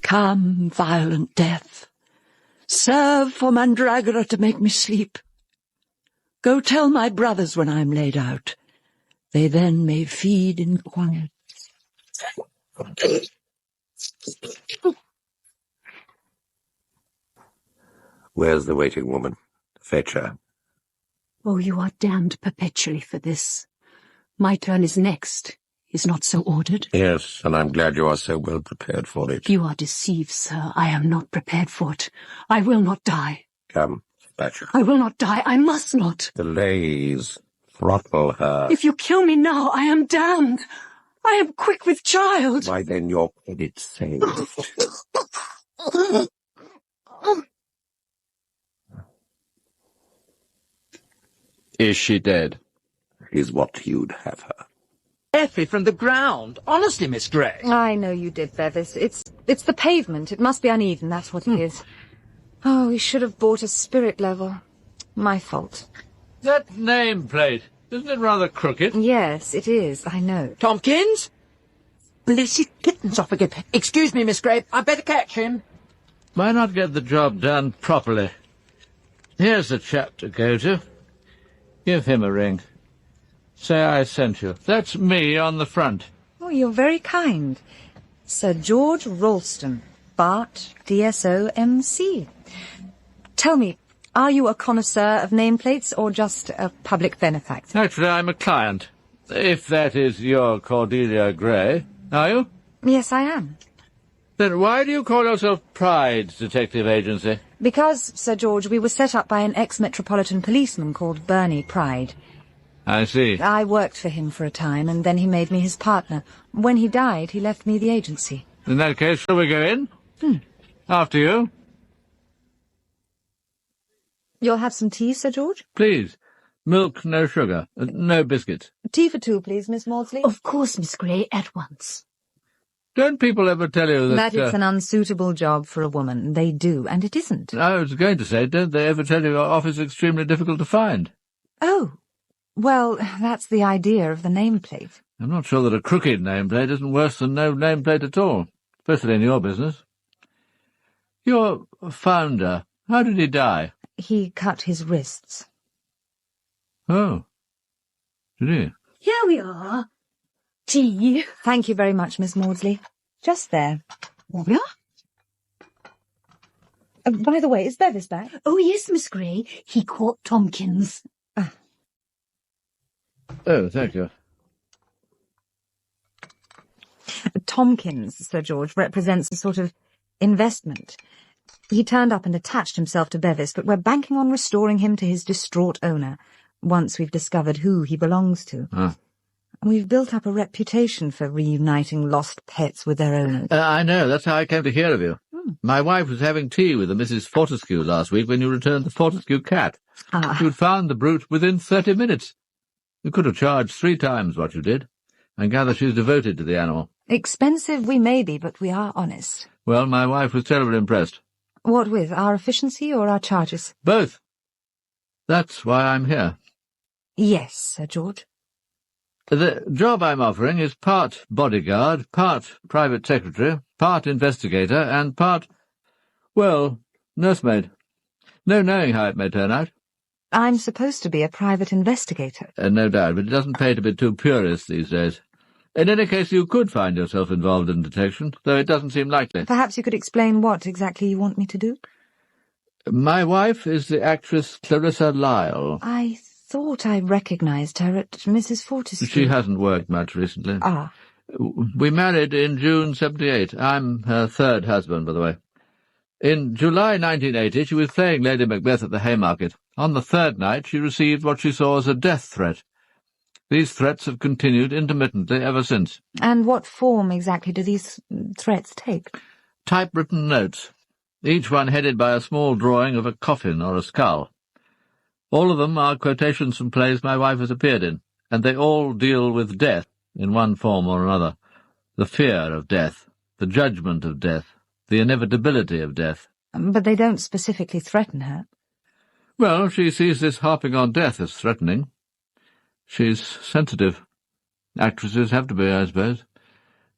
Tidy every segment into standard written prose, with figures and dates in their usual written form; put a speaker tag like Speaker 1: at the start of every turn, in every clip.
Speaker 1: Come, violent death, serve for mandragora to make me sleep. Go tell my brothers when I am laid out. They then may feed in quiet.
Speaker 2: Where's the waiting woman? Fetch her.
Speaker 1: Oh, you are damned perpetually for this. My turn is next. Is not so ordered?
Speaker 2: Yes, and I'm glad you are so well prepared for it.
Speaker 1: You are deceived, sir. I am not prepared for it. I will not die.
Speaker 2: Come, fetch her.
Speaker 1: I will not die. I must not.
Speaker 2: Delays. Throttle her.
Speaker 1: If you kill me now, I am damned. I am quick with child.
Speaker 2: Why, then your credit's saved.
Speaker 3: Is she dead?
Speaker 2: Is what you'd have her.
Speaker 4: Effie from the ground. Honestly, Miss Gray.
Speaker 5: I know you did, Bevis. It's the pavement. It must be uneven, that's what it is. Oh, we should have bought a spirit level. My fault.
Speaker 3: That nameplate, isn't it rather crooked?
Speaker 5: Yes, it is, I know.
Speaker 4: Tompkins? Blessed kittens off again. Excuse me, Miss Gray. I'd better catch him.
Speaker 3: Why not get the job done properly? Here's the chap to go to. Give him a ring. Say I sent you. That's me on the front.
Speaker 5: Oh, you're very kind. Sir George Ralston, Bart, DSO, MC. Tell me, are you a connoisseur of nameplates or just a public benefactor?
Speaker 3: Actually, I'm a client. If that is your Cordelia Gray. Are you?
Speaker 5: Yes, I am.
Speaker 3: Then why do you call yourself Pride's Detective Agency?
Speaker 5: Because, Sir George, we were set up by an ex-metropolitan policeman called Bernie Pride.
Speaker 3: I see.
Speaker 5: I worked for him for a time, and then he made me his partner. When he died, he left me the agency.
Speaker 3: In that case, shall we go in? After you.
Speaker 5: You'll have some tea, Sir George?
Speaker 3: Please. Milk, no sugar. No biscuits.
Speaker 5: Tea for two, please, Miss Maudsley.
Speaker 1: Of course, Miss Gray, at once.
Speaker 3: Don't people ever tell you that...
Speaker 5: That it's an unsuitable job for a woman. They do, and it isn't.
Speaker 3: I was going to say, don't they ever tell you your office is extremely difficult to find?
Speaker 5: Oh. Well, that's the idea of the nameplate.
Speaker 3: I'm not sure that a crooked nameplate isn't worse than no nameplate at all, especially in your business. Your founder, how did he die?
Speaker 5: He cut his wrists.
Speaker 3: Oh. Did he?
Speaker 1: Here we are. Tea.
Speaker 5: Thank you very much, Miss Maudsley. Just there.
Speaker 1: There we are.
Speaker 5: By the way, is Bevis back?
Speaker 1: Oh, yes, Miss Gray. He caught Tompkins.
Speaker 3: Oh, thank you.
Speaker 5: Tompkins, Sir George, represents a sort of investment. He turned up and attached himself to Bevis, but we're banking on restoring him to his distraught owner, once we've discovered who he belongs to. We've built up a reputation for reuniting lost pets with their owners.
Speaker 3: I know, that's how I came to hear of you. My wife was having tea with a Mrs. Fortescue last week when you returned the Fortescue cat. You'd found the brute within 30 minutes. You could have charged 3 times what you did. I gather she's devoted to the animal.
Speaker 5: Expensive we may be, but we are honest.
Speaker 3: Well, my wife was terribly impressed.
Speaker 5: What with, our efficiency or our charges?
Speaker 3: Both. That's why I'm here.
Speaker 5: Yes, Sir George.
Speaker 3: The job I'm offering is part bodyguard, part private secretary, part investigator, and part, well, nursemaid. No knowing how it may turn out.
Speaker 5: I'm supposed to be a private investigator.
Speaker 3: No doubt, but it doesn't pay to be too purist these days. In any case, you could find yourself involved in detection, though it doesn't seem likely.
Speaker 5: Perhaps you could explain what exactly you want me to do?
Speaker 3: My wife is the actress Clarissa Lisle.
Speaker 5: I thought I recognized her at Mrs. Fortescue.
Speaker 3: She hasn't worked much recently.
Speaker 5: Ah.
Speaker 3: We married in June 78. I'm her third husband, by the way. In July 1980, she was playing Lady Macbeth at the Haymarket. On the third night, she received what she saw as a death threat. These threats have continued intermittently ever since.
Speaker 5: And what form exactly do these threats take?
Speaker 3: Typewritten notes, each one headed by a small drawing of a coffin or a skull. All of them are quotations from plays my wife has appeared in, and they all deal with death in one form or another. The fear of death, the judgment of death, the inevitability of death.
Speaker 5: But they don't specifically threaten her.
Speaker 3: Well, she sees this harping on death as threatening. She's sensitive. Actresses have to be, I suppose.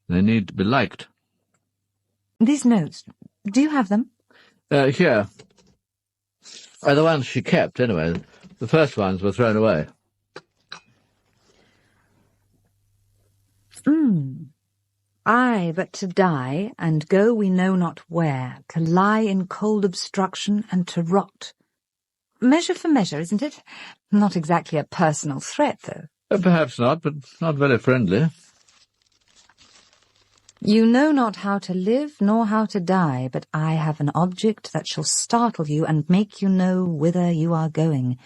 Speaker 3: They need to be liked.
Speaker 5: These notes, do you have them?
Speaker 3: Here. The ones she kept, anyway. The first ones were thrown away.
Speaker 5: Ay, but to die, and go we know not where, to lie in cold obstruction, and to rot. Measure for measure, isn't it? Not exactly a personal threat, though.
Speaker 3: Perhaps not, but not very friendly.
Speaker 5: You know not how to live, nor how to die, but I have an object that shall startle you and make you know whither you are going.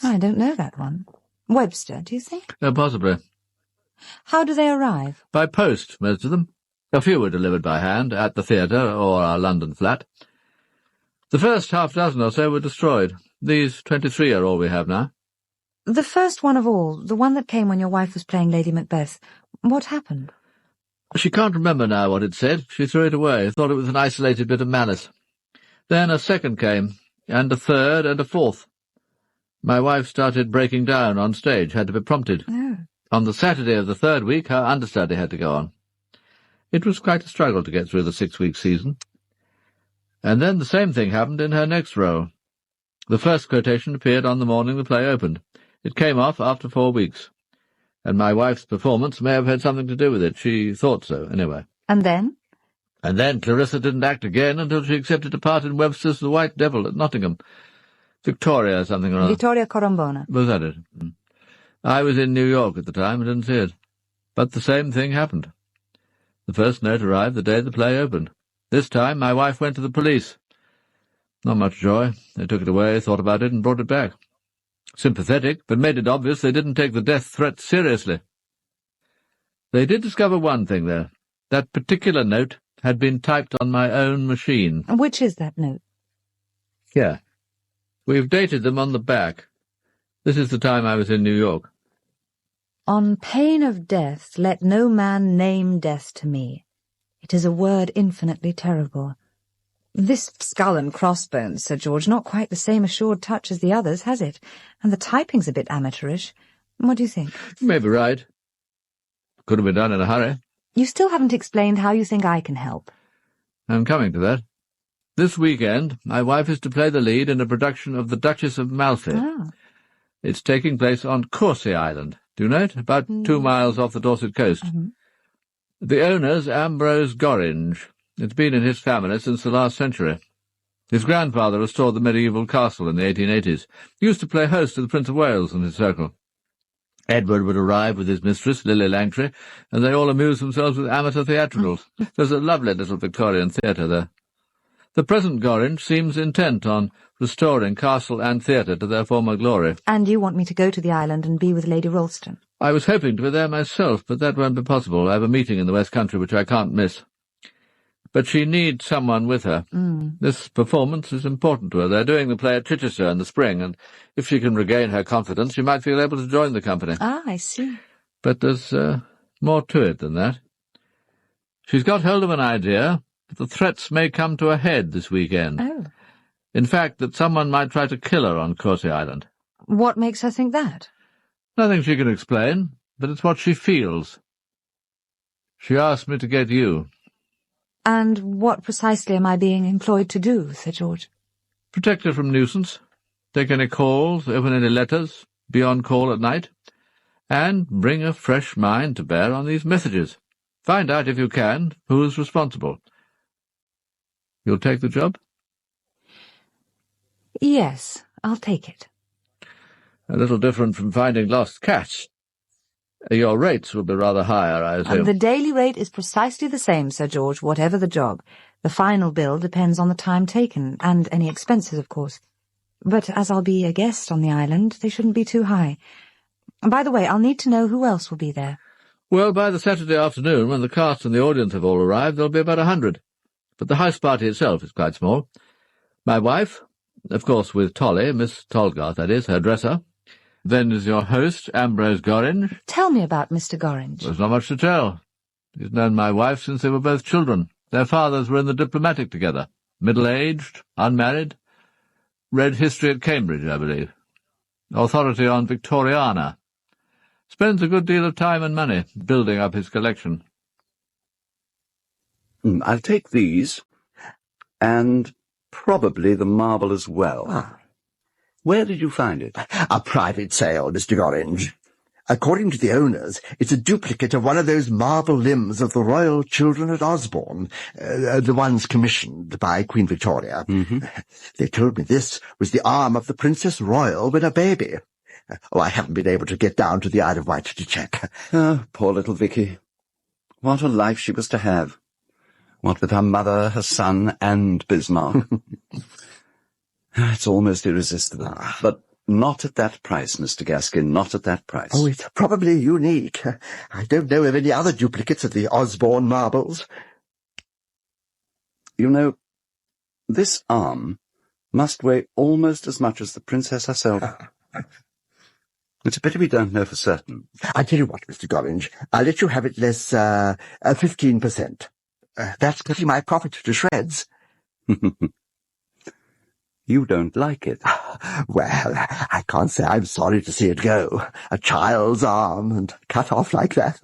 Speaker 5: I don't know that one. Webster, do you think?
Speaker 3: Possibly.
Speaker 5: How do they arrive?
Speaker 3: By post, most of them. A few were delivered by hand, at the theatre or our London flat. The first half-dozen or so were destroyed. These 23 are all we have now.
Speaker 5: The first one of all, the one that came when your wife was playing Lady Macbeth. What happened?
Speaker 3: She can't remember now what it said. She threw it away, thought it was an isolated bit of malice. Then a second came, and a third and a fourth. My wife started breaking down on stage, had to be prompted.
Speaker 5: Oh.
Speaker 3: On the Saturday of the third week, her understudy had to go on. It was quite a struggle to get through the 6-week season. And then the same thing happened in her next role. The first quotation appeared on the morning the play opened. It came off after 4 weeks. And my wife's performance may have had something to do with it. She thought so, anyway.
Speaker 5: And then?
Speaker 3: And then Clarissa didn't act again until she accepted a part in Webster's The White Devil at Nottingham. Victoria something or other.
Speaker 5: Vittoria Corombona.
Speaker 3: Was that it? I was in New York at the time and didn't see it. But the same thing happened. The first note arrived the day the play opened. This time my wife went to the police. Not much joy. They took it away, thought about it, and brought it back. Sympathetic, but made it obvious they didn't take the death threat seriously. They did discover one thing, though. That particular note had been typed on my own machine.
Speaker 5: Which is that note?
Speaker 3: Here. We've dated them on the back. This is the time I was in New York.
Speaker 5: On pain of death, let no man name death to me. It is a word infinitely terrible. This skull and crossbones, Sir George, not quite the same assured touch as the others, has it? And the typing's a bit amateurish. What do you think?
Speaker 3: You may be right. Could have been done in a hurry.
Speaker 5: You still haven't explained how you think I can help.
Speaker 3: I'm coming to that. This weekend, my wife is to play the lead in a production of The Duchess of Malfi.
Speaker 5: Ah.
Speaker 3: It's taking place on Coursey Island. Do you know it? About 2 miles off the Dorset coast. The owner's Ambrose Gorringe. It's been in his family since the last century. His grandfather restored the medieval castle in the 1880s. He used to play host to the Prince of Wales in his circle. Edward would arrive with his mistress, Lily Langtry, and they all amused themselves with amateur theatricals. There's a lovely little Victorian theatre there. The present Gorringe seems intent on restoring castle and theatre to their former glory.
Speaker 5: And you want me to go to the island and be with Lady Ralston?
Speaker 3: I was hoping to be there myself, but that won't be possible. I have a meeting in the West Country which I can't miss. But she needs someone with her. This performance is important to her. They're doing the play at Chichester in the spring, and if she can regain her confidence, she might feel able to join the company.
Speaker 5: Ah, I see.
Speaker 3: But there's more to it than that. She's got hold of an idea that the threats may come to a head this weekend.
Speaker 5: Oh.
Speaker 3: In fact, that someone might try to kill her on Cordelia Island.
Speaker 5: What makes her think that?
Speaker 3: Nothing she can explain, but it's what she feels. She asked me to get you.
Speaker 5: And what precisely am I being employed to do, Sir George?
Speaker 3: Protect her from nuisance, take any calls, open any letters, be on call at night, and bring a fresh mind to bear on these messages. Find out, if you can, who's responsible. You'll take the job?
Speaker 5: Yes, I'll take it.
Speaker 3: A little different from finding lost cats. Your rates will be rather higher, I assume.
Speaker 5: The daily rate is precisely the same, Sir George, whatever the job. The final bill depends on the time taken, and any expenses, of course. But as I'll be a guest on the island, they shouldn't be too high. By the way, I'll need to know who else will be there.
Speaker 3: Well, by the Saturday afternoon, when the cast and the audience have all arrived, there'll be about 100. But the house party itself is quite small. My wife, of course with Tolly, Miss Tolgarth, that is, her dresser. Then is your host, Ambrose Gorringe.
Speaker 5: Tell me about Mr. Gorringe.
Speaker 3: There's not much to tell. He's known my wife since they were both children. Their fathers were in the diplomatic together. Middle-aged, unmarried. Read history at Cambridge, I believe. Authority on Victoriana. Spends a good deal of time and money building up his collection.
Speaker 2: I'll take these, and probably the marble as well.
Speaker 6: Ah.
Speaker 2: Where did you find it?
Speaker 6: A private sale, Mr. Gorringe. According to the owners, it's a duplicate of one of those marble limbs of the royal children at Osborne, the ones commissioned by Queen Victoria.
Speaker 2: Mm-hmm.
Speaker 6: They told me this was the arm of the Princess Royal when a baby. Oh, I haven't been able to get down to the Isle of Wight to check.
Speaker 2: Oh, poor little Vicky. What a life she was to have. What with her mother, her son, and Bismarck. It's almost irresistible. But not at that price, Mr. Gaskin, not at that price.
Speaker 6: Oh, it's probably unique. I don't know of any other duplicates of the Osborne marbles.
Speaker 2: You know, this arm must weigh almost as much as the princess herself. It's a pity we don't know for certain.
Speaker 6: I tell you what, Mr. Gorringe, I'll let you have it less, 15%. That's cutting my profit to shreds.
Speaker 2: You don't like it.
Speaker 6: Well, I can't say I'm sorry to see it go. A child's arm, and cut off like that.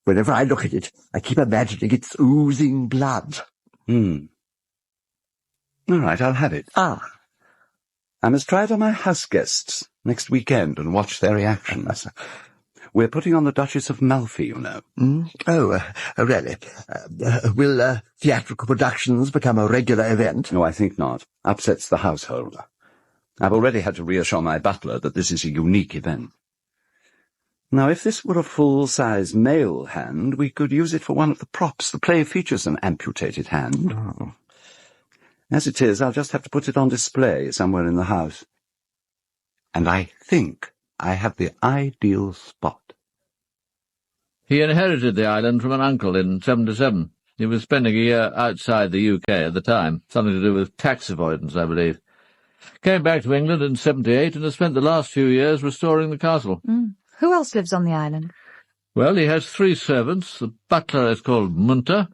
Speaker 6: Whenever I look at it, I keep imagining it's oozing blood.
Speaker 2: All right, I'll have it.
Speaker 6: Ah.
Speaker 2: I must try it on my house guests next weekend and watch their reactions. We're putting on the Duchess of Malfi, you know.
Speaker 6: Oh, really? Will theatrical productions become a regular event?
Speaker 2: No, I think not. Upsets the household. I've already had to reassure my butler that this is a unique event. Now, if this were a full-size male hand, we could use it for one of the props. The play features an amputated hand.
Speaker 6: Oh.
Speaker 2: As it is, I'll just have to put it on display somewhere in the house. And I think I have the ideal spot.
Speaker 3: He inherited the island from an uncle in 77. He was spending a year outside the UK at the time, something to do with tax avoidance, I believe. Came back to England in 78 and has spent the last few years restoring the castle.
Speaker 5: Who else lives on the island?
Speaker 3: Well, he has 3 servants. The butler is called Munter.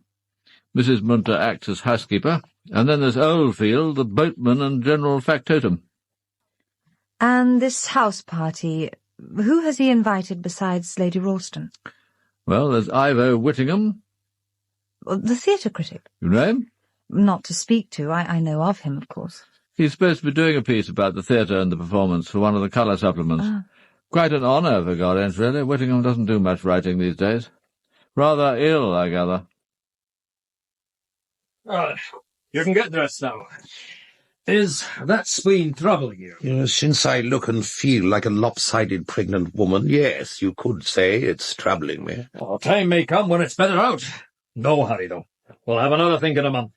Speaker 3: Mrs. Munter acts as housekeeper. And then there's Oldfield, the boatman and general factotum.
Speaker 5: And this house party, who has he invited besides Lady Ralston?
Speaker 3: Well, there's Ivo Whittingham.
Speaker 5: The theatre critic.
Speaker 3: You know him?
Speaker 5: Not to speak to. I know of him, of course.
Speaker 3: He's supposed to be doing a piece about the theatre and the performance for one of the colour supplements. Quite an honour for Gorringe, really. Whittingham doesn't do much writing these days. Rather ill, I gather.
Speaker 7: You can get dressed now. Is that spleen troubling you?
Speaker 8: Since I look and feel like a lopsided pregnant woman, yes, you could say it's troubling me.
Speaker 7: Oh, time may come when it's better out. No hurry, though. We'll have another think in a month.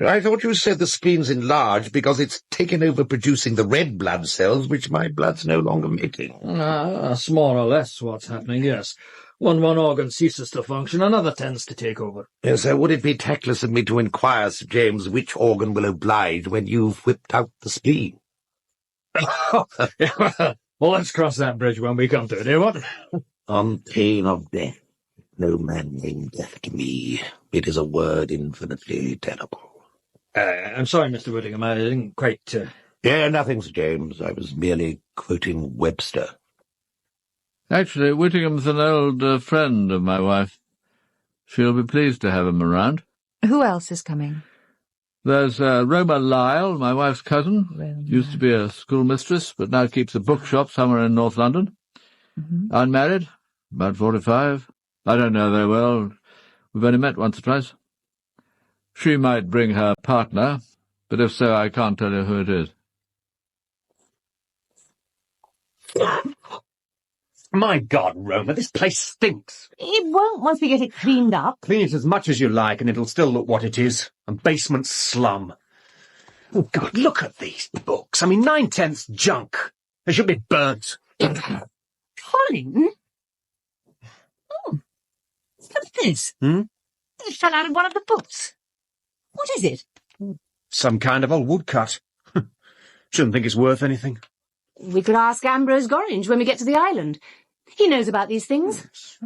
Speaker 8: I thought you said the spleen's enlarged because it's taken over producing the red blood cells, which my blood's no longer making.
Speaker 7: That's more or less what's happening, yes. When one organ ceases to function, another tends to take over.
Speaker 8: Yes, would it be tactless of me to inquire, Sir James, which organ will oblige when you've whipped out the spleen?
Speaker 7: Well, let's cross that bridge when we come to it, eh, what?
Speaker 8: On pain of death, no man named death to me. It is a word infinitely terrible.
Speaker 7: I'm sorry, Mr. Whittingham, I didn't quite...
Speaker 8: Yeah, nothing, Sir James. I was merely quoting Webster.
Speaker 3: Actually, Whittingham's an old friend of my wife. She'll be pleased to have him around.
Speaker 5: Who else is coming?
Speaker 3: There's Roma Lisle, my wife's cousin. Used to be a schoolmistress, but now keeps a bookshop somewhere in North London. Unmarried, about 45. I don't know very well. We've only met once or twice. She might bring her partner, but if so, I can't tell you who it is.
Speaker 7: My God, Roma, this place stinks.
Speaker 9: It won't once we get it cleaned up.
Speaker 7: Clean it as much as you like, and it'll still look what it is. A basement slum. Oh, God, look at these books. I mean, 9/10 junk. They should be burnt.
Speaker 9: Colin? Oh, look at this. It fell out of one of the books. What is it?
Speaker 7: Some kind of old woodcut. Shouldn't think it's worth anything.
Speaker 9: We could ask Ambrose Gorringe when we get to the island. He knows about these things.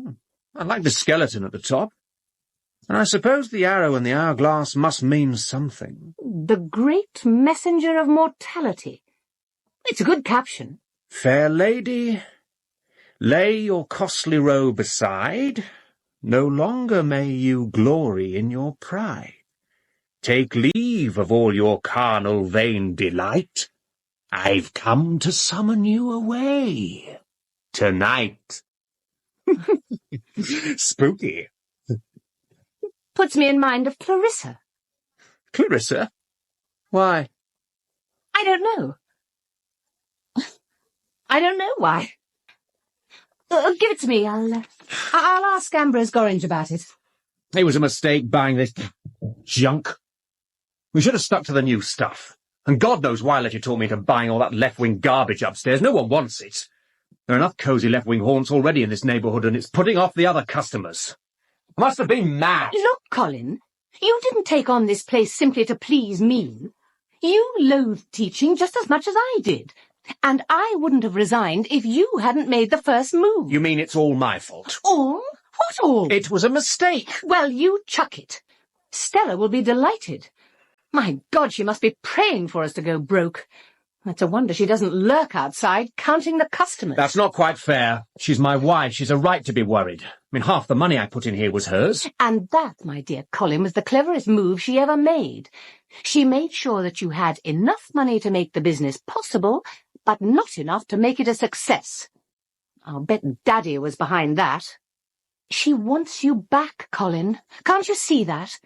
Speaker 7: I like the skeleton at the top. And I suppose the arrow and the hourglass must mean something.
Speaker 9: The great messenger of mortality. It's a good caption.
Speaker 7: Fair lady, lay your costly robe aside. No longer may you glory in your pride. Take leave of all your carnal vain delight. I've come to summon you away. Tonight. Spooky.
Speaker 9: Puts me in mind of Clarissa.
Speaker 7: Clarissa? Why?
Speaker 9: I don't know. I don't know why. Give it to me. I'll ask Ambrose Gorringe about it.
Speaker 7: It was a mistake buying this junk. We should have stuck to the new stuff. And God knows why I let you talk me into buying all that left-wing garbage upstairs. No one wants it. There are enough cosy left-wing haunts already in this neighbourhood, and it's putting off the other customers. I must have been mad.
Speaker 9: Look, Colin, you didn't take on this place simply to please me. You loathed teaching just as much as I did. And I wouldn't have resigned if you hadn't made the first move.
Speaker 7: You mean it's all my fault?
Speaker 9: All? What all?
Speaker 7: It was a mistake.
Speaker 9: Well, you chuck it. Stella will be delighted. My God, she must be praying for us to go broke. It's a wonder she doesn't lurk outside, counting the customers.
Speaker 7: That's not quite fair. She's my wife. She's a right to be worried. I mean, half the money I put in here was hers.
Speaker 9: And that, my dear Colin, was the cleverest move she ever made. She made sure that you had enough money to make the business possible, but not enough to make it a success. I'll bet Daddy was behind that. She wants you back, Colin. Can't you see that?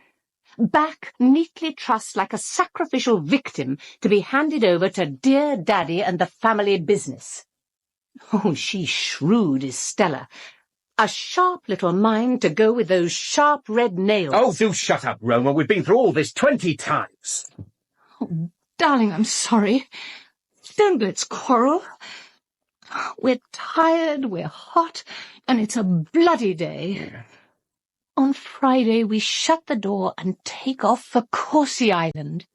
Speaker 9: Back neatly trussed like a sacrificial victim to be handed over to dear Daddy and the family business. Oh, she's shrewd, is Stella. A sharp little mind to go with those sharp red nails.
Speaker 7: Oh, do shut up, Roma. We've been through all this 20 times.
Speaker 9: Oh, darling, I'm sorry. Don't let's quarrel. We're tired, we're hot, and it's a bloody day. On Friday we shut the door and take off for Coursey Island.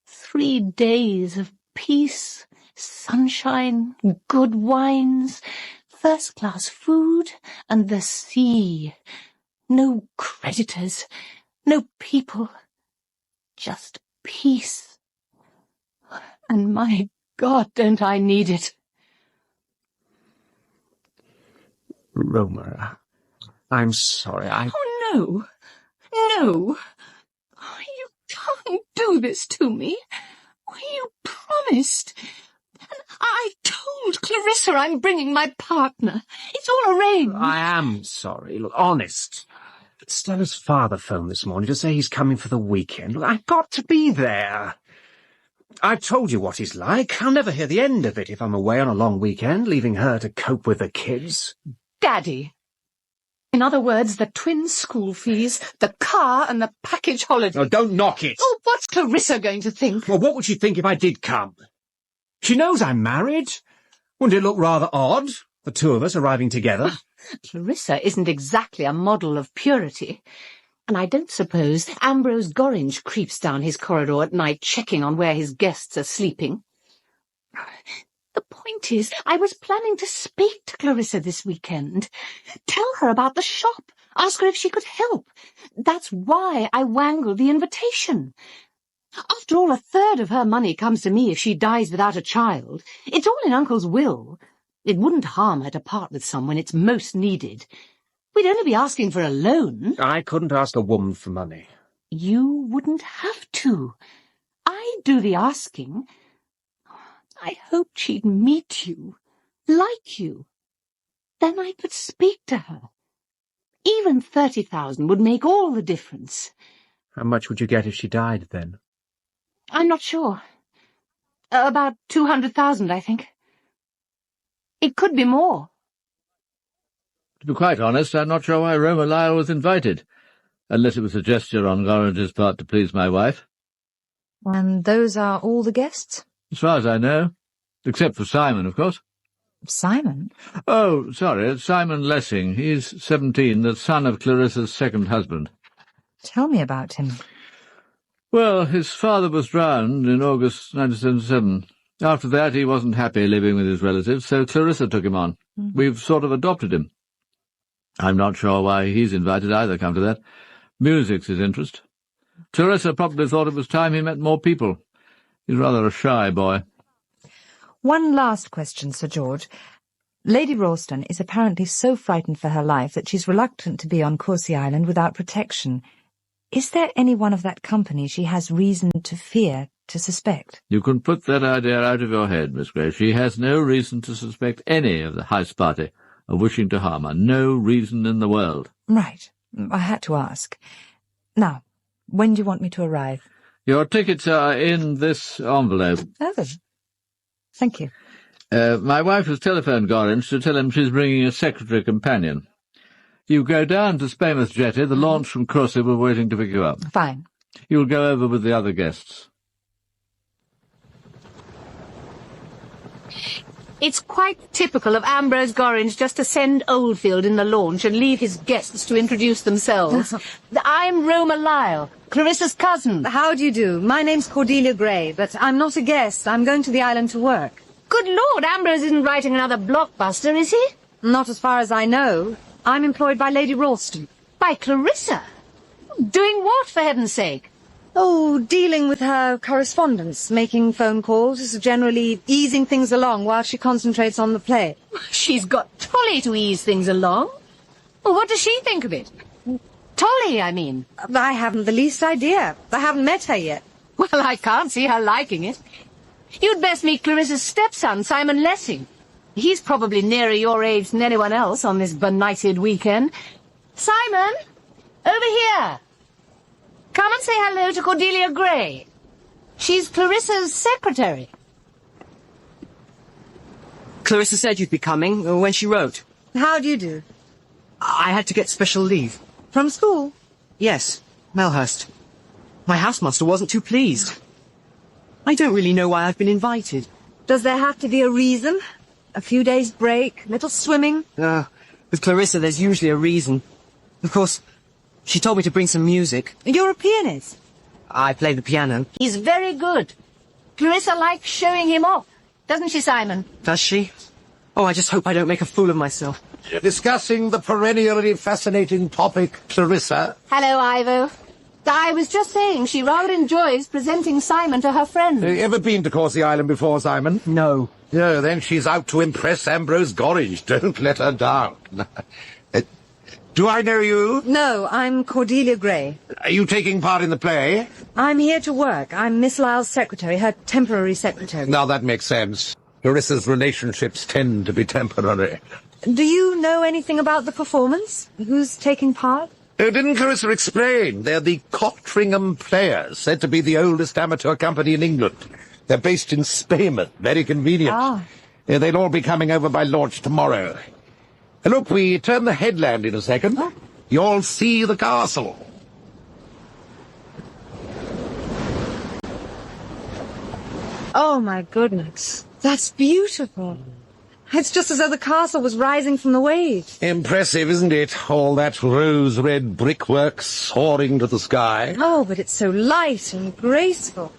Speaker 9: 3 days of peace, sunshine, good wines, first-class food, and the sea. No creditors, no people, just peace. And my God, don't I need it.
Speaker 7: Roma, I'm sorry,
Speaker 9: Oh, no. No. You can't do this to me. You promised. And I told Clarissa I'm bringing my partner. It's all arranged.
Speaker 7: I am sorry. Look, honest. Stella's father phoned this morning to say he's coming for the weekend. Look, I've got to be there. I've told you what he's like. I'll never hear the end of it if I'm away on a long weekend, leaving her to cope with the kids.
Speaker 9: Daddy. In other words, the twin school fees, the car, and the package holiday.
Speaker 7: Oh, don't knock it.
Speaker 9: Oh, what's Clarissa going to think?
Speaker 7: Well, what would she think if I did come? She knows I'm married. Wouldn't it look rather odd, the two of us arriving together?
Speaker 9: Clarissa isn't exactly a model of purity. And I don't suppose Ambrose Gorringe creeps down his corridor at night checking on where his guests are sleeping. The point is, I was planning to speak to Clarissa this weekend. Tell her about the shop. Ask her if she could help. That's why I wangled the invitation. After all, 1/3 of her money comes to me if she dies without a child. It's all in Uncle's will. It wouldn't harm her to part with some when it's most needed. We'd only be asking for a loan.
Speaker 7: I couldn't ask a woman for money.
Speaker 9: You wouldn't have to. I'd do the asking. I hoped she'd meet you, like you. Then I could speak to her. Even 30,000 would make all the difference.
Speaker 7: How much would you get if she died, then?
Speaker 9: I'm not sure. About 200,000, I think. It could be more.
Speaker 3: To be quite honest, I'm not sure why Roma Lisle was invited, unless it was a gesture on Gorringe's part to please my wife.
Speaker 5: And those are all the guests?
Speaker 3: As far as I know. Except for Simon, of course.
Speaker 5: Simon?
Speaker 3: Oh, sorry, Simon Lessing. He's 17, the son of Clarissa's second husband.
Speaker 5: Tell me about him.
Speaker 3: Well, his father was drowned in August 1977. After that, he wasn't happy living with his relatives, so Clarissa took him on. We've sort of adopted him. I'm not sure why he's invited either, come to that. Music's his interest. Clarissa probably thought it was time he met more people. He's rather a shy boy.
Speaker 5: One last question, Sir George. Lady Ralston is apparently so frightened for her life that she's reluctant to be on Coursey Island without protection. Is there anyone of that company she has reason to fear, to suspect?
Speaker 3: You can put that idea out of your head, Miss Gray. She has no reason to suspect any of the house party of wishing to harm her. No reason in the world.
Speaker 5: Right. I had to ask. Now, when do you want me to arrive?
Speaker 3: Your tickets are in this envelope.
Speaker 5: Oh, thank you.
Speaker 3: My wife has telephoned Gorringe to tell him she's bringing a secretary companion. You go down to Spaymouth Jetty. The launch from Corsi will be waiting to pick you up.
Speaker 5: Fine.
Speaker 3: You'll go over with the other guests.
Speaker 9: It's quite typical of Ambrose Gorringe just to send Oldfield in the launch and leave his guests to introduce themselves. I'm Roma Lisle, Clarissa's cousin.
Speaker 5: How do you do? My name's Cordelia Gray, but I'm not a guest. I'm going to the island to work.
Speaker 9: Good Lord, Ambrose isn't writing another blockbuster, is he?
Speaker 5: Not as far as I know. I'm employed by Lady Ralston.
Speaker 9: By Clarissa? Doing what, for heaven's sake?
Speaker 5: Oh, dealing with her correspondence, making phone calls, generally easing things along while she concentrates on the play.
Speaker 9: She's got Tolly to ease things along. Well, what does she think of it? Tolly, I mean.
Speaker 5: I haven't the least idea. I haven't met her yet.
Speaker 9: Well, I can't see her liking it. You'd best meet Clarissa's stepson, Simon Lessing. He's probably nearer your age than anyone else on this benighted weekend. Simon, over here. Come and say hello to Cordelia Gray. She's Clarissa's secretary.
Speaker 4: Clarissa said you'd be coming when she wrote.
Speaker 5: How do you do?
Speaker 4: I had to get special leave.
Speaker 5: From school?
Speaker 4: Yes, Melhurst. My housemaster wasn't too pleased. I don't really know why I've been invited.
Speaker 5: Does there have to be a reason? A few days break, little swimming?
Speaker 4: With Clarissa there's usually a reason. Of course, she told me to bring some music.
Speaker 5: You're a pianist?
Speaker 4: I play the piano.
Speaker 9: He's very good. Clarissa likes showing him off, doesn't she, Simon?
Speaker 4: Does she? Oh, I just hope I don't make a fool of myself.
Speaker 8: Discussing the perennially fascinating topic, Clarissa.
Speaker 9: Hello, Ivo. I was just saying she rather enjoys presenting Simon to her friends.
Speaker 8: Ever been to Corsi Island before, Simon?
Speaker 4: No.
Speaker 8: No, then she's out to impress Ambrose Gorringe. Don't let her down. Do I know you?
Speaker 5: No, I'm Cordelia Gray.
Speaker 8: Are you taking part in the play?
Speaker 5: I'm here to work. I'm Miss Lisle's secretary, her temporary secretary.
Speaker 8: Now that makes sense. Clarissa's relationships tend to be temporary.
Speaker 5: Do you know anything about the performance? Who's taking part?
Speaker 8: Didn't Clarissa explain? They're the Cottringham Players, said to be the oldest amateur company in England. They're based in Spaymouth, very convenient.
Speaker 5: Ah.
Speaker 8: They'll all be coming over by launch tomorrow. Look, we turn the headland in a second.
Speaker 5: Oh.
Speaker 8: You'll see the castle.
Speaker 5: Oh, my goodness. That's beautiful. It's just as though the castle was rising from the waves.
Speaker 8: Impressive, isn't it? All that rose-red brickwork soaring to the sky.
Speaker 5: Oh, but it's so light and graceful.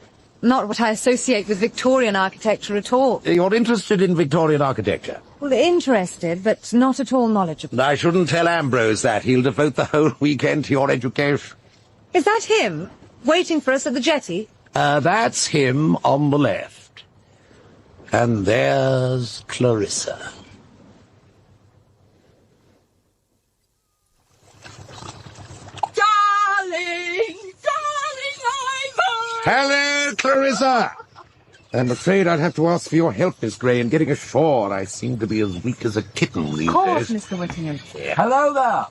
Speaker 5: Not what I associate with Victorian architecture at all.
Speaker 8: You're interested in Victorian architecture?
Speaker 5: Well, interested, but not at all knowledgeable.
Speaker 8: I shouldn't tell Ambrose that. He'll devote the whole weekend to your education.
Speaker 5: Is that him, waiting for us at the jetty?
Speaker 8: That's him on the left. And there's Clarissa.
Speaker 1: Darling! Darling Ivo!
Speaker 8: Hello, Clarissa! I'm afraid I'd have to ask for your help, Miss Gray, in getting ashore. I seem to be as weak as a kitten these
Speaker 5: Of course,
Speaker 8: days.
Speaker 5: Mr. Whittingham.
Speaker 2: Hello there.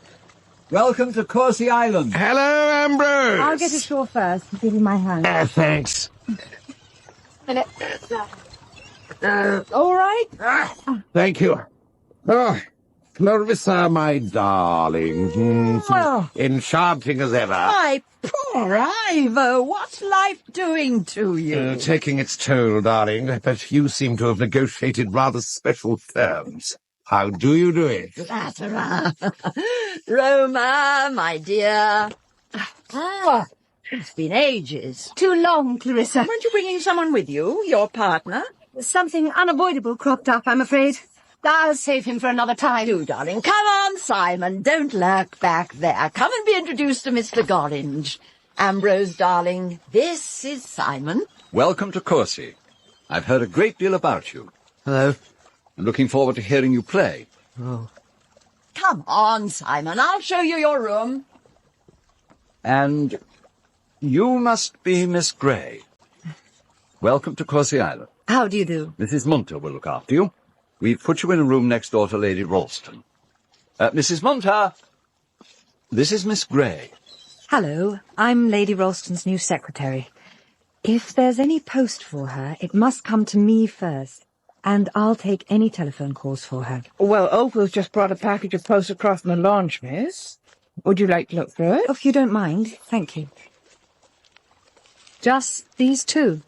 Speaker 2: Welcome to Coursey Island.
Speaker 8: Hello, Ambrose!
Speaker 5: I'll get ashore first and give you my hand.
Speaker 8: Thanks.
Speaker 5: All right?
Speaker 8: Thank you. Oh, Clarissa, my darling.
Speaker 5: Oh.
Speaker 8: Enchanting as ever.
Speaker 1: My poor Ivo, what's life doing to you?
Speaker 8: Taking its toll, darling, but you seem to have negotiated rather special terms. How do you do it?
Speaker 1: Flatterer. Roma, my dear. Ah, it's been ages.
Speaker 9: Too long, Clarissa.
Speaker 1: Weren't you bringing someone with you, your partner?
Speaker 9: Something unavoidable cropped up, I'm afraid. I'll save him for another time.
Speaker 1: Do, darling. Come on, Simon. Don't lurk back there. Come and be introduced to Mr. Gorringe. Ambrose, darling, this is Simon.
Speaker 2: Welcome to Coursey. I've heard a great deal about you.
Speaker 4: Hello.
Speaker 2: and looking forward to hearing you play.
Speaker 4: Oh.
Speaker 1: Come on, Simon, I'll show you your room.
Speaker 2: And you must be Miss Gray. Welcome to Corset Island.
Speaker 5: How do you do?
Speaker 2: Mrs. Munter will look after you. We've put you in a room next door to Lady Ralston. Mrs. Munter, this is Miss Gray.
Speaker 5: Hello, I'm Lady Ralston's new secretary. If there's any post for her, it must come to me first, and I'll take any telephone calls for her.
Speaker 10: Well, Opal's just brought a package of post across from the launch, miss. Would you like to look through it?
Speaker 5: Oh, if you don't mind, thank you. Just these two.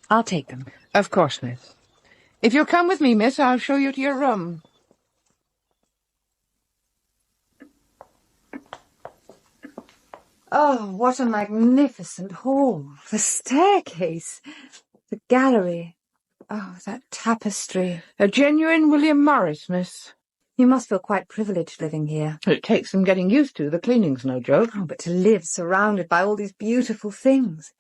Speaker 5: I'll take them.
Speaker 10: Of course, miss. If you'll come with me, miss, I'll show you to your room.
Speaker 5: Oh, what a magnificent hall. The staircase. The gallery. Oh, that tapestry.
Speaker 10: A genuine William Morris, miss.
Speaker 5: You must feel quite privileged living here.
Speaker 10: It takes some getting used to. The cleaning's no joke.
Speaker 5: Oh, but to live surrounded by all these beautiful things.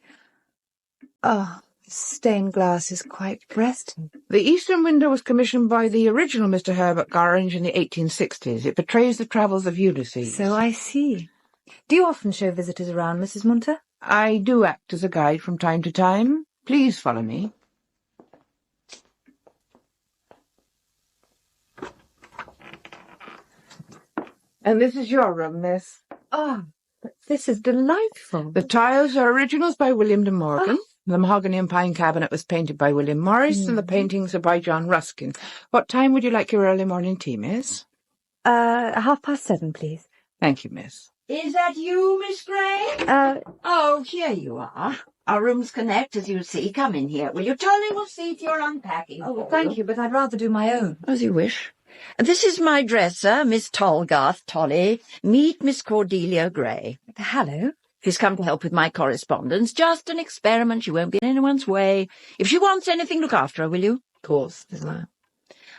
Speaker 5: Oh, the stained glass is quite breathtaking.
Speaker 10: The eastern window was commissioned by the original Mr. Herbert Gorringe in the 1860s. It portrays the travels of Ulysses.
Speaker 5: So I see. Do you often show visitors around, Mrs. Munter?
Speaker 10: I do act as a guide from time to time. Please follow me. And this is your room, miss.
Speaker 5: Oh, but this is delightful.
Speaker 10: The tiles are originals by William de Morgan. Oh. The mahogany and pine cabinet was painted by William Morris, and the paintings are by John Ruskin. What time would you like your early morning tea, miss?
Speaker 5: 7:30, please.
Speaker 10: Thank you, miss.
Speaker 1: Is that you, Miss Gray? Oh, here you are. Our rooms connect, as you see. Come in here, will you? Tolly will see if you're unpacking.
Speaker 5: Oh, thank you, but I'd rather do my own.
Speaker 1: As you wish. This is my dresser, Miss Tolgarth, Tolly. Meet Miss Cordelia Gray.
Speaker 5: Hello.
Speaker 1: She's come to help with my correspondence. Just an experiment. She won't get in anyone's way. If she wants anything, look after her, will you?
Speaker 10: Of course.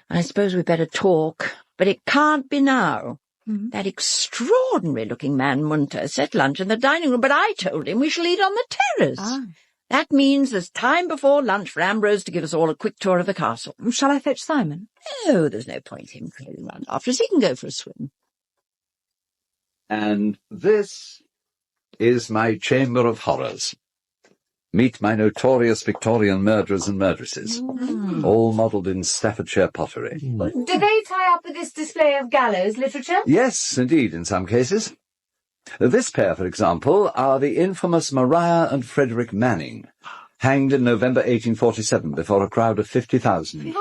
Speaker 1: I suppose we'd better talk, but it can't be now.
Speaker 5: Mm-hmm.
Speaker 1: That extraordinary-looking man, Munter, set lunch in the dining room, but I told him we shall eat on the terrace.
Speaker 5: Ah.
Speaker 1: That means there's time before lunch for Ambrose to give us all a quick tour of the castle.
Speaker 5: Shall I fetch Simon?
Speaker 1: No, there's no point in him trailing round after us. He can go for a swim.
Speaker 2: And this is my chamber of horrors. Meet my notorious Victorian murderers and murderesses, all modelled in Staffordshire pottery.
Speaker 5: Do they tie up with this display of gallows literature?
Speaker 2: Yes, indeed, in some cases. This pair, for example, are the infamous Maria and Frederick Manning, hanged in November 1847 before a crowd of 50,000.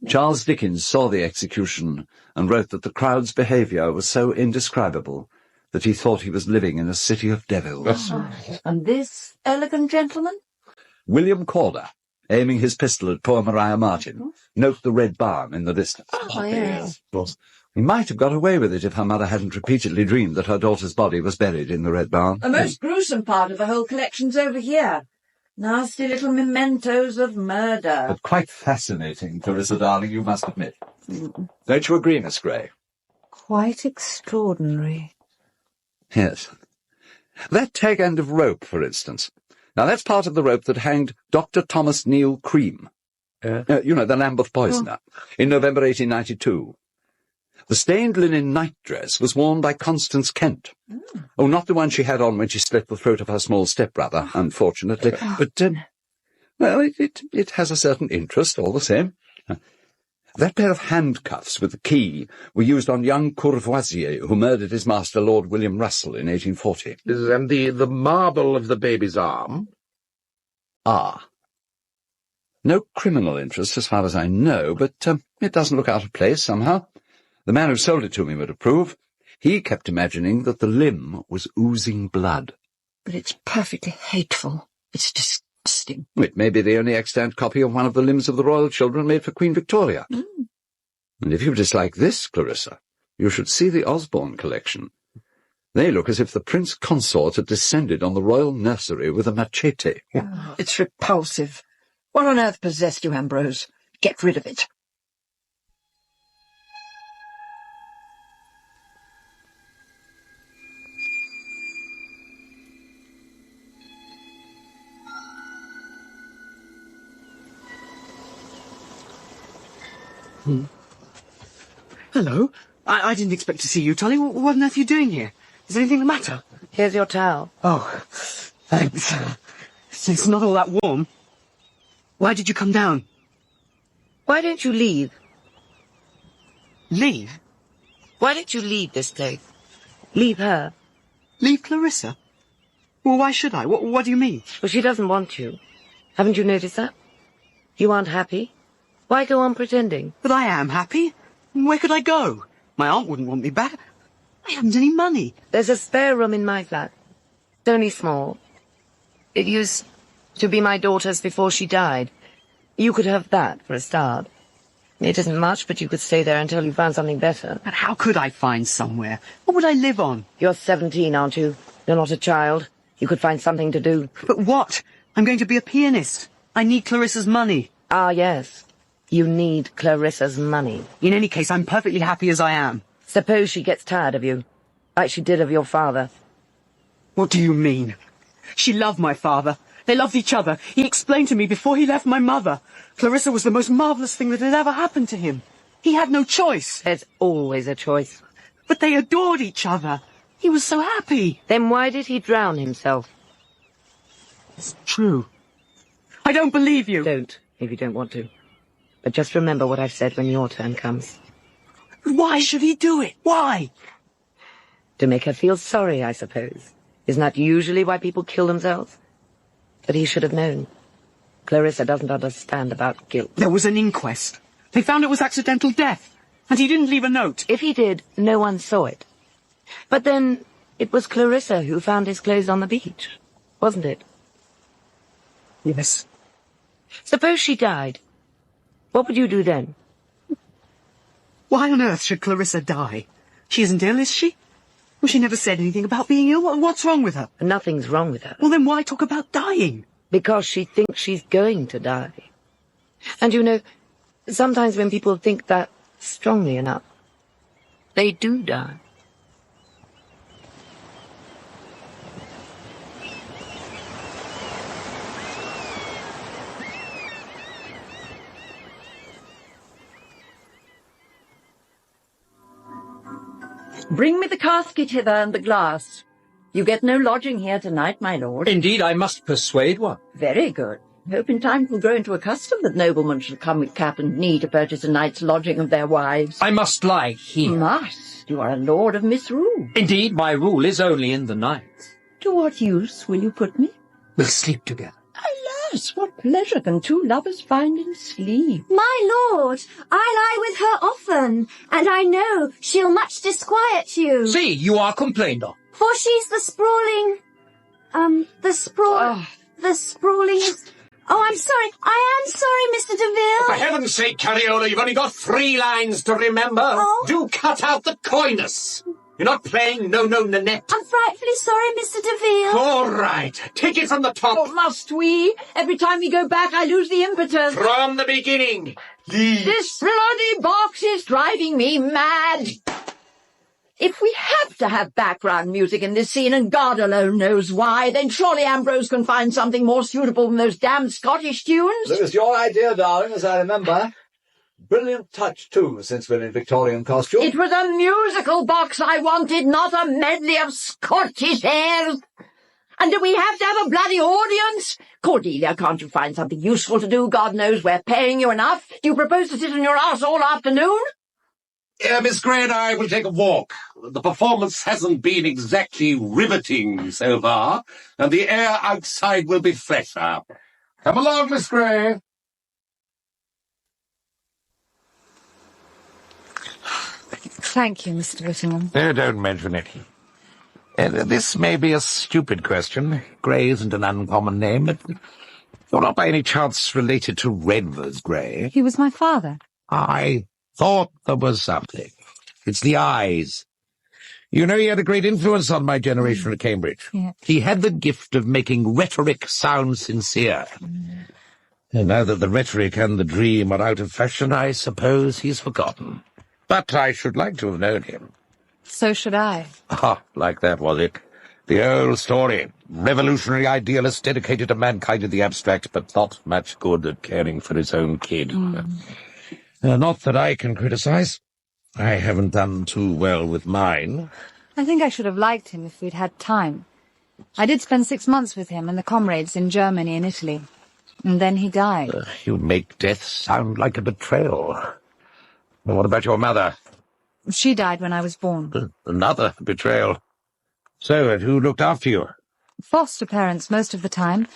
Speaker 2: Charles Dickens saw the execution and wrote that the crowd's behaviour was so indescribable that he thought he was living in a city of devils.
Speaker 1: And this elegant gentleman?
Speaker 2: William Corder, aiming his pistol at poor Maria Martin. Note the red barn in the distance.
Speaker 1: Oh, yes.
Speaker 2: He might have got away with it if her mother hadn't repeatedly dreamed that her daughter's body was buried in the red barn.
Speaker 1: The most gruesome part of the whole collection's over here. Nasty little mementos of murder.
Speaker 2: But quite fascinating, Clarissa, darling, you must admit. Don't you agree, Miss Gray?
Speaker 5: Quite extraordinary.
Speaker 2: Yes. That tag end of rope, for instance. Now, that's part of the rope that hanged Dr. Thomas Neil Cream, the Lambeth poisoner, in November 1892. The stained linen nightdress was worn by Constance Kent. Oh, not the one she had on when she slit the throat of her small stepbrother, unfortunately. But, it has a certain interest, all the same. That pair of handcuffs with the key were used on young Courvoisier, who murdered his master, Lord William Russell, in 1840.
Speaker 8: And the marble of the baby's arm?
Speaker 2: Ah. No criminal interest, as far as I know, but it doesn't look out of place, somehow. The man who sold it to me would approve. He kept imagining that the limb was oozing blood.
Speaker 1: But it's perfectly hateful. It's disgusting.
Speaker 2: It may be the only extant copy of one of the limbs of the royal children made for Queen Victoria. And if you dislike this, Clarissa, you should see the Osborne collection. They look as if the Prince Consort had descended on the royal nursery with a machete.
Speaker 1: It's repulsive. What on earth possessed you, Ambrose? Get rid of it.
Speaker 4: Hello. I didn't expect to see you, Tolly. What on earth are you doing here? Is anything the matter?
Speaker 11: Here's your towel.
Speaker 4: Oh, thanks. It's not all that warm. Why did you come down?
Speaker 11: Why don't you leave?
Speaker 4: Leave?
Speaker 11: Why don't you leave this place? Leave her.
Speaker 4: Leave Clarissa? Well, why should I? What do you mean?
Speaker 11: Well, she doesn't want you. Haven't you noticed that? You aren't happy. Why go on pretending?
Speaker 4: But I am happy. Where could I go? My aunt wouldn't want me back. I haven't any money.
Speaker 11: There's a spare room in my flat. It's only small. It used to be my daughter's before she died. You could have that for a start. It isn't much, but you could stay there until you found something better.
Speaker 4: But how could I find somewhere? What would I live on?
Speaker 11: You're 17, aren't you? You're not a child. You could find something to do.
Speaker 4: But what? I'm going to be a pianist. I need Clarissa's money.
Speaker 11: Ah, yes. You need Clarissa's money.
Speaker 4: In any case, I'm perfectly happy as I am.
Speaker 11: Suppose she gets tired of you, like she did of your father.
Speaker 4: What do you mean? She loved my father. They loved each other. He explained to me before he left my mother. Clarissa was the most marvellous thing that had ever happened to him. He had no choice.
Speaker 11: There's always a choice.
Speaker 4: But they adored each other. He was so happy.
Speaker 11: Then why did he drown himself?
Speaker 4: It's true. I don't believe you.
Speaker 11: Don't, if you don't want to. But just remember what I've said when your turn comes.
Speaker 4: Why should he do it? Why?
Speaker 11: To make her feel sorry, I suppose. Isn't that usually why people kill themselves? But he should have known. Clarissa doesn't understand about guilt.
Speaker 4: There was an inquest. They found it was accidental death. And he didn't leave a note.
Speaker 11: If he did, no one saw it. But then it was Clarissa who found his clothes on the beach, wasn't it?
Speaker 4: Yes.
Speaker 11: Suppose she died. What would you do then?
Speaker 4: Why on earth should Clarissa die? She isn't ill, is she? Well, she never said anything about being ill. What's wrong with her?
Speaker 11: Nothing's wrong with her.
Speaker 4: Well, then why talk about dying?
Speaker 11: Because she thinks she's going to die. And you know, sometimes when people think that strongly enough, they do die.
Speaker 1: Bring me the casket hither and the glass. You get no lodging here tonight, my lord.
Speaker 12: Indeed, I must persuade one.
Speaker 1: Very good. Hope in time it will grow into a custom that noblemen shall come with cap and knee to purchase a night's lodging of their wives.
Speaker 12: I must lie here.
Speaker 1: Must? You are a lord of misrule.
Speaker 12: Indeed, my rule is only in the night.
Speaker 1: To what use will you put me?
Speaker 12: We'll sleep together.
Speaker 1: Alas, what pleasure can two lovers find in sleep?
Speaker 13: My lord, I lie with her often, and I know she'll much disquiet you.
Speaker 12: See, you are complained of.
Speaker 13: For she's the sprawling... the sprawling... Oh, I'm sorry. I am sorry, Mr. DeVille.
Speaker 8: For heaven's sake, Cariola, you've only got 3 lines to remember.
Speaker 13: Oh.
Speaker 8: Do cut out the coyness. You're not playing no-no Nanette.
Speaker 13: I'm frightfully sorry, Mr. DeVille.
Speaker 8: All right. Take it from the top.
Speaker 1: Oh, must we? Every time we go back, I lose the impetus.
Speaker 8: From the beginning.
Speaker 1: This bloody box is driving me mad. If we have to have background music in this scene, and God alone knows why, then surely Ambrose can find something more suitable than those damned Scottish tunes.
Speaker 2: It was your idea, darling, as I remember. Brilliant touch, too, since we're in Victorian costume.
Speaker 1: It was a musical box I wanted, not a medley of Scottish airs. And do we have to have a bloody audience? Cordelia, can't you find something useful to do? God knows we're paying you enough. Do you propose to sit on your arse all afternoon?
Speaker 8: Miss Gray and I will take a walk. The performance hasn't been exactly riveting so far, and the air outside will be fresher. Come along, Miss Gray.
Speaker 5: Thank you, Mr. Whittingham.
Speaker 8: Oh, don't mention it. This may be a stupid question. Gray isn't an uncommon name, but you're not by any chance related to Redvers Gray.
Speaker 5: He was my father.
Speaker 8: I thought there was something. It's the eyes. You know, he had a great influence on my generation at Cambridge.
Speaker 5: Yeah.
Speaker 8: He had the gift of making rhetoric sound sincere. And now that the rhetoric and the dream are out of fashion, I suppose he's forgotten. But I should like to have known him.
Speaker 5: So should I.
Speaker 8: Ah, like that, was it? The old story. Revolutionary idealist dedicated to mankind in the abstract, but not much good at caring for his own kid. Not that I can criticize. I haven't done too well with mine.
Speaker 5: I think I should have liked him if we'd had time. I did spend 6 months with him and the comrades in Germany and Italy. And then he died.
Speaker 8: You make death sound like a betrayal. And what about your mother?
Speaker 5: She died when I was born.
Speaker 8: Another betrayal. So, and who looked after you?
Speaker 5: Foster parents most of the time.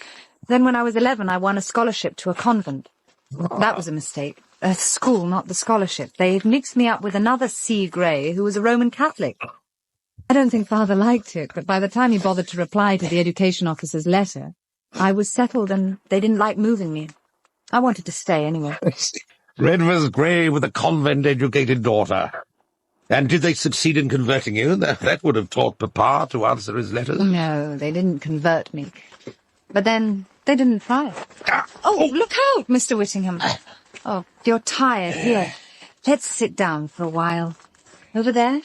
Speaker 5: Then when I was 11, I won a scholarship to a convent. That was a mistake. A school, not the scholarship. They mixed me up with another C. Gray, who was a Roman Catholic. I don't think Father liked it, but by the time he bothered to reply to the education officer's letter, I was settled and they didn't like moving me. I wanted to stay anyway.
Speaker 8: Redvers Gray with a convent-educated daughter. And did they succeed in converting you? That would have taught Papa to answer his letters.
Speaker 5: No, they didn't convert me. But then they didn't try. Oh, look out, Mr. Whittingham. Oh, you're tired. Here, let's sit down for a while. Over there?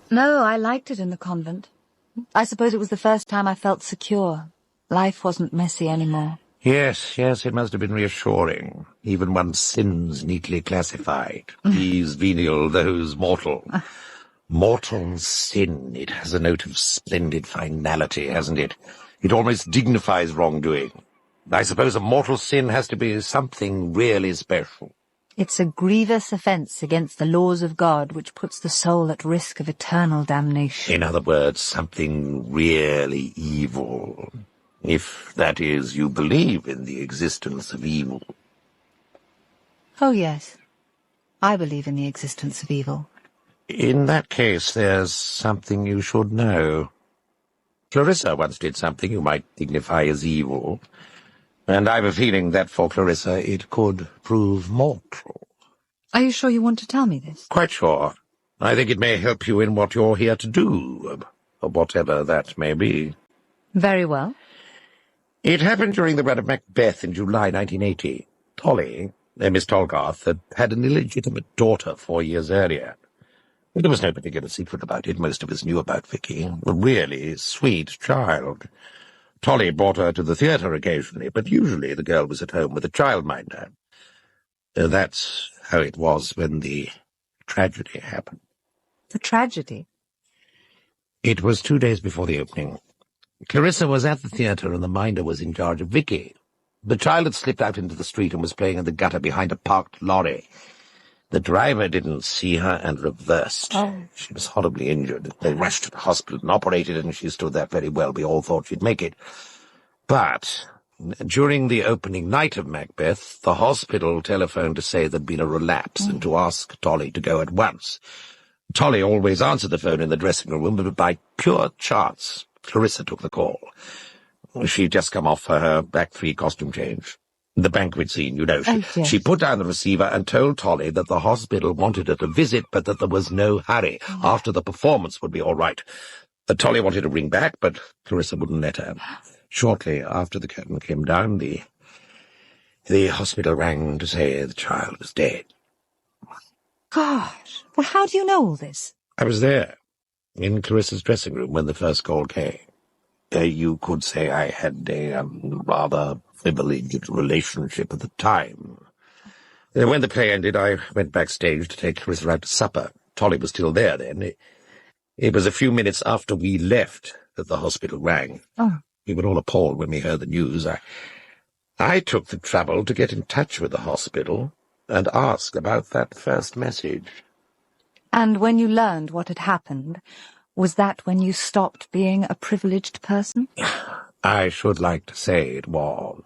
Speaker 5: No, I liked it in the convent. I suppose it was the first time I felt secure. Life wasn't messy anymore.
Speaker 8: Yes, it must have been reassuring. Even one's sins neatly classified. These venial, those mortal. Mortal sin. It has a note of splendid finality, hasn't it? It almost dignifies wrongdoing. I suppose a mortal sin has to be something really special.
Speaker 5: It's a grievous offence against the laws of God which puts the soul at risk of eternal damnation.
Speaker 8: In other words, something really evil. If, that is, you believe in the existence of evil.
Speaker 5: Oh, yes. I believe in the existence of evil.
Speaker 8: In that case, there's something you should know. Clarissa once did something you might dignify as evil, and I've a feeling that for Clarissa it could prove mortal.
Speaker 5: Are you sure you want to tell me this?
Speaker 8: Quite sure. I think it may help you in what you're here to do, whatever that may be.
Speaker 5: Very well.
Speaker 8: It happened during the run of Macbeth in July 1980. Tolly, Miss Tolgarth, had an illegitimate daughter 4 years earlier. There was no particular secret about it. Most of us knew about Vicky. A really sweet child. Tolly brought her to the theatre occasionally, but usually the girl was at home with a childminder. That's how it was when the tragedy happened.
Speaker 5: The tragedy?
Speaker 8: It was 2 days before the opening. Clarissa was at the theatre and the minder was in charge of Vicky. The child had slipped out into the street and was playing in the gutter behind a parked lorry. The driver didn't see her and reversed.
Speaker 5: Oh.
Speaker 8: She was horribly injured. They rushed to the hospital and operated, and she stood there very well. We all thought she'd make it. But during the opening night of Macbeth, the hospital telephoned to say there'd been a relapse and to ask Tolly to go at once. Tolly always answered the phone in the dressing room, but by pure chance, Clarissa took the call. She'd just come off for her Act 3 costume change. The banquet scene, you know.
Speaker 5: Yes.
Speaker 8: She put down the receiver and told Tolly that the hospital wanted her to visit, but that there was no hurry. After the performance would be all right. Tolly wanted to ring back, but Clarissa wouldn't let her. Shortly after the curtain came down, the hospital rang to say the child was dead.
Speaker 5: Gosh, well, how do you know all this?
Speaker 8: I was there, in Clarissa's dressing room, when the first call came. You could say I had a rather privileged relationship at the time. When the play ended, I went backstage to take Clarissa out to supper. Tolly was still there then. It was a few minutes after we left that the hospital rang.
Speaker 5: Oh.
Speaker 8: We were all appalled when we heard the news. I took the trouble to get in touch with the hospital and ask about that first message.
Speaker 5: And when you learned what had happened, was that when you stopped being a privileged person?
Speaker 8: I should like to say it was.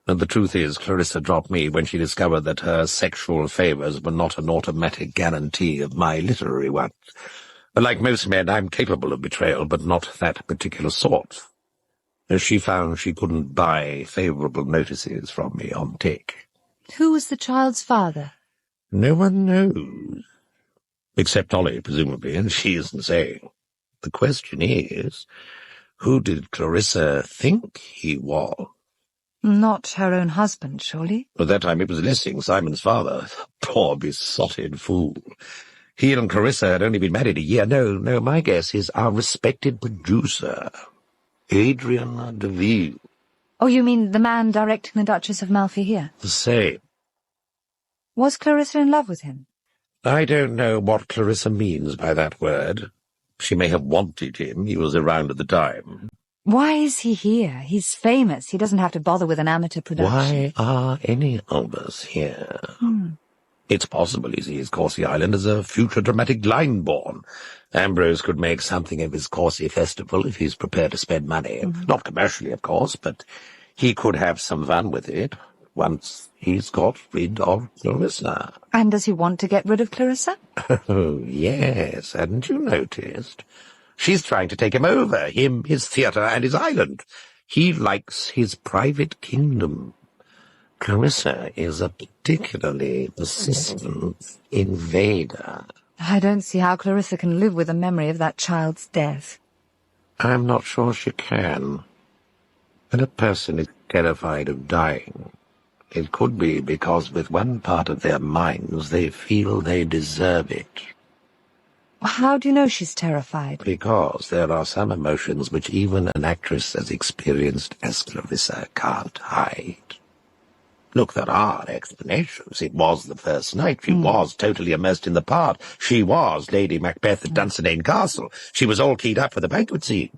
Speaker 8: And the truth is, Clarissa dropped me when she discovered that her sexual favours were not an automatic guarantee of my literary ones. Like most men, I'm capable of betrayal, but not that particular sort. She found she couldn't buy favourable notices from me on tick.
Speaker 5: Who was the child's father?
Speaker 8: No one knows. Except Tolly, presumably, and she isn't saying. The question is, who did Clarissa think he was?
Speaker 5: Not her own husband, surely?
Speaker 8: At that time it was Lessing, Simon's father. Poor besotted fool. He and Clarissa had only been married a year. No, my guess is our respected producer, Adrian de Ville.
Speaker 5: Oh, you mean the man directing the Duchess of Malfi here?
Speaker 14: The same.
Speaker 5: Was Clarissa in love with him?
Speaker 14: I don't know what Clarissa means by that word. She may have wanted him. He was around at the time.
Speaker 5: Why is he here? He's famous. He doesn't have to bother with an amateur production.
Speaker 14: Why are any of us here? It's possible he sees Corset Island as a future dramatic line-born. Ambrose could make something of his Corset festival if he's prepared to spend money. Not commercially, of course, but he could have some fun with it once he's got rid of Clarissa.
Speaker 5: And does he want to get rid of Clarissa?
Speaker 14: Oh, yes, hadn't you noticed? She's trying to take him over, him, his theatre, and his island. He likes his private kingdom. Clarissa is a particularly persistent invader.
Speaker 5: I don't see how Clarissa can live with the memory of that child's death.
Speaker 14: I'm not sure she can. When a person is terrified of dying, it could be because with one part of their minds they feel they deserve it.
Speaker 5: How do you know she's terrified?
Speaker 14: Because there are some emotions which even an actress as experienced as Clarissa can't hide. Look, there are explanations. It was the first night. She was totally immersed in the part. She was Lady Macbeth at Dunsinane Castle. She was all keyed up for the banquet scene.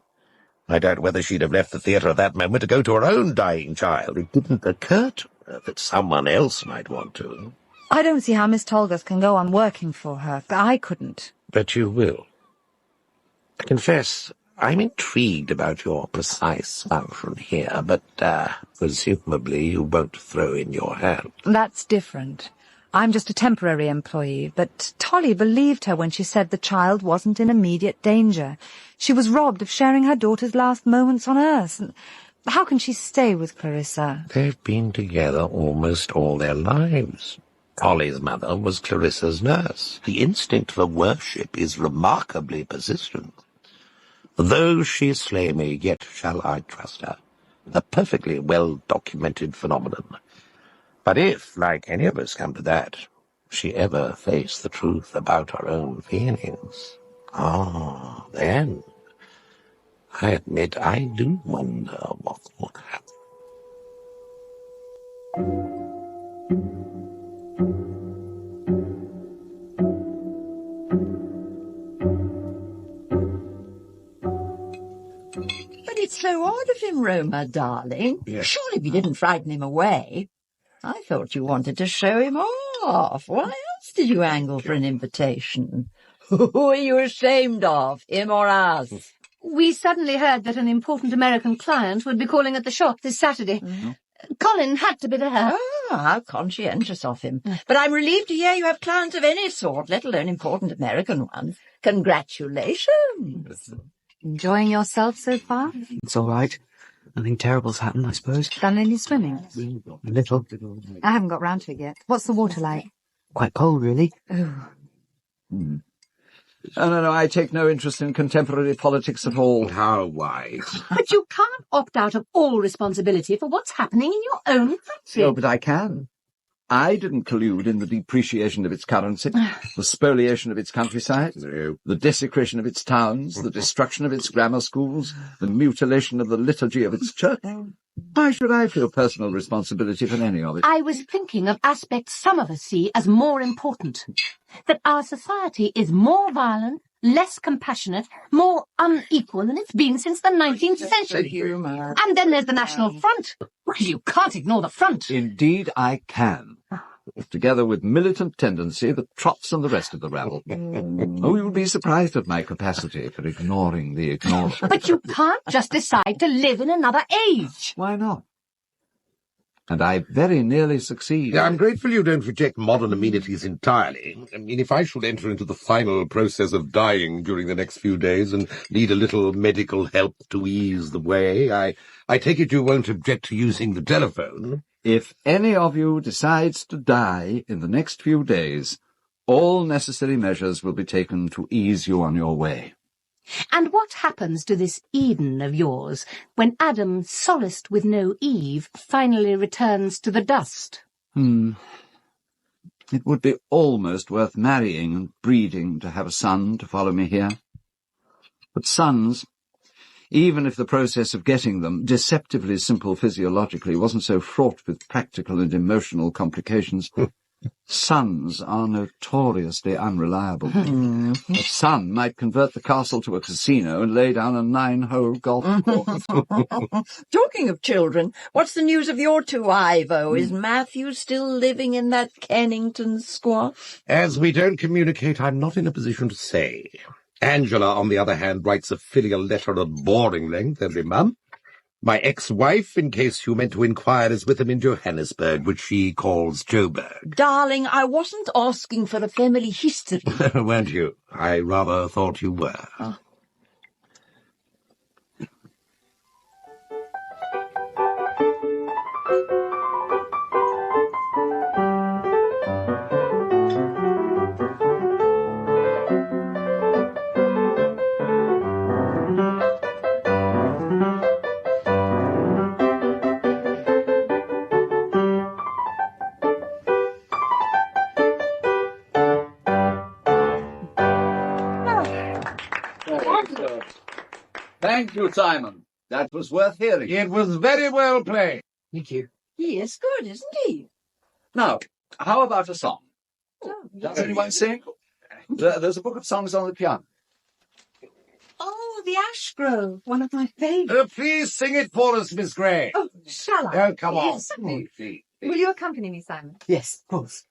Speaker 14: I doubt whether she'd have left the theatre at that moment to go to her own dying child. It didn't occur to her that someone else might want to.
Speaker 5: I don't see how Miss Tolgoth can go on working for her. I couldn't.
Speaker 14: But you will. I confess, I'm intrigued about your precise function here, but presumably you won't throw in your hand.
Speaker 5: That's different. I'm just a temporary employee, but Tolly believed her when she said the child wasn't in immediate danger. She was robbed of sharing her daughter's last moments on Earth. How can she stay with Clarissa?
Speaker 14: They've been together almost all their lives. Tolly's mother was Clarissa's nurse. The instinct for worship is remarkably persistent. Though she slay me, yet shall I trust her. A perfectly well-documented phenomenon. But if, like any of us come to that, she ever face the truth about her own feelings, then I admit I do wonder what would happen.
Speaker 1: But it's so odd of him, Roma, darling.
Speaker 14: Yes.
Speaker 1: Surely we didn't frighten him away. I thought you wanted to show him off. Why else did you angle for an invitation? Who are you ashamed of, him or us?
Speaker 9: We suddenly heard that an important American client would be calling at the shop this Saturday. Colin had to be there.
Speaker 1: Ah, how conscientious of him. But I'm relieved to hear you have clients of any sort, let alone important American ones. Congratulations.
Speaker 5: Enjoying yourself so far?
Speaker 4: It's all right. Nothing terrible's happened, I suppose.
Speaker 5: Done any swimming?
Speaker 4: A little.
Speaker 5: I haven't got round to it yet. What's the water like?
Speaker 4: Quite cold, really.
Speaker 5: Oh.
Speaker 2: No, I take no interest in contemporary politics at all.
Speaker 14: How wise.
Speaker 9: But you can't opt out of all responsibility for what's happening in your own country.
Speaker 2: Oh, but I can. I didn't collude in the depreciation of its currency, the spoliation of its countryside, the desecration of its towns, the destruction of its grammar schools, the mutilation of the liturgy of its church. Why should I feel personal responsibility for any of it?
Speaker 9: I was thinking of aspects some of us see as more important. That our society is more violent, less compassionate, more unequal than it's been since the 19th century. And then there's the National Front. Well, you can't ignore the front.
Speaker 2: Indeed I can. Together with militant tendency that trots and the rest of the rabble. Oh, you'll be surprised at my capacity for ignoring the ignorable.
Speaker 9: But you can't just decide to live in another age.
Speaker 2: Why not? And I very nearly succeed.
Speaker 14: I'm grateful you don't reject modern amenities entirely. I mean, if I should enter into the final process of dying during the next few days and need a little medical help to ease the way, I take it you won't object to using the telephone.
Speaker 2: If any of you decides to die in the next few days, all necessary measures will be taken to ease you on your way.
Speaker 9: And what happens to this Eden of yours when Adam, solaced with no Eve, finally returns to the dust?
Speaker 2: It would be almost worth marrying and breeding to have a son to follow me here. But sons, even if the process of getting them, deceptively simple physiologically, wasn't so fraught with practical and emotional complications. Sons are notoriously unreliable. A son might convert the castle to a casino and lay down a 9-hole golf course.
Speaker 1: Talking of children, what's the news of your two, Ivo? Is Matthew still living in that Kennington squat?
Speaker 14: As we don't communicate, I'm not in a position to say. Angela, on the other hand, writes a filial letter at boring length every month. My ex-wife, in case you meant to inquire, is with him in Johannesburg, which she calls Joburg.
Speaker 1: Darling, I wasn't asking for a family history.
Speaker 14: Weren't you? I rather thought you were.
Speaker 1: Oh.
Speaker 2: Thank you, Simon. That was worth hearing.
Speaker 8: It was very well played.
Speaker 12: Thank you.
Speaker 1: He is good, isn't he?
Speaker 2: Now, how about a song?
Speaker 1: Oh,
Speaker 2: Does anyone sing? There's a book of songs on the piano.
Speaker 5: Oh, the Ash Grove, one of my favourites.
Speaker 8: Please sing it for us, Miss Gray.
Speaker 5: Oh, shall I?
Speaker 8: Oh, come on.
Speaker 5: Yes. Will you accompany me, Simon?
Speaker 12: Yes, of course.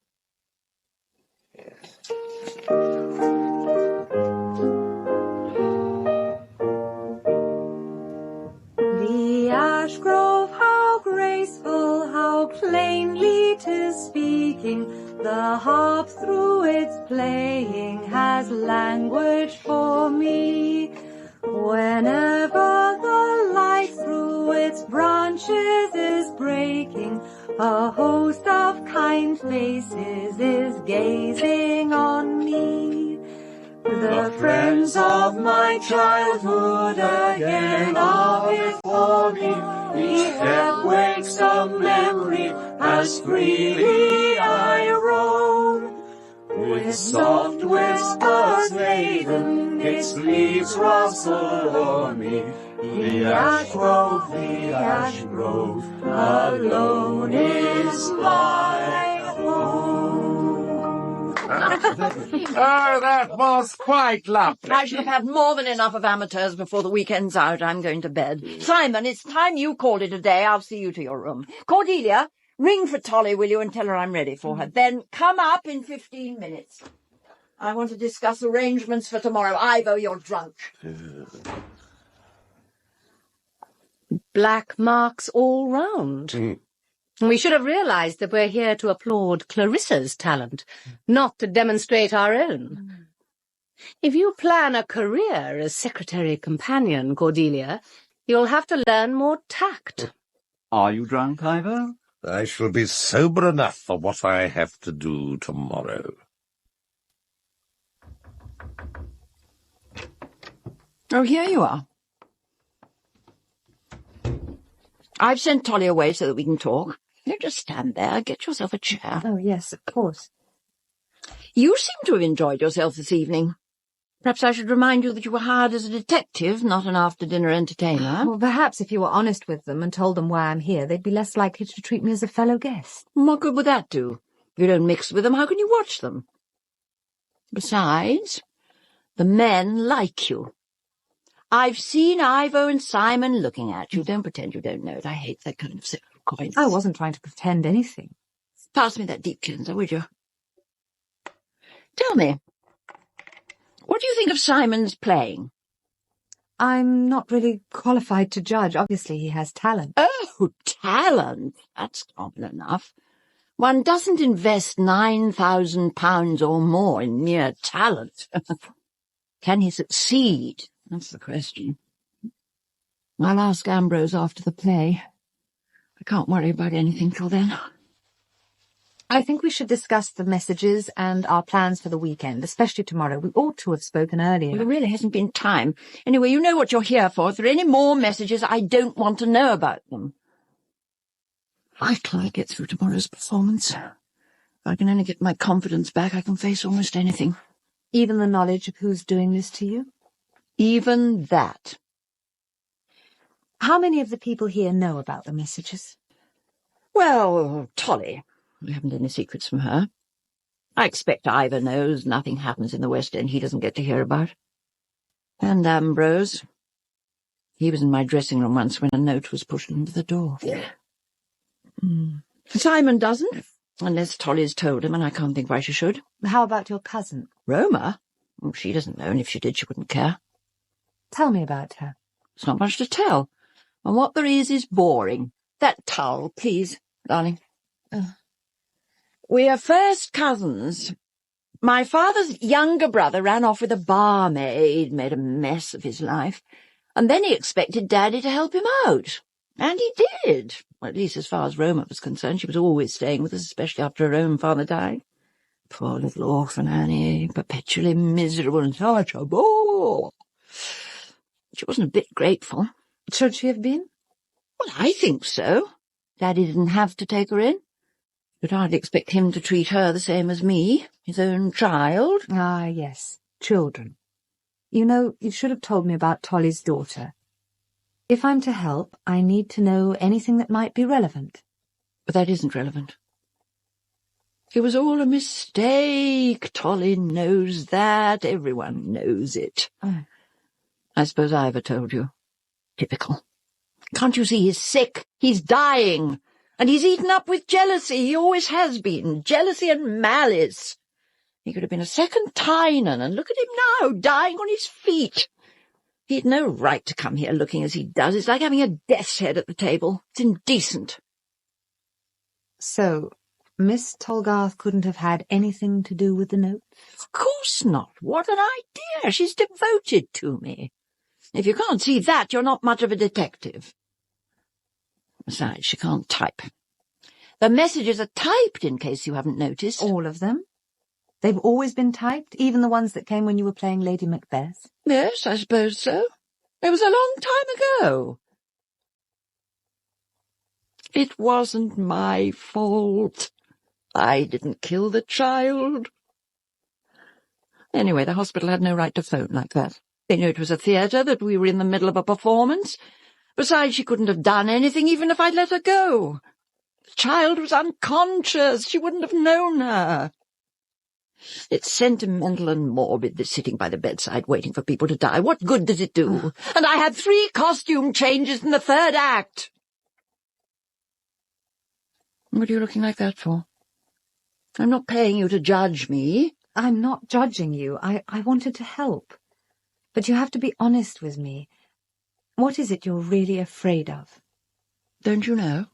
Speaker 5: The Ash Grove, how graceful, how plainly 'tis speaking, the harp through its playing has language for me. Whenever the light through its branches is breaking, a host of kind faces is gazing on me. The friends of my childhood again are before me. Each step wakes a memory as freely I roam. With soft whispers laden, its leaves rustle o'er me. The Ash Grove, alone is my home.
Speaker 8: Oh, that was quite lovely.
Speaker 1: I should have had more than enough of amateurs before the weekend's out. I'm going to bed. Simon, it's time you called it a day. I'll see you to your room. Cordelia, ring for Tolly, will you, and tell her I'm ready for her. Then come up in 15 minutes. I want to discuss arrangements for tomorrow. Ivo, you're drunk.
Speaker 9: Black marks all round. We should have realised that we're here to applaud Clarissa's talent, not to demonstrate our own. If you plan a career as secretary companion, Cordelia, you'll have to learn more tact.
Speaker 2: Are you drunk, Ivo?
Speaker 14: I shall be sober enough for what I have to do tomorrow.
Speaker 1: Oh, here you are. I've sent Tolly away so that we can talk. You just stand there. Get yourself a chair.
Speaker 5: Oh, yes, of course.
Speaker 1: You seem to have enjoyed yourself this evening. Perhaps I should remind you that you were hired as a detective, not an after-dinner entertainer.
Speaker 5: Well, perhaps if you were honest with them and told them why I'm here, they'd be less likely to treat me as a fellow guest.
Speaker 1: What good would that do? If you don't mix with them, how can you watch them? Besides, the men like you. I've seen Ivo and Simon looking at you. Don't pretend you don't know it. I hate that kind of sexual coyness.
Speaker 5: I wasn't trying to pretend anything.
Speaker 1: Pass me that deep cleanser, would you? Tell me, what do you think of Simon's playing?
Speaker 5: I'm not really qualified to judge. Obviously, he has talent.
Speaker 1: Oh, talent? That's common enough. One doesn't invest £9,000 or more in mere talent. Can he succeed? That's the question. I'll ask Ambrose after the play. I can't worry about anything till then.
Speaker 5: I think we should discuss the messages and our plans for the weekend, especially tomorrow. We ought to have spoken earlier.
Speaker 1: Well, there really hasn't been time. Anyway, you know what you're here for. If there are any more messages, I don't want to know about them. Vital I get through tomorrow's performance. If I can only get my confidence back, I can face almost anything.
Speaker 5: Even the knowledge of who's doing this to you?
Speaker 1: Even that.
Speaker 5: How many of the people here know about the messages?
Speaker 1: Well, Tolly. We haven't any secrets from her. I expect Ivor knows nothing happens in the West End he doesn't get to hear about. And Ambrose. He was in my dressing room once when a note was pushed into the door. Simon doesn't, unless Tolly's told him, and I can't think why she should.
Speaker 5: How about your cousin?
Speaker 1: Roma? Well, she doesn't know, and if she did, she wouldn't care.
Speaker 5: Tell me about her.
Speaker 1: It's not much to tell, and what there is boring. That towel, please, darling. We are first cousins. My father's younger brother ran off with a barmaid, made a mess of his life, and then he expected Daddy to help him out. And he did. Well, at least as far as Roma was concerned, she was always staying with us, especially after her own father died. Poor little orphan Annie, perpetually miserable and such a bore. She wasn't a bit grateful.
Speaker 5: Should she have been?
Speaker 1: Well, I think so. Daddy didn't have to take her in. You'd hardly expect him to treat her the same as me, his own child.
Speaker 5: Ah, yes, children. You know, you should have told me about Tolly's daughter. If I'm to help, I need to know anything that might be relevant.
Speaker 1: But that isn't relevant. It was all a mistake. Tolly knows that. Everyone knows it.
Speaker 5: Oh.
Speaker 1: I suppose Ivor told you. Typical. Can't you see he's sick? He's dying. And he's eaten up with jealousy. He always has been. Jealousy and malice. He could have been a second Tynan, and look at him now, dying on his feet. He'd no right to come here looking as he does. It's like having a death's head at the table. It's indecent.
Speaker 5: So, Miss Tolgarth couldn't have had anything to do with the note?
Speaker 1: Of course not. What an idea. She's devoted to me. If you can't see that, you're not much of a detective. Besides, she can't type. The messages are typed, in case you haven't noticed.
Speaker 5: All of them? They've always been typed, even the ones that came when you were playing Lady Macbeth?
Speaker 1: Yes, I suppose so. It was a long time ago. It wasn't my fault. I didn't kill the child. Anyway, the hospital had no right to phone like that. They knew it was a theatre, that we were in the middle of a performance. Besides, she couldn't have done anything even if I'd let her go. The child was unconscious. She wouldn't have known her. It's sentimental and morbid, this sitting by the bedside waiting for people to die. What good does it do? And I had 3 costume changes in the 3rd act. What are you looking like that for? I'm not paying you to judge me.
Speaker 5: I'm not judging you. I wanted to help. But you have to be honest with me. What is it you're really afraid of?
Speaker 1: Don't you know?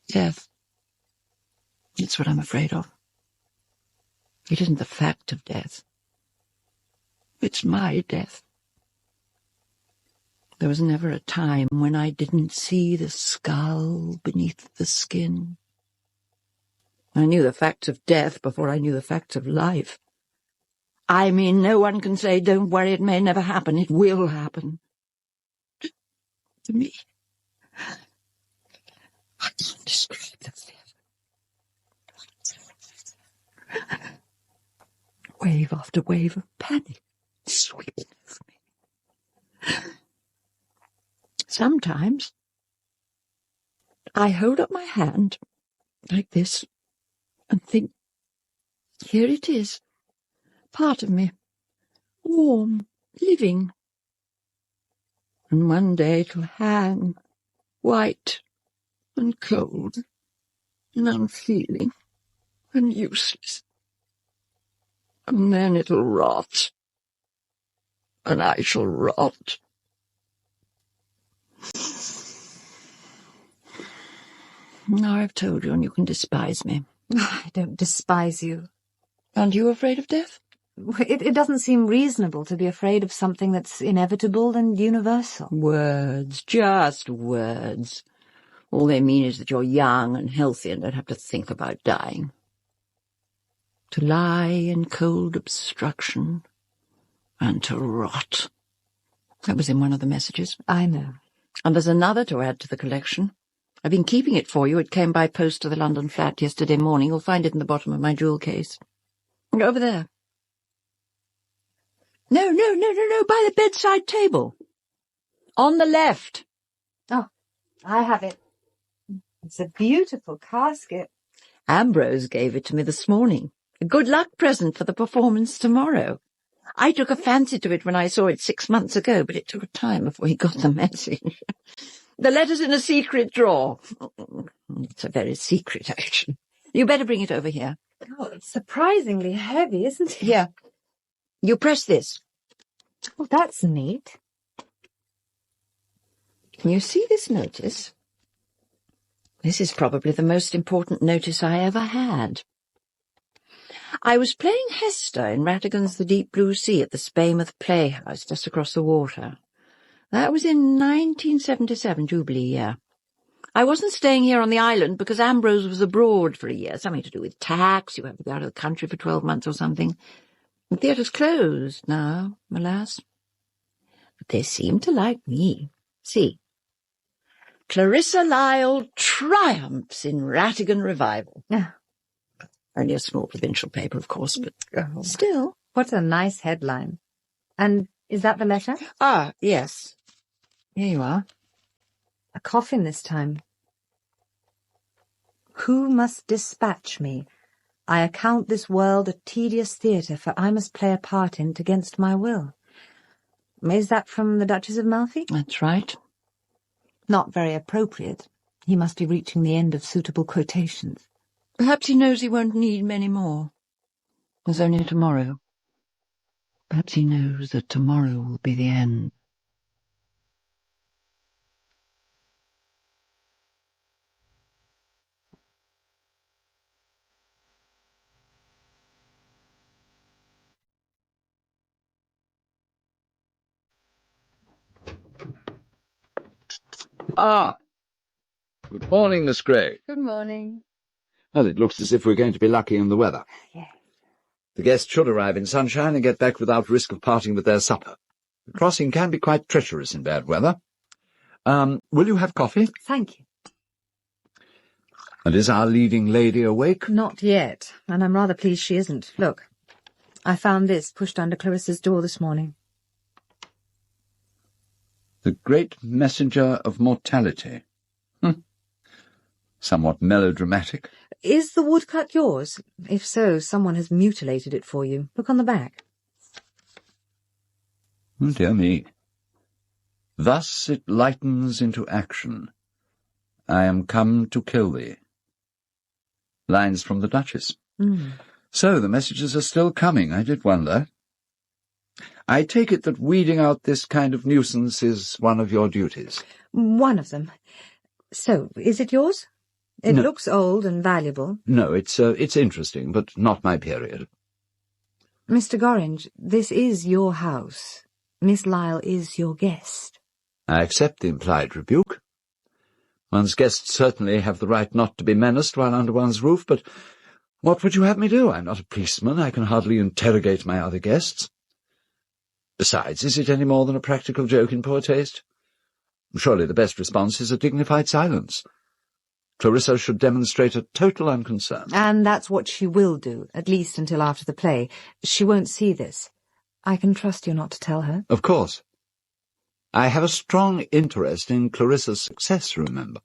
Speaker 1: Death. It's what I'm afraid of. It isn't the fact of death. It's my death. There was never a time when I didn't see the skull beneath the skin. I knew the facts of death before I knew the facts of life. I mean, no one can say, don't worry, it may never happen. It will happen. To me. I can't describe the fear. Wave after wave of panic sweeping over me. Sometimes I hold up my hand like this and think, here it is, part of me, warm, living. And one day it'll hang, white and cold and unfeeling and useless. And then it'll rot, and I shall rot. Now I've told you, and you can despise me.
Speaker 5: I don't despise you.
Speaker 1: Aren't you afraid of death?
Speaker 5: It doesn't seem reasonable to be afraid of something that's inevitable and universal.
Speaker 1: Words, just words. All they mean is that you're young and healthy and don't have to think about dying. To lie in cold obstruction and to rot. That was in one of the messages.
Speaker 5: I know.
Speaker 1: And there's another to add to the collection. I've been keeping it for you. It came by post to the London flat yesterday morning. You'll find it in the bottom of my jewel case. Over there. No, by the bedside table. On the left.
Speaker 5: Oh, I have it. It's a beautiful casket.
Speaker 1: Ambrose gave it to me this morning. A good luck present for the performance tomorrow. I took a fancy to it when I saw it 6 months ago, but it took time before he got the message. The letter's in a secret drawer. It's a very secret action. You better bring it over here.
Speaker 5: Oh, it's surprisingly heavy, isn't it?
Speaker 1: Here. You press this.
Speaker 5: Oh, that's neat.
Speaker 1: Can you see this notice? This is probably the most important notice I ever had. I was playing Hester in Rattigan's The Deep Blue Sea at the Spaymouth Playhouse just across the water. That was in 1977, Jubilee year. I wasn't staying here on the island because Ambrose was abroad for a year, something to do with tax. You have to go out of the country for 12 months or something. The theatre's closed now, alas. But they seem to like me. See. Clarissa Lisle triumphs in Rattigan revival. Only a small provincial paper, of course, but still.
Speaker 5: What a nice headline. And is that the letter?
Speaker 1: Ah, yes. Here you are.
Speaker 5: A coffin this time. Who must dispatch me? I account this world a tedious theatre, for I must play a part in't against my will. Is that from the Duchess of Malfi?
Speaker 1: That's right.
Speaker 5: Not very appropriate. He must be reaching the end of suitable quotations.
Speaker 1: Perhaps he knows he won't need many more. There's only tomorrow. Perhaps he knows that tomorrow will be the end.
Speaker 2: Ah! Good morning, Miss Gray.
Speaker 5: Good morning.
Speaker 2: Well, it looks as if we're going to be lucky in the weather.
Speaker 5: Yes.
Speaker 2: The guests should arrive in sunshine and get back without risk of parting with their supper. The crossing can be quite treacherous in bad weather. Will you have coffee?
Speaker 5: Thank you.
Speaker 2: And is our leading lady awake?
Speaker 5: Not yet, and I'm rather pleased she isn't. Look, I found this pushed under Clarissa's door this morning.
Speaker 2: The great messenger of mortality. Somewhat melodramatic.
Speaker 5: Is the woodcut yours? If so, someone has mutilated it for you. Look on the back.
Speaker 2: Oh, dear me. Thus it lightens into action. I am come to kill thee. Lines from the Duchess. So the messages are still coming, I did wonder. I take it that weeding out this kind of nuisance is one of your duties.
Speaker 5: One of them. So, is it yours? It looks old and valuable.
Speaker 2: No, it's interesting, but not my period.
Speaker 5: Mr. Gorringe, this is your house. Miss Lisle is your guest.
Speaker 2: I accept the implied rebuke. One's guests certainly have the right not to be menaced while under one's roof, but what would you have me do? I'm not a policeman. I can hardly interrogate my other guests. Besides, is it any more than a practical joke in poor taste? Surely the best response is a dignified silence. Clarissa should demonstrate a total unconcern.
Speaker 5: And that's what she will do, at least until after the play. She won't see this. I can trust you not to tell her.
Speaker 2: Of course. I have a strong interest in Clarissa's success, remember.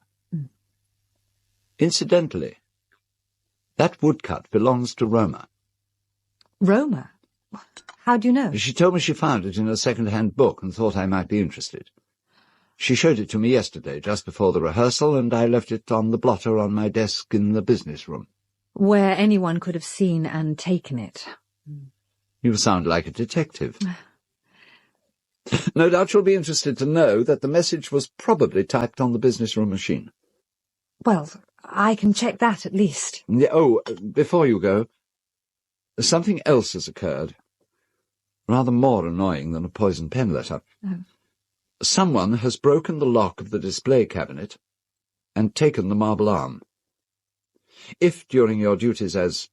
Speaker 2: Incidentally, that woodcut belongs to Roma.
Speaker 5: Roma? How do you know?
Speaker 2: She told me she found it in a second-hand book and thought I might be interested. She showed it to me yesterday, just before the rehearsal, and I left it on the blotter on my desk in the business room.
Speaker 5: Where anyone could have seen and taken it.
Speaker 2: You sound like a detective. No doubt you'll be interested to know that the message was probably typed on the business room machine.
Speaker 5: Well, I can check that at least.
Speaker 2: Oh, before you go, something else has occurred. Rather more annoying than a poison pen letter. Someone has broken the lock of the display cabinet and taken the marble arm. If, during your duties as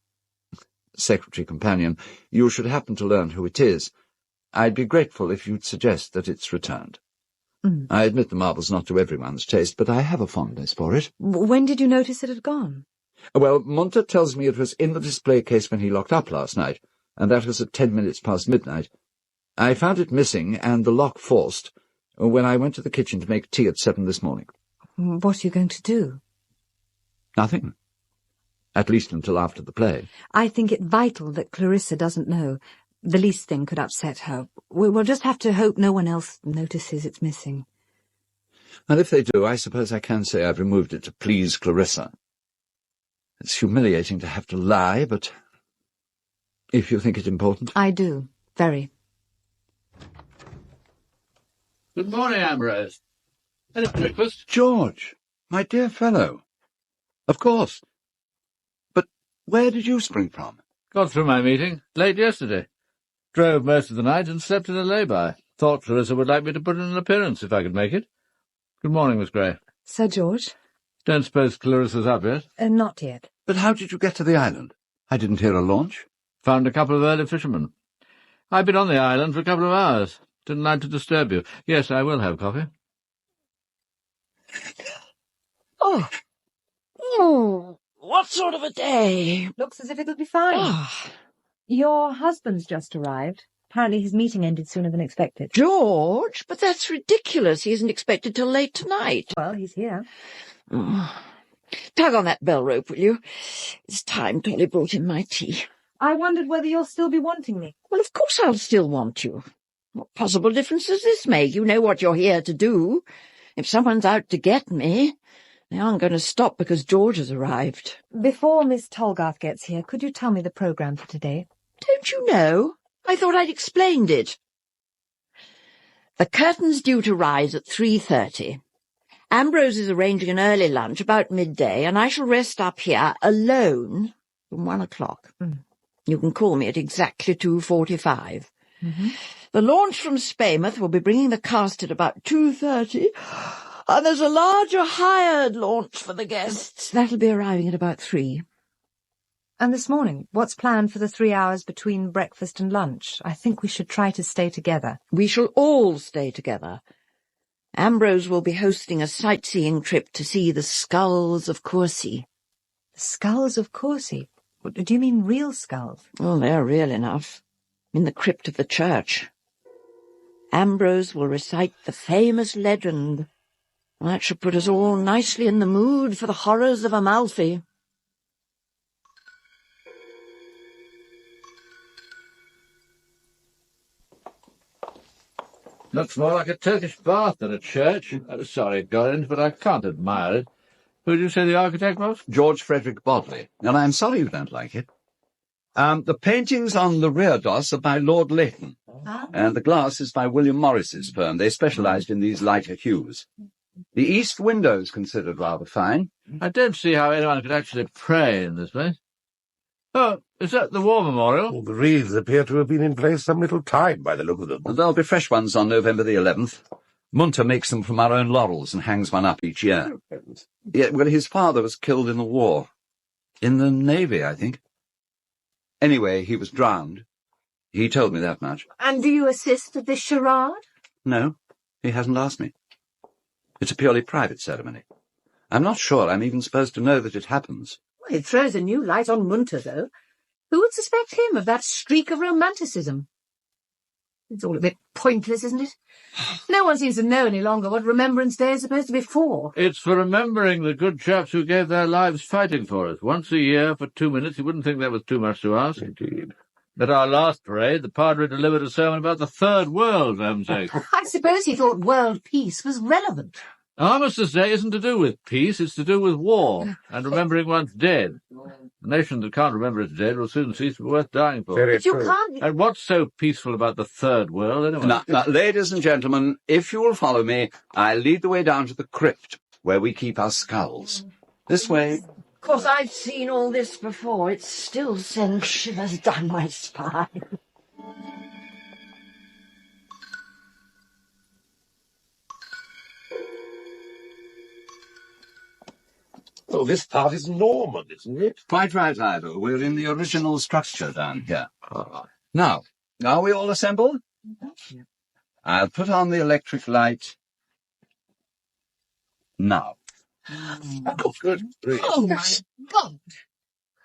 Speaker 2: secretary companion, you should happen to learn who it is, I'd be grateful if you'd suggest that it's returned. I admit the marble's not to everyone's taste, but I have a fondness for it.
Speaker 5: When did you notice it had gone?
Speaker 2: Well, Munter tells me it was in the display case when he locked up last night, and that was at 10 minutes past midnight. I found it missing and the lock forced, When I went to the kitchen to make tea at 7 this morning.
Speaker 5: What are you going to do?
Speaker 2: Nothing. At least until after the play.
Speaker 5: I think it vital that Clarissa doesn't know. The least thing could upset her. We'll just have to hope no one else notices it's missing.
Speaker 2: And if they do, I suppose I can say I've removed it to please Clarissa. It's humiliating to have to lie, but if you think it important...
Speaker 5: I do. Very.
Speaker 3: Good morning, Ambrose. Any breakfast?
Speaker 2: George, my dear fellow. Of course. But where did you spring from?
Speaker 3: Got through my meeting late yesterday. Drove most of the night and slept in a lay-by. Thought Clarissa would like me to put in an appearance if I could make it. Good morning, Miss Gray.
Speaker 5: Sir George?
Speaker 3: Don't suppose Clarissa's up yet?
Speaker 5: Not yet.
Speaker 2: But how did you get to the island? I didn't hear a launch.
Speaker 3: Found a couple of early fishermen. I've been on the island for a couple of hours. Didn't like to disturb you. Yes, I will have coffee.
Speaker 1: Oh, what sort of a day?
Speaker 5: Looks as if it'll be fine.
Speaker 1: Oh.
Speaker 5: Your husband's just arrived. Apparently his meeting ended sooner than expected.
Speaker 1: George, but that's ridiculous. He isn't expected till late tonight.
Speaker 5: Well, he's here.
Speaker 1: Oh. Tug on that bell rope, will you? It's time Tolly brought in my tea.
Speaker 5: I wondered whether you'll still be wanting me.
Speaker 1: Well, of course I'll still want you. What possible difference does this make? You know what you're here to do. If someone's out to get me, they aren't going to stop because George has arrived.
Speaker 5: Before Miss Tolgarth gets here, could you tell me the programme for today?
Speaker 1: Don't you know? I thought I'd explained it. The curtain's due to rise at 3:30. Ambrose is arranging an early lunch about midday, and I shall rest up here alone from 1 o'clock. You can call me at exactly 2:45. The launch from Spaymouth will be bringing the cast at about 2:30, and there's a larger hired launch for the guests. That'll be arriving at about 3.
Speaker 5: And this morning, what's planned for the 3 hours between breakfast and lunch? I think we should try to stay together.
Speaker 1: We shall all stay together. Ambrose will be hosting a sightseeing trip to see the skulls of Coursey.
Speaker 5: The skulls of Coursey? Do you mean real skulls?
Speaker 1: Oh, they're real enough. In the crypt of the church. Ambrose will recite the famous legend. That should put us all nicely in the mood for the horrors of Amalfi.
Speaker 3: Looks more like a Turkish bath than a church. Sorry, Gorringe, but I can't admire it. Who did you say the architect was?
Speaker 2: George Frederick Bodley. And I'm sorry you don't like it. The paintings on the rear doss are by Lord Leighton. And the glass is by William Morris's firm. They specialised in these lighter hues. The east window is considered rather fine.
Speaker 3: I don't see how anyone could actually pray in this place. Oh, is that the war memorial?
Speaker 14: The wreaths appear to have been in place some little time by the look of them.
Speaker 2: There'll be fresh ones on November the 11th. Munter makes them from our own laurels and hangs one up each year. Yeah, well, his father was killed in the war. In the Navy, I think. Anyway, he was drowned. He told me that much.
Speaker 13: And do you assist at this charade?
Speaker 2: No, he hasn't asked me. It's a purely private ceremony. I'm not sure I'm even supposed to know that it happens.
Speaker 15: Well, it throws a new light on Munter, though. Who would suspect him of that streak of romanticism? It's all a bit pointless, isn't it? No one seems to know any longer what Remembrance Day is supposed to be for.
Speaker 3: It's for remembering the good chaps who gave their lives fighting for us. Once a year for 2 minutes, you wouldn't think that was too much to ask.
Speaker 14: Indeed.
Speaker 3: At our last parade, the Padre delivered a sermon about the Third World, for heaven's sake.
Speaker 15: I suppose he thought world peace was relevant.
Speaker 3: Armistice Day isn't to do with peace, it's to do with war, and remembering one's dead. A nation that can't remember its dead will soon cease to be worth dying for.
Speaker 14: Very
Speaker 15: But you
Speaker 14: true.
Speaker 15: can't...
Speaker 3: And what's so peaceful about the Third World, anyway?
Speaker 2: Now, ladies and gentlemen, if you will follow me, I'll lead the way down to the crypt, where we keep our skulls. This way.
Speaker 1: Of course, I've seen all this before. It still sends shivers down my spine.
Speaker 14: Oh, this part is Norman, isn't it?
Speaker 2: Quite right, Ivor. We're in the original structure down here. Now, are we all assembled? I'll put on the electric light now.
Speaker 14: Oh, good grief.
Speaker 15: Oh, my God!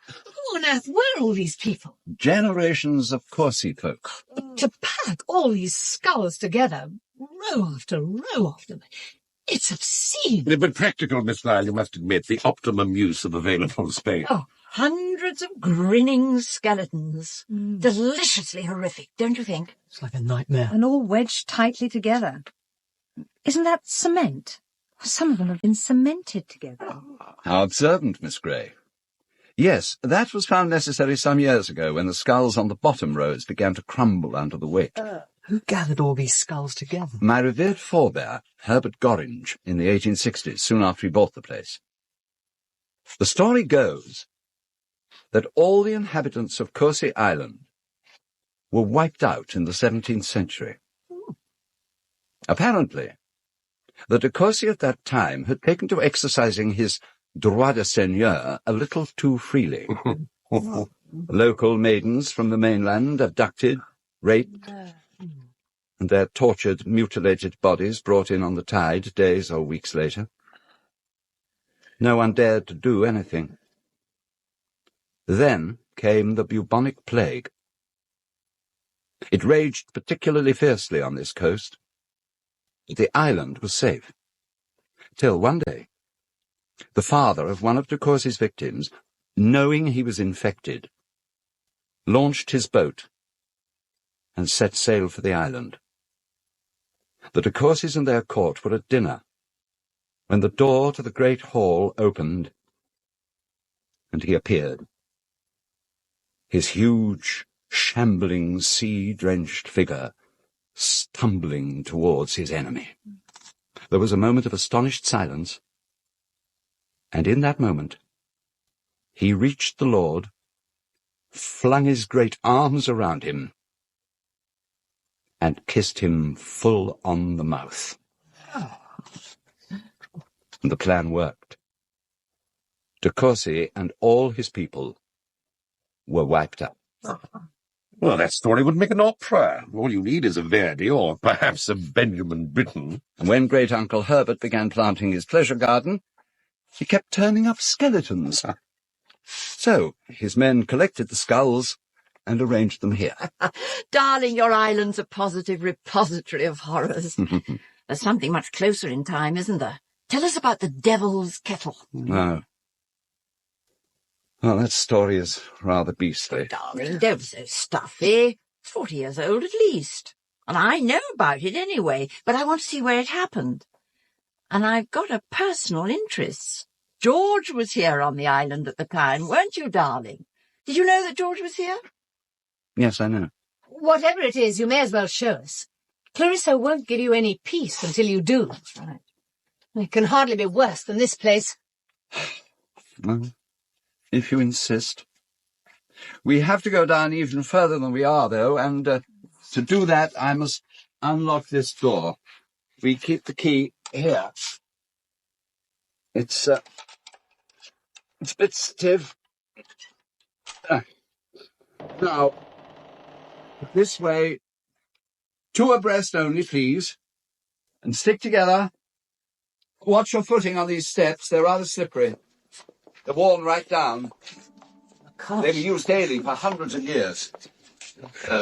Speaker 15: Who on earth were all these people?
Speaker 2: Generations of Corsi folk.
Speaker 15: To pack all these skulls together row after row of them. It's obscene.
Speaker 8: But practical, Miss Lisle, you must admit, the optimum use of available space.
Speaker 1: Oh, hundreds of grinning skeletons. Deliciously horrific, don't you think?
Speaker 12: It's like a nightmare.
Speaker 5: And all wedged tightly together. Isn't that cement? Some of them have been cemented together.
Speaker 2: How observant, Miss Gray. Yes, that was found necessary some years ago when the skulls on the bottom rows began to crumble under the weight.
Speaker 12: Who gathered all these skulls together?
Speaker 2: My revered forebear, Herbert Gorringe, in the 1860s, soon after he bought the place. The story goes that all the inhabitants of Coursey Island were wiped out in the 17th century. Apparently, the de Courcy at that time had taken to exercising his droit de seigneur a little too freely. Local maidens from the mainland abducted, raped, and their tortured, mutilated bodies brought in on the tide days or weeks later. No one dared to do anything. Then came the bubonic plague. It raged particularly fiercely on this coast. The island was safe, till one day, the father of one of de Courcy's victims, knowing he was infected, launched his boat and set sail for the island. The de Courcys and their court were at dinner, when the door to the great hall opened, and he appeared. His huge, shambling, sea-drenched figure stumbling towards his enemy. There was a moment of astonished silence, and in that moment he reached the lord, flung his great arms around him, and kissed him full on the mouth. The plan worked. De Courcy and all his people were wiped out.
Speaker 8: Well, that story would make an opera. All you need is a Verdi or perhaps a Benjamin Britten.
Speaker 2: And when great-uncle Herbert began planting his pleasure garden, he kept turning up skeletons. So his men collected the skulls and arranged them here.
Speaker 1: Darling, your island's a positive repository of horrors. There's something much closer in time, isn't there? Tell us about the Devil's Kettle.
Speaker 2: No. Well, that story is rather beastly.
Speaker 1: Darling, don't be so stuffy. It's 40 years old at least. And I know about it anyway, but I want to see where it happened. And I've got a personal interest. George was here on the island at the time, weren't you, darling? Did you know that George was here?
Speaker 2: Yes, I know.
Speaker 15: Whatever it is, you may as well show us. Clarissa won't give you any peace until you do. That's right. It can hardly be worse than this place.
Speaker 2: Well, if you insist. We have to go down even further than we are, though, and to do that, I must unlock this door. We keep the key here. It's a bit stiff. Now, this way, 2 abreast only, please, and stick together. Watch your footing on these steps. They're rather slippery. They're worn right down. They've been used daily for hundreds of years. No,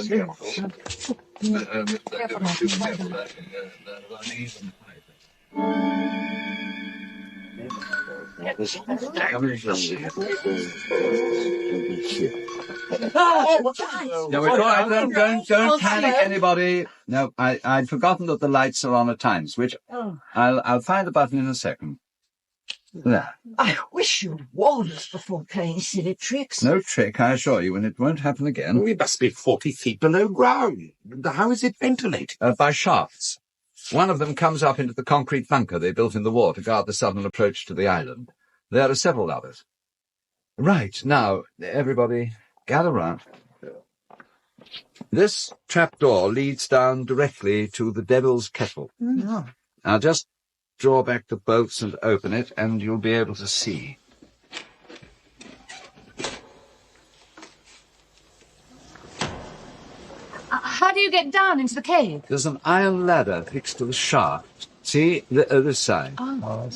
Speaker 2: it's all right. Don't panic, anybody. No, I'd forgotten that the lights are on at times, which I'll find the button in a second. There.
Speaker 1: I wish you'd warn us before playing silly tricks.
Speaker 2: No trick, I assure you, and it won't happen again.
Speaker 8: We must be 40 feet below ground. How is it ventilated?
Speaker 2: By shafts. One of them comes up into the concrete bunker they built in the war to guard the southern approach to the island. There are several others. Right, now, everybody, gather round. This trapdoor leads down directly to the Devil's Kettle. Now, just draw back the bolts and open it, and you'll be able to see.
Speaker 15: How do you get down into the cave?
Speaker 2: There's an iron ladder fixed to the shaft. See, this side.
Speaker 15: Oh.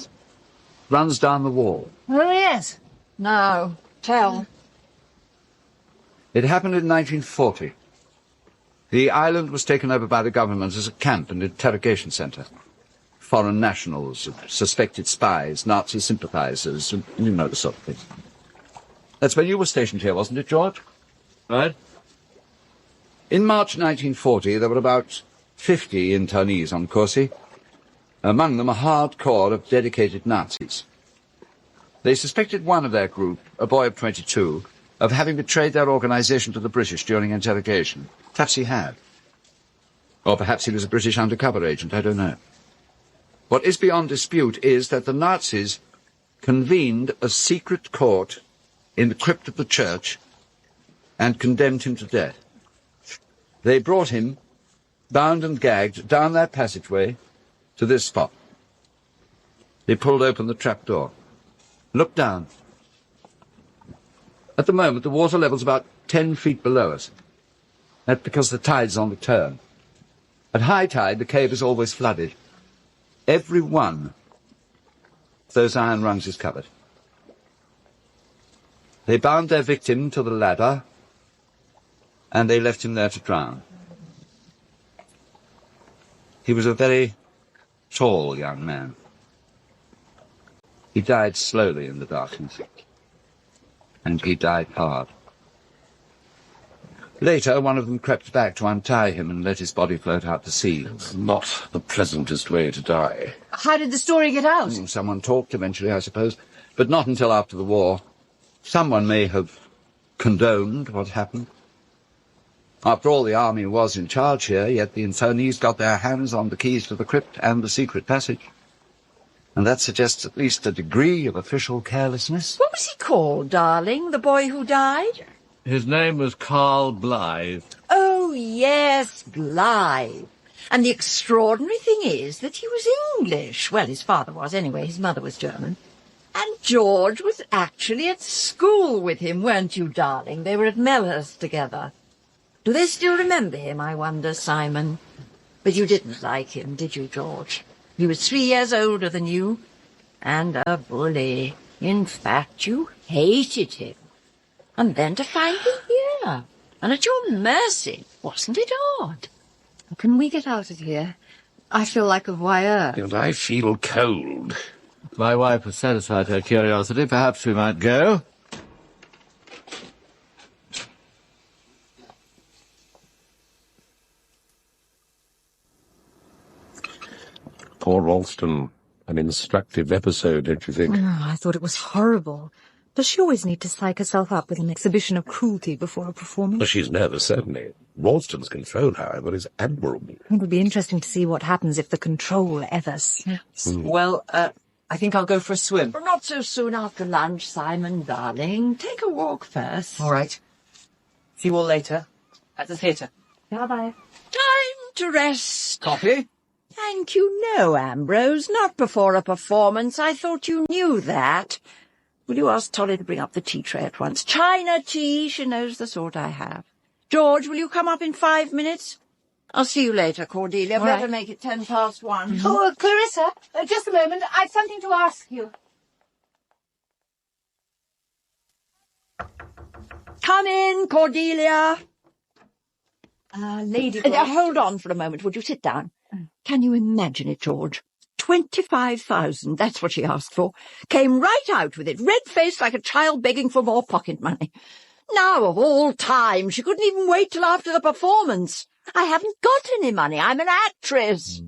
Speaker 2: Runs down the wall.
Speaker 15: Oh, yes.
Speaker 1: Now, tell.
Speaker 2: It happened in 1940. The island was taken over by the government as a camp and interrogation centre. Foreign nationals, suspected spies, Nazi sympathisers, and you know the sort of thing. That's when you were stationed here, wasn't it, George?
Speaker 3: Right.
Speaker 2: In March 1940, there were about 50 internees on Corsi. Among them a hardcore of dedicated Nazis. They suspected one of their group, a boy of 22, of having betrayed their organisation to the British during interrogation. Perhaps he had. Or perhaps he was a British undercover agent, I don't know. What is beyond dispute is that the Nazis convened a secret court in the crypt of the church and condemned him to death. They brought him, bound and gagged, down that passageway to this spot. They pulled open the trapdoor. Looked down. At the moment, the water level's about 10 feet below us. That's because the tide's on the turn. At high tide, the cave is always flooded. Every one of those iron rungs is covered. They bound their victim to the ladder, and they left him there to drown. He was a very tall young man. He died slowly in the darkness, and he died hard. Later, one of them crept back to untie him and let his body float out to sea.
Speaker 14: It's not the pleasantest way to die.
Speaker 15: How did the story get out?
Speaker 2: Someone talked eventually, I suppose, but not until after the war. Someone may have condoned what happened. After all, the army was in charge here, yet the internees got their hands on the keys to the crypt and the secret passage. And that suggests at least a degree of official carelessness.
Speaker 1: What was he called, darling, the boy who died?
Speaker 3: His name was Carl Blythe.
Speaker 1: Oh, yes, Blythe. And the extraordinary thing is that he was English. Well, his father was anyway. His mother was German. And George was actually at school with him, weren't you, darling? They were at Melhurst together. Do they still remember him, I wonder, Simon? But you didn't like him, did you, George? He was 3 years older than you, and a bully. In fact, you hated him. And then to find him here, and at your mercy. Wasn't it odd?
Speaker 15: Can we get out of here? I feel like a voyeur.
Speaker 14: And I feel cold.
Speaker 3: My wife has satisfied her curiosity. Perhaps we might go.
Speaker 14: Poor Ralston. An instructive episode, don't you think?
Speaker 5: Oh, I thought it was horrible. Does she always need to psych herself up with an exhibition of cruelty before a performance?
Speaker 14: Well, she's nervous, certainly. Ralston's control, however, is admirable.
Speaker 5: It would be interesting to see what happens if the control ever snaps.
Speaker 12: Well, I think I'll go for a swim.
Speaker 1: Well, not so soon after lunch, Simon, darling. Take a walk first.
Speaker 12: All right. See you all later at the theatre.
Speaker 5: Bye-bye.
Speaker 1: Time to rest.
Speaker 12: Coffee?
Speaker 1: Thank you, no, Ambrose. Not before a performance. I thought you knew that. Will you ask Tolly to bring up the tea tray at once? China tea, she knows the sort I have. George, will you come up in 5 minutes? I'll see you later, Cordelia.
Speaker 15: All
Speaker 1: Better
Speaker 15: right.
Speaker 1: make it 1 past 1.
Speaker 15: Oh, Clarissa, just a moment. I've something to ask you.
Speaker 1: Come in, Cordelia.
Speaker 15: Lady...
Speaker 1: Hold on for a moment. Would you sit down? Can you imagine it, George? 25,000, that's what she asked for. Came right out with it, red-faced like a child begging for more pocket money. Now, of all time, she couldn't even wait till after the performance. I haven't got any money. I'm an actress.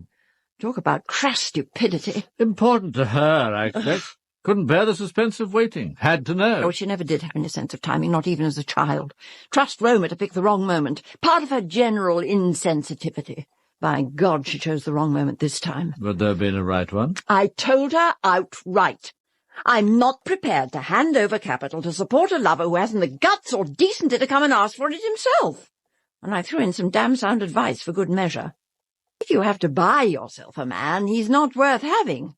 Speaker 1: Talk about crass stupidity.
Speaker 3: Important to her, I expect. Couldn't bear the suspense of waiting. Had to know.
Speaker 1: Oh, she never did have any sense of timing, not even as a child. Trust Roma to pick the wrong moment. Part of her general insensitivity. By God, she chose the wrong moment this time.
Speaker 3: Would there have been a right one?
Speaker 1: I told her outright. I'm not prepared to hand over capital to support a lover who hasn't the guts or decency to come and ask for it himself. And I threw in some damn sound advice for good measure. If you have to buy yourself a man, he's not worth having.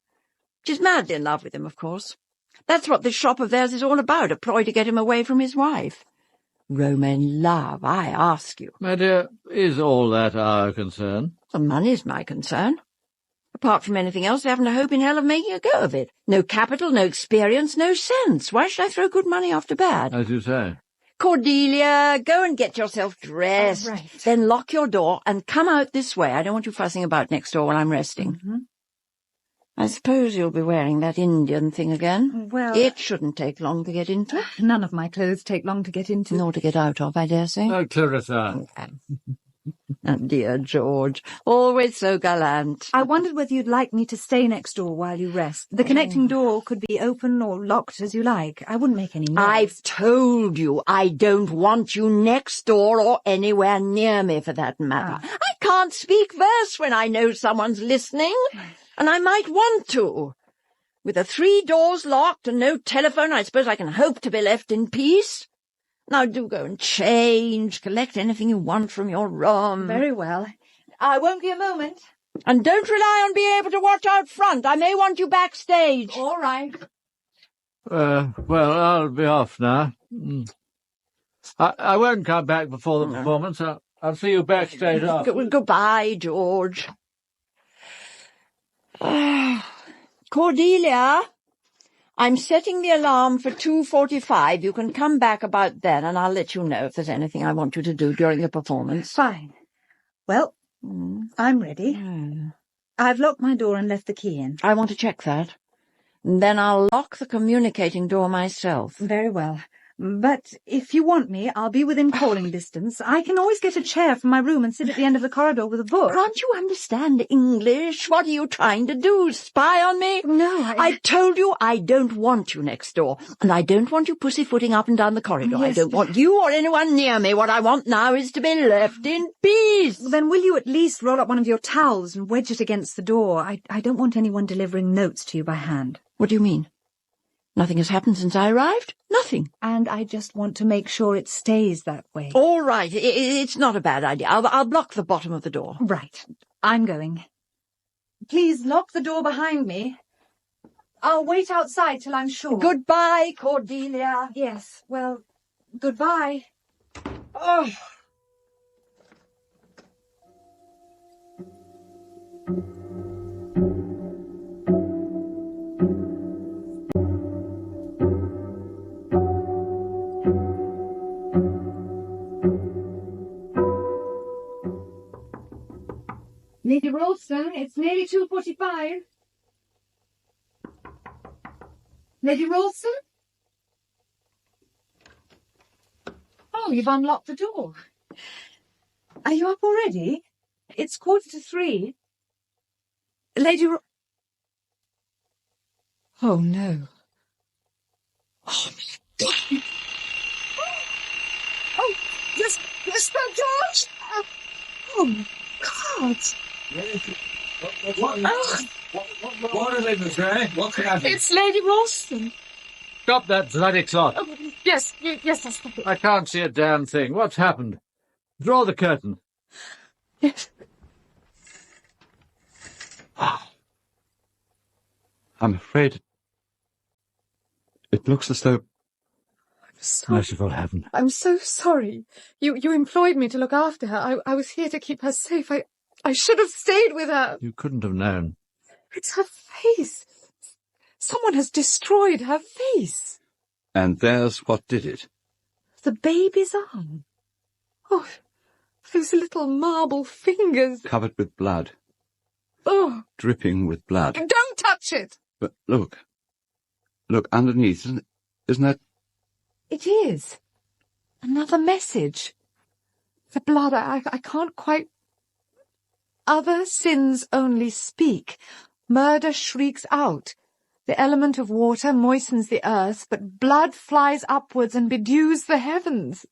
Speaker 1: She's madly in love with him, of course. That's what this shop of theirs is all about, a ploy to get him away from his wife. Roman love, I ask you.
Speaker 3: My dear, is all that our concern?
Speaker 1: The money's my concern. Apart from anything else, I haven't a hope in hell of making a go of it. No capital, no experience, no sense. Why should I throw good money after bad?
Speaker 3: As you say.
Speaker 1: Cordelia, go and get yourself dressed.
Speaker 5: Right.
Speaker 1: Then lock your door and come out this way. I don't want you fussing about next door while I'm resting.
Speaker 5: Mm-hmm.
Speaker 1: I suppose you'll be wearing that Indian thing again.
Speaker 5: Well,
Speaker 1: It shouldn't take long to get into.
Speaker 5: none of my clothes take long to get into.
Speaker 1: Nor to get out of, I dare say.
Speaker 3: Oh, Clarissa.
Speaker 1: Oh, dear George, always so gallant.
Speaker 5: I wondered whether you'd like me to stay next door while you rest. The connecting door could be open or locked as you like. I wouldn't make any noise.
Speaker 1: I've told you I don't want you next door or anywhere near me for that matter. I can't speak verse when I know someone's listening, and I might want to. With the 3 doors locked and no telephone, I suppose I can hope to be left in peace. Now do go and change, collect anything you want from your room.
Speaker 5: Very well. I won't be a moment.
Speaker 1: And don't rely on being able to watch out front. I may want you backstage.
Speaker 5: All right.
Speaker 3: Well, I'll be off now. I won't come back before the performance. I'll see you backstage after.
Speaker 1: Goodbye, George. Cordelia, I'm setting the alarm for 2:45. You can come back about then, and I'll let you know if there's anything I want you to do during the performance.
Speaker 5: Fine. Well, I'm ready. I've locked my door and left the key in.
Speaker 1: I want to check that. Then I'll lock the communicating door myself.
Speaker 5: Very well. But if you want me, I'll be within calling distance. I can always get a chair from my room and sit at the end of the corridor with a book.
Speaker 1: Can't you understand English? What are you trying to do, spy on me?
Speaker 5: No,
Speaker 1: I told you I don't want you next door, and I don't want you pussyfooting up and down the corridor.
Speaker 5: Yes,
Speaker 1: I don't want you or anyone near me. What I want now is to be left in peace.
Speaker 5: Then will you at least roll up one of your towels and wedge it against the door? I don't want anyone delivering notes to you by hand.
Speaker 1: What do you mean? Nothing has happened since I arrived? Nothing.
Speaker 5: And I just want to make sure it stays that way.
Speaker 1: All right. It's not a bad idea. I'll block the bottom of the door.
Speaker 5: Right. I'm going. Please lock the door behind me. I'll wait outside till I'm sure.
Speaker 1: Goodbye, Cordelia.
Speaker 5: Yes, well, goodbye.
Speaker 1: Oh.
Speaker 15: Lady Ralston, it's nearly 2:45. Lady Ralston? Oh, you've unlocked the door. Are you up already? It's 2:45. Lady Oh, no. Oh, my God. Oh, yes, Sir George! Oh, my God.
Speaker 3: What is it, Miss Gray? What's happening?
Speaker 15: It's Lady Ralston.
Speaker 3: Stop that bloody clock.
Speaker 15: Oh, yes, that's not it.
Speaker 3: I can't see a damn thing. What's happened? Draw the curtain.
Speaker 15: Yes.
Speaker 2: I'm afraid it looks as though...
Speaker 3: Merciful heaven.
Speaker 15: I'm so sorry. You employed me to look after her. I was here to keep her safe. I should have stayed with her.
Speaker 3: You couldn't have known.
Speaker 15: It's her face. Someone has destroyed her face.
Speaker 2: And there's what did it.
Speaker 15: The baby's arm. Oh, those little marble fingers.
Speaker 2: Covered with blood.
Speaker 15: Oh.
Speaker 2: Dripping with blood.
Speaker 15: Don't touch it.
Speaker 2: But look. Look, underneath. Isn't that...
Speaker 15: It is. Another message. The blood, I can't quite... Other sins only speak. Murder shrieks out. The element of water moistens the earth, but blood flies upwards and bedews the heavens.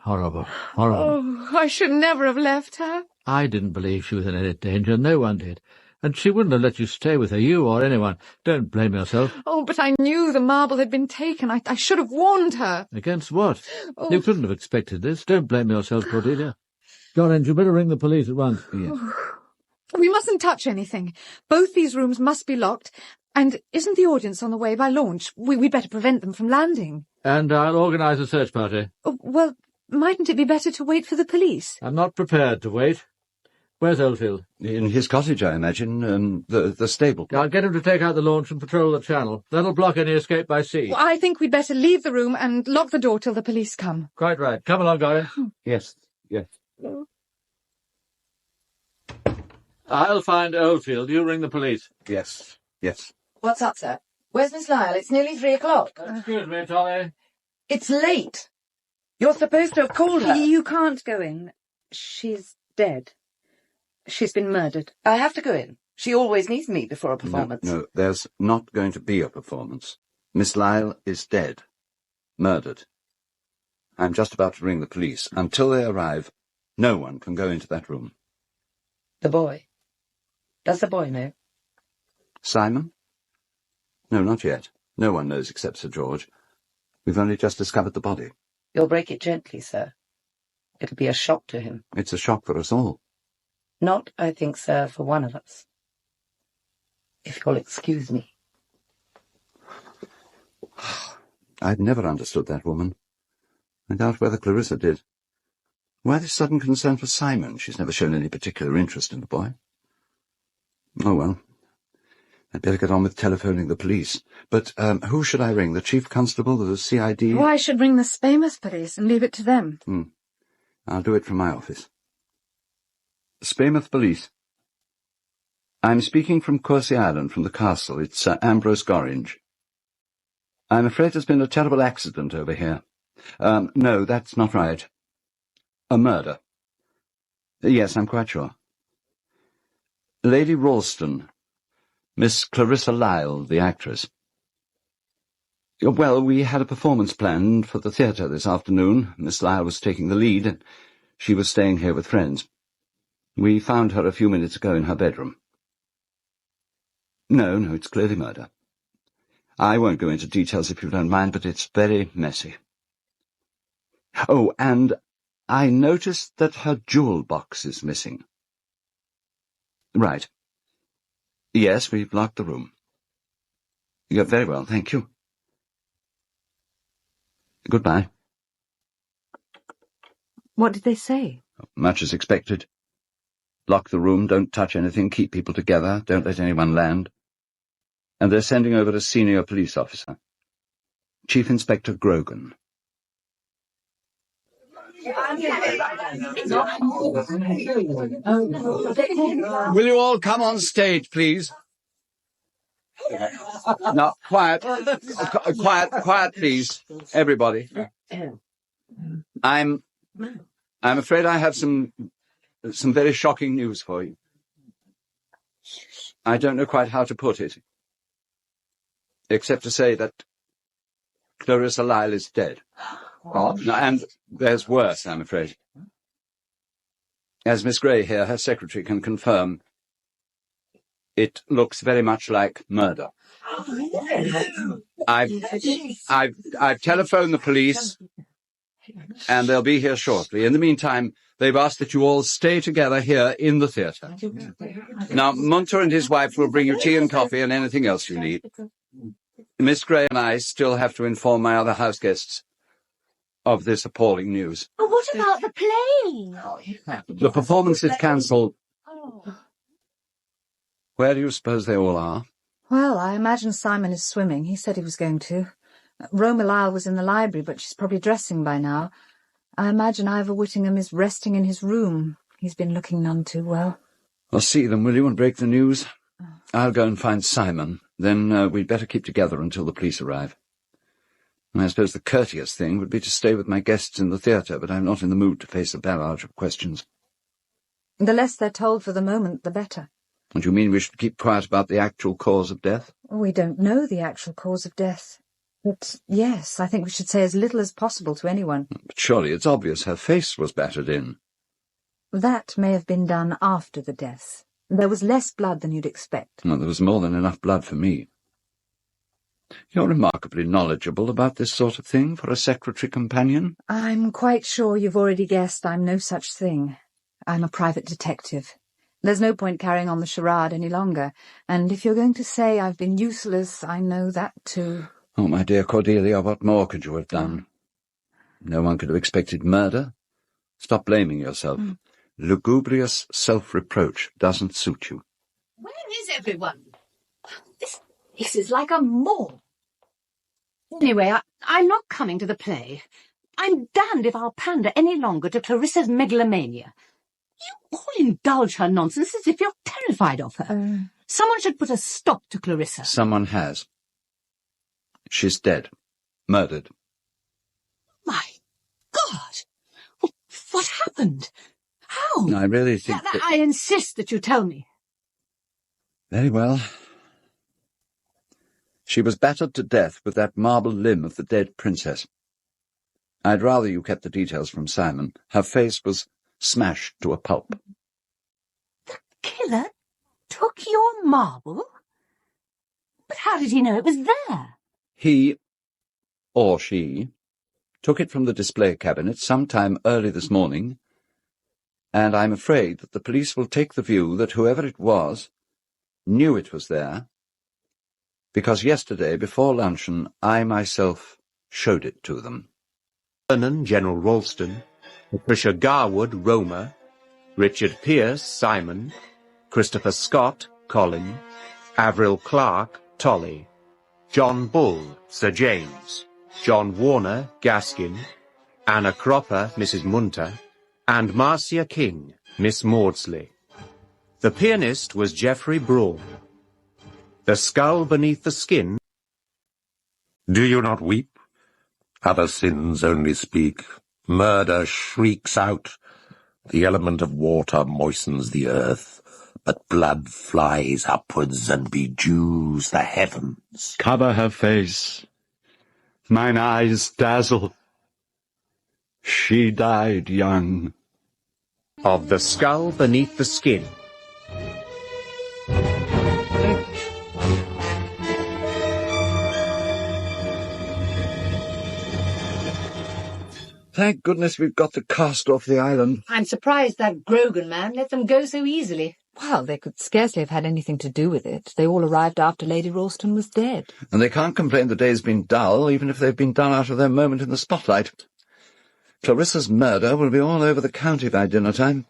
Speaker 3: Horrible, horrible.
Speaker 15: Oh, I should never have left her.
Speaker 3: I didn't believe she was in any danger. No one did. And she wouldn't have let you stay with her, you or anyone. Don't blame yourself.
Speaker 15: Oh, but I knew the marble had been taken. I should have warned her.
Speaker 3: Against what?
Speaker 15: Oh.
Speaker 3: You couldn't have expected this. Don't blame yourself, Cordelia. Gorringe, you better ring the police at once.
Speaker 2: Yes.
Speaker 15: We mustn't touch anything. Both these rooms must be locked. And isn't the audience on the way by launch? We'd better prevent them from landing.
Speaker 3: And I'll organise a search party.
Speaker 15: Oh, well, mightn't it be better to wait for the police?
Speaker 3: I'm not prepared to wait. Where's Oldfield?
Speaker 2: In his cottage, I imagine. The stable.
Speaker 3: I'll get him to take out the launch and patrol the channel. That'll block any escape by sea.
Speaker 5: Well, I think we'd better leave the room and lock the door till the police come.
Speaker 3: Quite right. Come along, Gorry.
Speaker 2: Yes, yes.
Speaker 3: I'll find Oldfield. You ring the police.
Speaker 2: Yes, yes.
Speaker 11: What's up, sir? Where's Miss Lisle? It's nearly 3 o'clock.
Speaker 3: Excuse me, Tolly.
Speaker 11: It's late. You're supposed to have called her.
Speaker 5: You can't go in. She's dead. She's been murdered.
Speaker 11: I have to go in. She always needs me before a performance.
Speaker 2: No, there's not going to be a performance. Miss Lisle is dead. Murdered. I'm just about to ring the police. Until they arrive, no one can go into that room.
Speaker 11: The boy. Does the boy know?
Speaker 2: Simon? No, not yet. No one knows except Sir George. We've only just discovered the body.
Speaker 11: You'll break it gently, sir. It'll be a shock to him.
Speaker 2: It's a shock for us all.
Speaker 11: Not, I think, sir, for one of us. If you'll excuse me.
Speaker 2: I'd never understood that woman. I doubt whether Clarissa did. Why this sudden concern for Simon? She's never shown any particular interest in the boy. Oh, well. I'd better get on with telephoning the police. But who should I ring? The Chief Constable, the CID?
Speaker 5: Oh, I should ring the Spaymouth police and leave it to them.
Speaker 2: I'll do it from my office. Spaymouth Police. I'm speaking from Coursey Island, from the castle. It's Sir Ambrose Gorringe. I'm afraid there's been a terrible accident over here. No, that's not right. A murder. Yes, I'm quite sure. Lady Ralston. Miss Clarissa Lisle, the actress. Well, we had a performance planned for the theatre this afternoon. Miss Lisle was taking the lead, and she was staying here with friends. We found her a few minutes ago in her bedroom. No, it's clearly murder. I won't go into details if you don't mind, but it's very messy. Oh, and I noticed that her jewel box is missing. Right. Yes, we've locked the room. You're very well, thank you. Goodbye.
Speaker 5: What did they say?
Speaker 2: Much as expected. Lock the room, don't touch anything, keep people together, don't let anyone land. And they're sending over a senior police officer. Chief Inspector Grogan. Will you all come on stage, please? Now, quiet. Quiet, please. Everybody. I'm afraid I have some very shocking news for you. I don't know quite how to put it, except to say that Clarissa Lisle is dead. And there's worse, I'm afraid. As Miss Gray here, her secretary, can confirm, it looks very much like murder. I've telephoned the police, and they'll be here shortly. In the meantime, they've asked that you all stay together here in the theatre. Now, Munter and his wife will bring you tea and coffee and anything else you need. Miss Gray and I still have to inform my other house guests of this appalling news.
Speaker 13: Oh, what about the play?
Speaker 2: The performance is cancelled. Where do you suppose they all are?
Speaker 5: Well, I imagine Simon is swimming. He said he was going to. Roma Lisle was in the library, but she's probably dressing by now. I imagine Ivor Whittingham is resting in his room. He's been looking none too well.
Speaker 2: Well, see them, will you, and break the news? I'll go and find Simon. Then we'd better keep together until the police arrive. I suppose the courteous thing would be to stay with my guests in the theatre, but I'm not in the mood to face a barrage of questions.
Speaker 5: The less they're told for the moment, the better.
Speaker 2: And you mean we should keep quiet about the actual cause of death?
Speaker 5: We don't know the actual cause of death. But, yes, I think we should say as little as possible to anyone.
Speaker 2: But surely it's obvious her face was battered in.
Speaker 5: That may have been done after the death. There was less blood than you'd expect.
Speaker 2: Well, there was more than enough blood for me. You're remarkably knowledgeable about this sort of thing for a secretary companion.
Speaker 5: I'm quite sure you've already guessed I'm no such thing. I'm a private detective. There's no point carrying on the charade any longer, and if you're going to say I've been useless, I know that too.
Speaker 2: Oh, my dear Cordelia, what more could you have done? No one could have expected murder. Stop blaming yourself. Lugubrious self-reproach doesn't suit you.
Speaker 15: Where is everyone? This is like a mall. Anyway, I'm not coming to the play. I'm damned if I'll pander any longer to Clarissa's megalomania. You all indulge her nonsense as if you're terrified of her. Someone should put a stop to Clarissa.
Speaker 2: Someone has. She's dead. Murdered.
Speaker 15: My God! What happened? How?
Speaker 2: I really think that...
Speaker 15: I insist that you tell me.
Speaker 2: Very well. She was battered to death with that marble limb of the dead princess. I'd rather you kept the details from Simon. Her face was smashed to a pulp.
Speaker 15: The killer took your marble? But how did he know it was there?
Speaker 2: He, or she, took it from the display cabinet sometime early this morning, and I'm afraid that the police will take the view that whoever it was knew it was there, because yesterday, before luncheon, I myself showed it to them.
Speaker 7: Vernon, General Ralston, Patricia Garwood, Roma, Richard Pierce, Simon, Christopher Scott, Colin, Avril Clark, Tolly, John Bull, Sir James, John Warner, Gaskin, Anna Cropper, Mrs. Munter, and Marcia King, Miss Maudsley. The pianist was Geoffrey Braun. The skull beneath the skin...
Speaker 14: Do you not weep? Other sins only speak. Murder shrieks out. The element of water moistens the earth, but blood flies upwards and bedews the heavens.
Speaker 2: Cover her face. Mine eyes dazzle. She died young.
Speaker 7: Of the skull beneath the skin.
Speaker 2: Thank goodness we've got the cast off the island.
Speaker 15: I'm surprised that Grogan man let them go so easily.
Speaker 5: Well, they could scarcely have had anything to do with it. They all arrived after Lady Ralston was dead.
Speaker 2: And they can't complain the day's been dull, even if they've been done out of their moment in the spotlight. Clarissa's murder will be all over the county by dinner time.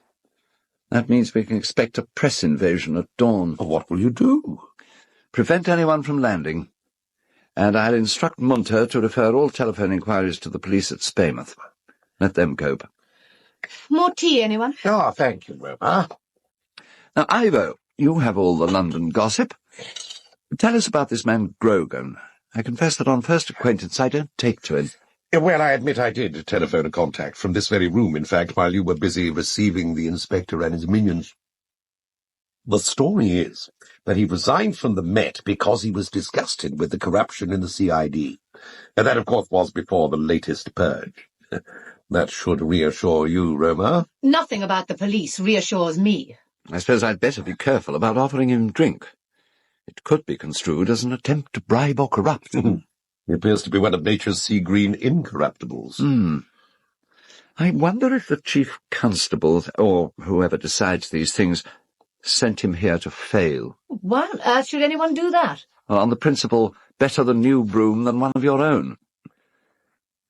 Speaker 2: That means we can expect a press invasion at dawn.
Speaker 14: What will you do?
Speaker 2: Prevent anyone from landing. And I'll instruct Munter to refer all telephone inquiries to the police at Spaymouth. Let them cope.
Speaker 15: More tea, anyone?
Speaker 14: Ah, thank you, Roma.
Speaker 2: Now, Ivo, you have all the London gossip. Tell us about this man Grogan. I confess that on first acquaintance I don't take to him.
Speaker 14: Well, I admit I did telephone a contact from this very room, in fact, while you were busy receiving the inspector and his minions. The story is that he resigned from the Met because he was disgusted with the corruption in the CID. And that, of course, was before the latest purge. That should reassure you, Roma.
Speaker 15: Nothing about the police reassures me.
Speaker 2: I suppose I'd better be careful about offering him drink. It could be construed as an attempt to bribe or corrupt.
Speaker 14: He appears to be one of nature's sea-green incorruptibles.
Speaker 2: I wonder if the chief constable, or whoever decides these things, sent him here to fail.
Speaker 15: Why on earth should anyone do that?
Speaker 2: On the principle, better the new broom than one of your own.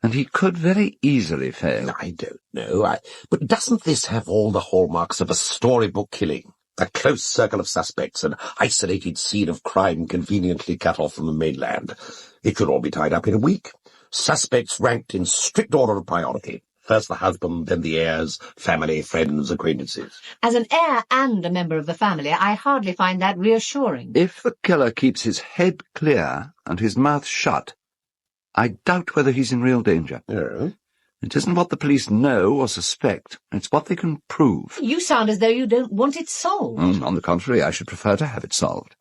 Speaker 2: And he could very easily fail.
Speaker 14: I don't know. But doesn't this have all the hallmarks of a storybook killing? A close circle of suspects, an isolated scene of crime conveniently cut off from the mainland. It should all be tied up in a week. Suspects ranked in strict order of priority. First the husband, then the heirs, family, friends, acquaintances.
Speaker 15: As an heir and a member of the family, I hardly find that reassuring.
Speaker 2: If the killer keeps his head clear and his mouth shut, I doubt whether he's in real danger.
Speaker 14: Oh?
Speaker 2: It isn't what the police know or suspect, it's what they can prove.
Speaker 15: You sound as though you don't want it solved.
Speaker 2: On the contrary, I should prefer to have it solved.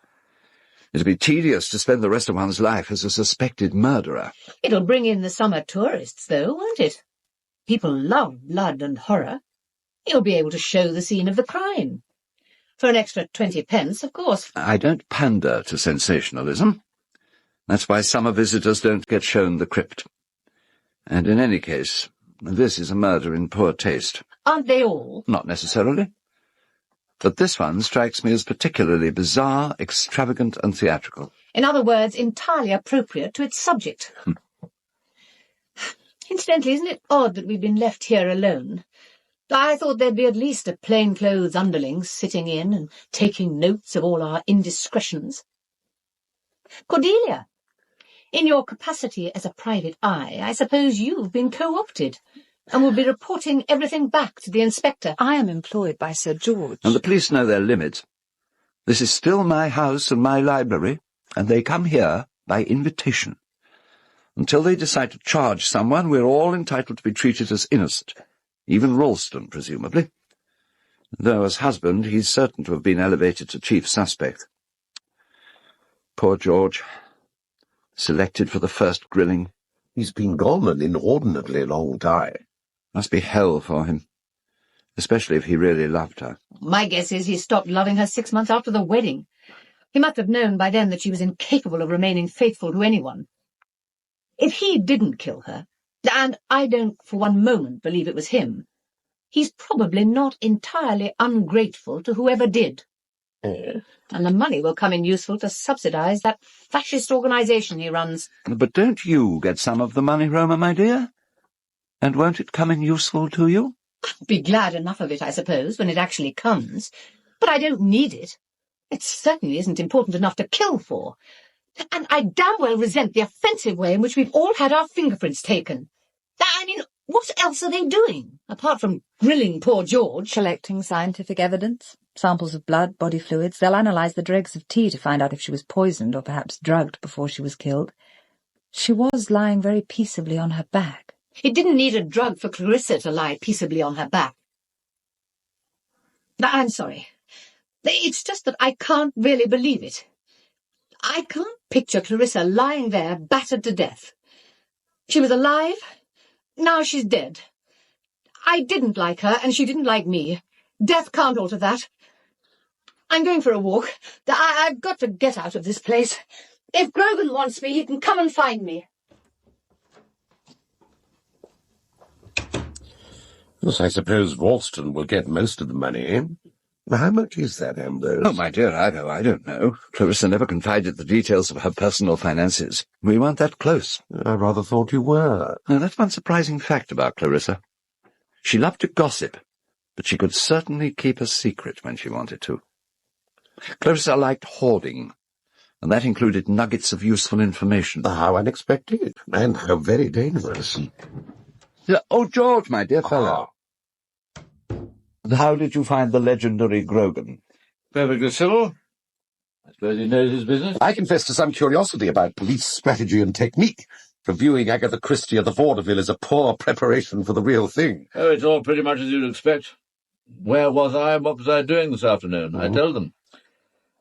Speaker 2: It'd be tedious to spend the rest of one's life as a suspected murderer.
Speaker 15: It'll bring in the summer tourists, though, won't it? People love blood and horror. You'll be able to show the scene of the crime. For an extra 20 pence, of course.
Speaker 2: I don't pander to sensationalism. That's why summer visitors don't get shown the crypt. And in any case, this is a murder in poor taste.
Speaker 15: Aren't they all?
Speaker 2: Not necessarily. But this one strikes me as particularly bizarre, extravagant, and theatrical.
Speaker 15: In other words, entirely appropriate to its subject. Incidentally, isn't it odd that we've been left here alone? I thought there'd be at least a plainclothes underling sitting in and taking notes of all our indiscretions. Cordelia, in your capacity as a private eye, I suppose you've been co-opted and will be reporting everything back to the inspector.
Speaker 5: I am employed by Sir George.
Speaker 2: And the police know their limits. This is still my house and my library, and they come here by invitation. Until they decide to charge someone, we're all entitled to be treated as innocent, even Ralston, presumably. Though as husband, he's certain to have been elevated to chief suspect. Poor George. Selected for the first grilling.
Speaker 14: He's been gone an inordinately long time.
Speaker 2: Must be hell for him, especially if he really loved her.
Speaker 15: My guess is he stopped loving her 6 months after the wedding. He must have known by then that she was incapable of remaining faithful to anyone. If he didn't kill her, and I don't for one moment believe it was him, he's probably not entirely ungrateful to whoever did. And the money will come in useful to subsidize that fascist organisation he runs.
Speaker 2: But don't you get some of the money, Roma, my dear? And won't it come in useful to you?
Speaker 15: I'll be glad enough of it, I suppose, when it actually comes. But I don't need it. It certainly isn't important enough to kill for. And I damn well resent the offensive way in which we've all had our fingerprints taken. I mean, what else are they doing, apart from grilling poor George?
Speaker 5: Collecting scientific evidence, samples of blood, body fluids. They'll analyse the dregs of tea to find out if she was poisoned or perhaps drugged before she was killed. She was lying very peaceably on her back.
Speaker 15: It didn't need a drug for Clarissa to lie peaceably on her back. I'm sorry. It's just that I can't really believe it. I can't picture Clarissa lying there, battered to death. She was alive, now she's dead. I didn't like her, and she didn't like me. Death can't alter that. I'm going for a walk. I've got to get out of this place. If Grogan wants me, he can come and find me.
Speaker 14: Yes, I suppose Ralston will get most of the money. How much is that, Ambrose?
Speaker 2: Oh, my dear, I don't know. Clarissa never confided the details of her personal finances. We weren't that close.
Speaker 14: I rather thought you were.
Speaker 2: Now, that's one surprising fact about Clarissa. She loved to gossip, but she could certainly keep a secret when she wanted to. Clarissa liked hoarding, and that included nuggets of useful information.
Speaker 14: How unexpected, and how very dangerous.
Speaker 2: Oh, George, my dear fellow. How did you find the legendary Grogan?
Speaker 3: Perfectly civil. I suppose he knows his business.
Speaker 14: I confess to some curiosity about police strategy and technique. Reviewing Agatha Christie at the vaudeville is a poor preparation for the real thing.
Speaker 3: Oh, it's all pretty much as you'd expect. Where was I and what was I doing this afternoon? I told them.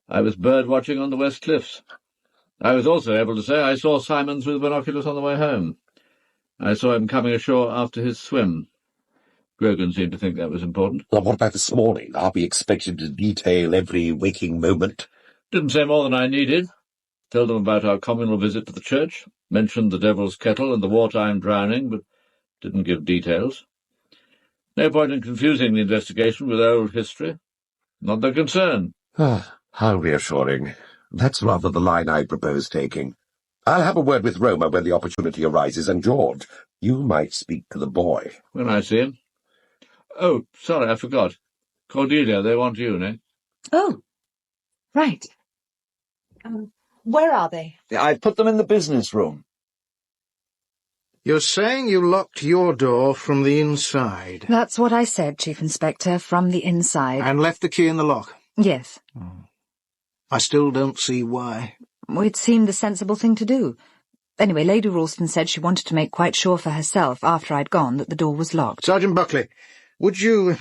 Speaker 3: I was bird-watching on the West Cliffs. I was also able to say I saw Simons with binoculars on the way home. I saw him coming ashore after his swim. Grogan seemed to think that was important.
Speaker 14: Well, what about this morning? Are we expected to detail every waking moment?
Speaker 3: Didn't say more than I needed. Told them about our communal visit to the church, mentioned the Devil's Kettle and the wartime drowning, but didn't give details. No point in confusing the investigation with old history. Not their concern.
Speaker 14: How reassuring. That's rather the line I propose taking. I'll have a word with Roma when the opportunity arises, and George, you might speak to the boy.
Speaker 3: When I see him. Oh, sorry, I forgot. Cordelia, they want you, no?
Speaker 5: Oh, right. Where are they?
Speaker 2: I put them in the business room.
Speaker 16: You're saying you locked your door from the inside?
Speaker 5: That's what I said, Chief Inspector, from the inside.
Speaker 16: And left the key in the lock?
Speaker 5: Yes.
Speaker 16: I still don't see why.
Speaker 5: Well, it seemed the sensible thing to do. Anyway, Lady Ralston said she wanted to make quite sure for herself, after I'd gone, that the door was locked.
Speaker 16: Sergeant Buckley, would you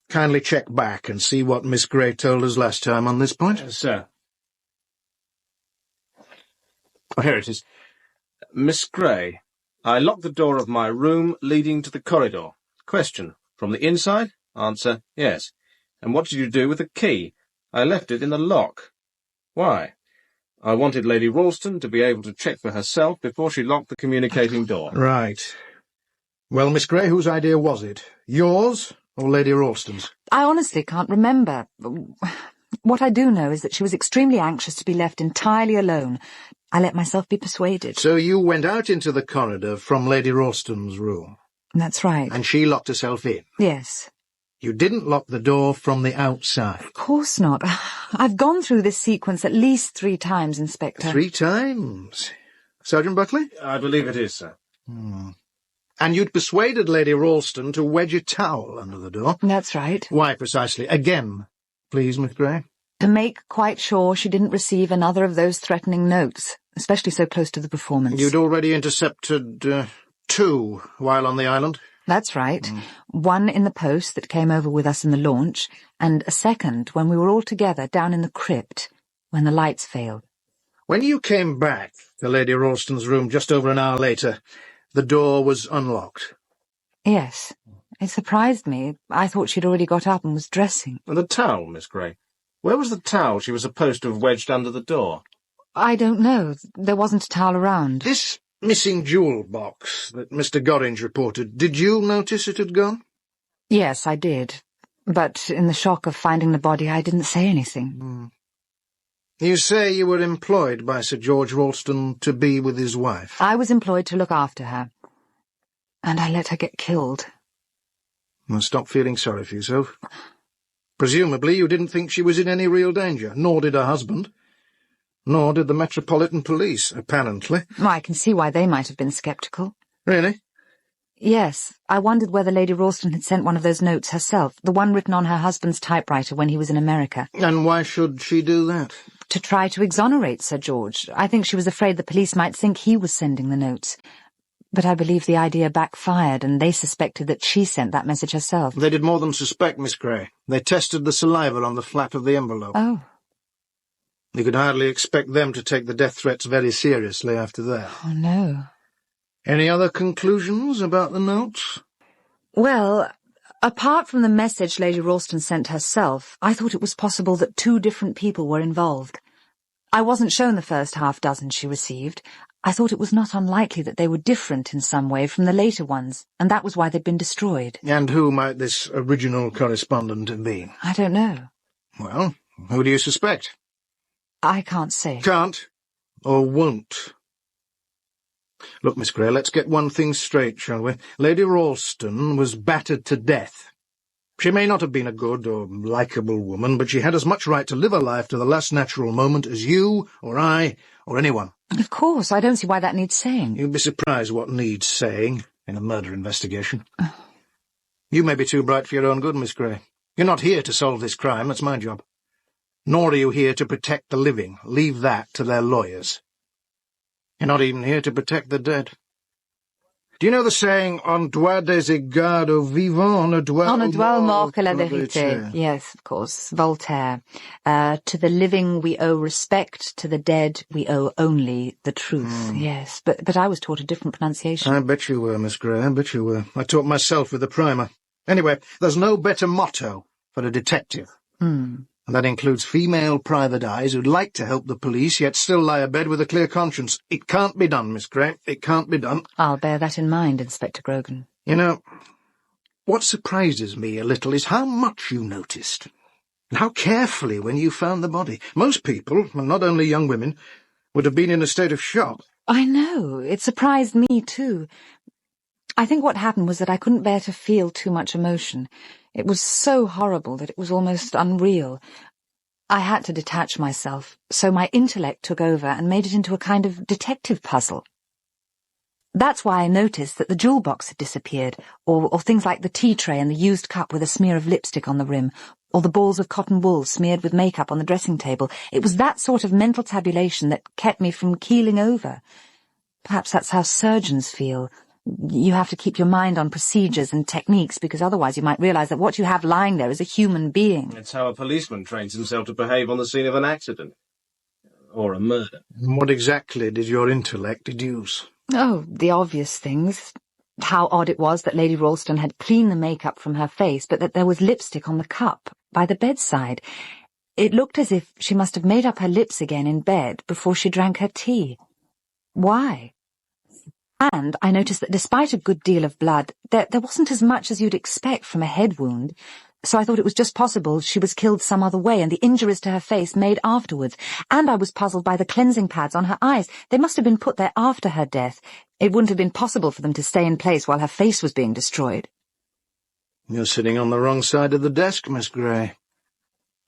Speaker 16: kindly check back and see what Miss Gray told us last time on this point?
Speaker 7: Sir. Oh, here it is. Miss Gray, I locked the door of my room leading to the corridor. Question, from the inside? Answer, yes. And what did you do with the key? I left it in the lock. Why? I wanted Lady Ralston to be able to check for herself before she locked the communicating door.
Speaker 16: Right. Well, Miss Gray, whose idea was it? Yours or Lady Ralston's?
Speaker 5: I honestly can't remember. What I do know is that she was extremely anxious to be left entirely alone. I let myself be persuaded.
Speaker 16: So you went out into the corridor from Lady Ralston's room?
Speaker 5: That's right.
Speaker 16: And she locked herself in?
Speaker 5: Yes.
Speaker 16: You didn't lock the door from the outside.
Speaker 5: Of course not. I've gone through this sequence at least 3 times, Inspector.
Speaker 16: 3 times? Sergeant Buckley?
Speaker 7: I believe it is, sir.
Speaker 16: And you'd persuaded Lady Ralston to wedge a towel under the door?
Speaker 5: That's right.
Speaker 16: Why precisely? Again, please, Miss Gray.
Speaker 5: To make quite sure she didn't receive another of those threatening notes, especially so close to the performance.
Speaker 16: You'd already intercepted 2 while on the island?
Speaker 5: That's right. One in the post that came over with us in the launch, and a second when we were all together down in the crypt, when the lights failed.
Speaker 16: When you came back to Lady Ralston's room just over an hour later, the door was unlocked?
Speaker 5: Yes. It surprised me. I thought she'd already got up and was dressing.
Speaker 7: And the towel, Miss Gray? Where was the towel she was supposed to have wedged under the door?
Speaker 5: I don't know. There wasn't a towel around.
Speaker 16: This missing jewel box that Mr. Gorringe reported, did you notice it had gone?
Speaker 5: Yes, I did. But in the shock of finding the body, I didn't say anything.
Speaker 16: You say you were employed by Sir George Ralston to be with his wife?
Speaker 5: I was employed to look after her. And I let her get killed.
Speaker 16: Well, stop feeling sorry for yourself. Presumably you didn't think she was in any real danger, nor did her husband. Nor did the Metropolitan Police, apparently.
Speaker 5: Well, I can see why they might have been sceptical.
Speaker 16: Really?
Speaker 5: Yes. I wondered whether Lady Ralston had sent one of those notes herself, the one written on her husband's typewriter when he was in America.
Speaker 16: And why should she do that?
Speaker 5: To try to exonerate Sir George. I think she was afraid the police might think he was sending the notes. But I believe the idea backfired, and they suspected that she sent that message herself.
Speaker 16: They did more than suspect, Miss Gray. They tested the saliva on the flap of the envelope.
Speaker 5: Oh.
Speaker 16: You could hardly expect them to take the death threats very seriously after that.
Speaker 5: Oh, no.
Speaker 16: Any other conclusions about the notes?
Speaker 5: Well, apart from the message Lady Ralston sent herself, I thought it was possible that 2 different people were involved. I wasn't shown the first half-dozen she received. I thought it was not unlikely that they were different in some way from the later ones, and that was why they'd been destroyed.
Speaker 16: And who might this original correspondent have been?
Speaker 5: I don't know.
Speaker 16: Well, who do you suspect?
Speaker 5: I can't say.
Speaker 16: Can't? Or won't? Look, Miss Gray, let's get one thing straight, shall we? Lady Ralston was battered to death. She may not have been a good or likeable woman, but she had as much right to live her life to the last natural moment as you, or I, or anyone.
Speaker 5: Of course, I don't see why that needs saying.
Speaker 16: You'd be surprised what needs saying in a murder investigation. You may be too bright for your own good, Miss Gray. You're not here to solve this crime, that's my job. Nor are you here to protect the living. Leave that to their lawyers. You're not even here to protect the dead. Do you know the saying, on doit des égards aux vivants, on ne doit
Speaker 5: mort que la vérité. Yes, of course, Voltaire. To the living we owe respect, to the dead we owe only the truth. Yes, but I was taught a different pronunciation.
Speaker 16: I bet you were, Miss Gray, I bet you were. I taught myself with the primer. Anyway, there's no better motto for a detective. And that includes female private eyes who'd like to help the police, yet still lie abed with a clear conscience. It can't be done, Miss Gray. It can't be done.
Speaker 5: I'll bear that in mind, Inspector Grogan.
Speaker 16: You know, what surprises me a little is how much you noticed, and how carefully when you found the body. Most people, and not only young women, would have been in a state of shock.
Speaker 5: I know. It surprised me, too. I think what happened was that I couldn't bear to feel too much emotion. It was so horrible that it was almost unreal. I had to detach myself, so my intellect took over and made it into a kind of detective puzzle. That's why I noticed that the jewel box had disappeared, or things like the tea tray and the used cup with a smear of lipstick on the rim, or the balls of cotton wool smeared with makeup on the dressing table. It was that sort of mental tabulation that kept me from keeling over. Perhaps that's how surgeons feel. You have to keep your mind on procedures and techniques, because otherwise you might realize that what you have lying there is a human being.
Speaker 7: It's how a policeman trains himself to behave on the scene of an accident. Or a murder.
Speaker 16: And what exactly did your intellect deduce?
Speaker 5: Oh, the obvious things. How odd it was that Lady Ralston had cleaned the makeup from her face, but that there was lipstick on the cup by the bedside. It looked as if she must have made up her lips again in bed before she drank her tea. Why? And I noticed that despite a good deal of blood, there wasn't as much as you'd expect from a head wound, so I thought it was just possible she was killed some other way and the injuries to her face made afterwards. And I was puzzled by the cleansing pads on her eyes. They must have been put there after her death. It wouldn't have been possible for them to stay in place while her face was being destroyed.
Speaker 16: You're sitting on the wrong side of the desk, Miss Gray.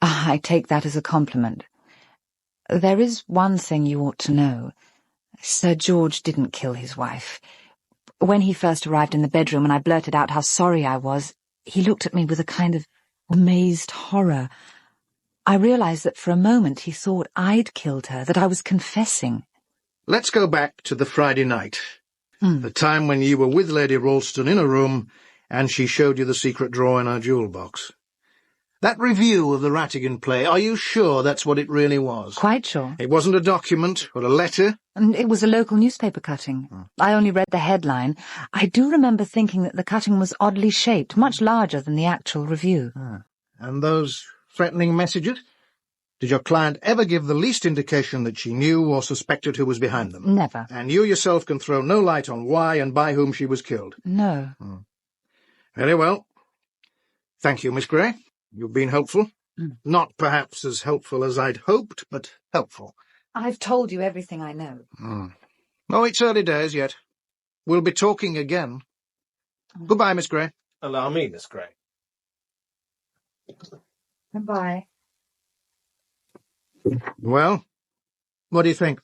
Speaker 5: I take that as a compliment. There is one thing you ought to know. Sir George didn't kill his wife. When he first arrived in the bedroom and I blurted out how sorry I was, he looked at me with a kind of amazed horror. I realized that for a moment he thought I'd killed her, that I was confessing.
Speaker 16: Let's go back to the Friday night, the time when you were with Lady Ralston in a room and she showed you the secret drawer in her jewel box. That review of the Rattigan play, are you sure that's what it really was?
Speaker 5: Quite sure.
Speaker 16: It wasn't a document or a letter?
Speaker 5: And it was a local newspaper cutting. I only read the headline. I do remember thinking that the cutting was oddly shaped, much larger than the actual review.
Speaker 16: And those threatening messages? Did your client ever give the least indication that she knew or suspected who was behind them?
Speaker 5: Never.
Speaker 16: And you yourself can throw no light on why and by whom she was killed?
Speaker 5: No.
Speaker 16: Very well. Thank you, Miss Gray. You've been helpful. Not perhaps as helpful as I'd hoped, but helpful.
Speaker 5: I've told you everything I know.
Speaker 16: Oh, it's early days yet. We'll be talking again. Goodbye, Miss Gray.
Speaker 7: Allow me, Miss Gray.
Speaker 5: Goodbye.
Speaker 16: Well, what do you think?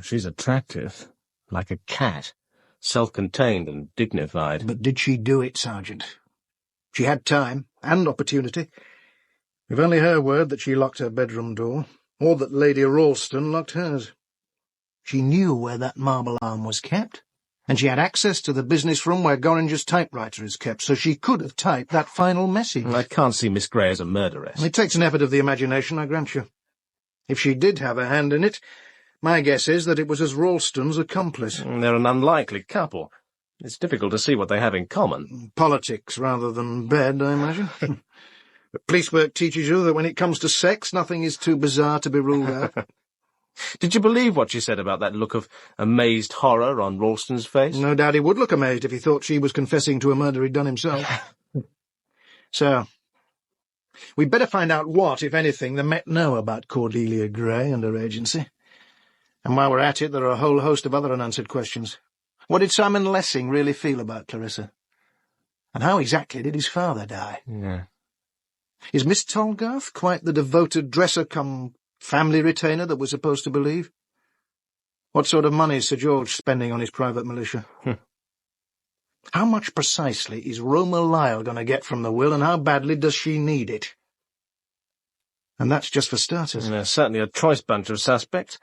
Speaker 7: She's attractive, like a cat, self-contained and dignified.
Speaker 16: But did she do it, Sergeant? She had time and opportunity. We've only her word that she locked her bedroom door, or that Lady Ralston locked hers. She knew where that marble arm was kept, and she had access to the business room where Gorringe's typewriter is kept, so she could have typed that final message.
Speaker 7: I can't see Miss Gray as a murderess.
Speaker 16: It takes an effort of the imagination, I grant you. If she did have a hand in it, my guess is that it was as Ralston's accomplice.
Speaker 7: They're an unlikely couple. It's difficult to see what they have in common.
Speaker 16: Politics rather than bed, I imagine. But police work teaches you that when it comes to sex, nothing is too bizarre to be ruled out.
Speaker 7: Did you believe what she said about that look of amazed horror on Ralston's face?
Speaker 16: No doubt he would look amazed if he thought she was confessing to a murder he'd done himself. So, we'd better find out what, if anything, the Met know about Cordelia Gray and her agency. And while we're at it, there are a whole host of other unanswered questions. What did Simon Lessing really feel about Clarissa? And how exactly did his father die?
Speaker 7: Yeah.
Speaker 16: Is Miss Tolgarth quite the devoted dresser-cum-family retainer that we're supposed to believe? What sort of money is Sir George spending on his private militia? How much precisely is Roma Lisle going to get from the will, and how badly does she need it? And that's just for starters.
Speaker 7: There's certainly a choice bunch of suspects.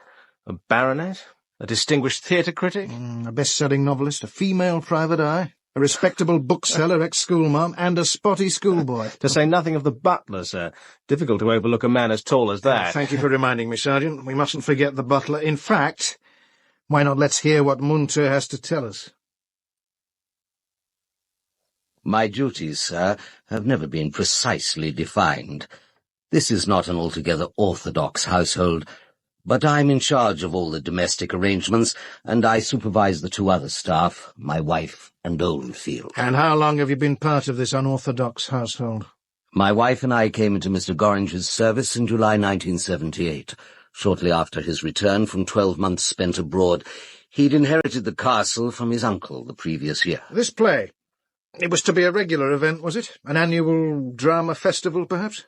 Speaker 7: A baronet, a distinguished theatre critic.
Speaker 16: A best-selling novelist, a female private eye, a respectable bookseller, ex-schoolmarm, and a spotty schoolboy.
Speaker 7: To say nothing of the butler, sir. Difficult to overlook a man as tall as that.
Speaker 16: Thank you for reminding me, Sergeant. We mustn't forget the butler. In fact, why not let's hear what Munter has to tell us?
Speaker 14: My duties, sir, have never been precisely defined. This is not an altogether orthodox household, but I'm in charge of all the domestic arrangements, and I supervise the two other staff, my wife and Oldfield.
Speaker 16: And how long have you been part of this unorthodox household?
Speaker 14: My wife and I came into Mr. Gorringe's service in July 1978. Shortly after his return from 12 months spent abroad, he'd inherited the castle from his uncle the previous year.
Speaker 16: This play, it was to be a regular event, was it? An annual drama festival, perhaps?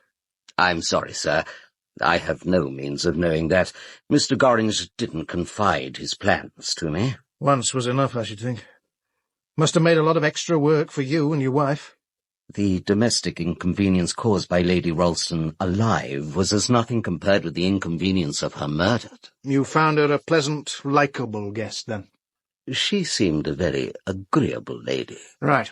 Speaker 14: I'm sorry, sir. I have no means of knowing that. Mr. Gorringe didn't confide his plans to me.
Speaker 16: Once was enough, I should think. Must have made a lot of extra work for you and your wife.
Speaker 14: The domestic inconvenience caused by Lady Ralston alive was as nothing compared with the inconvenience of her murdered.
Speaker 16: You found her a pleasant, likeable guest, then?
Speaker 14: She seemed a very agreeable lady.
Speaker 16: Right.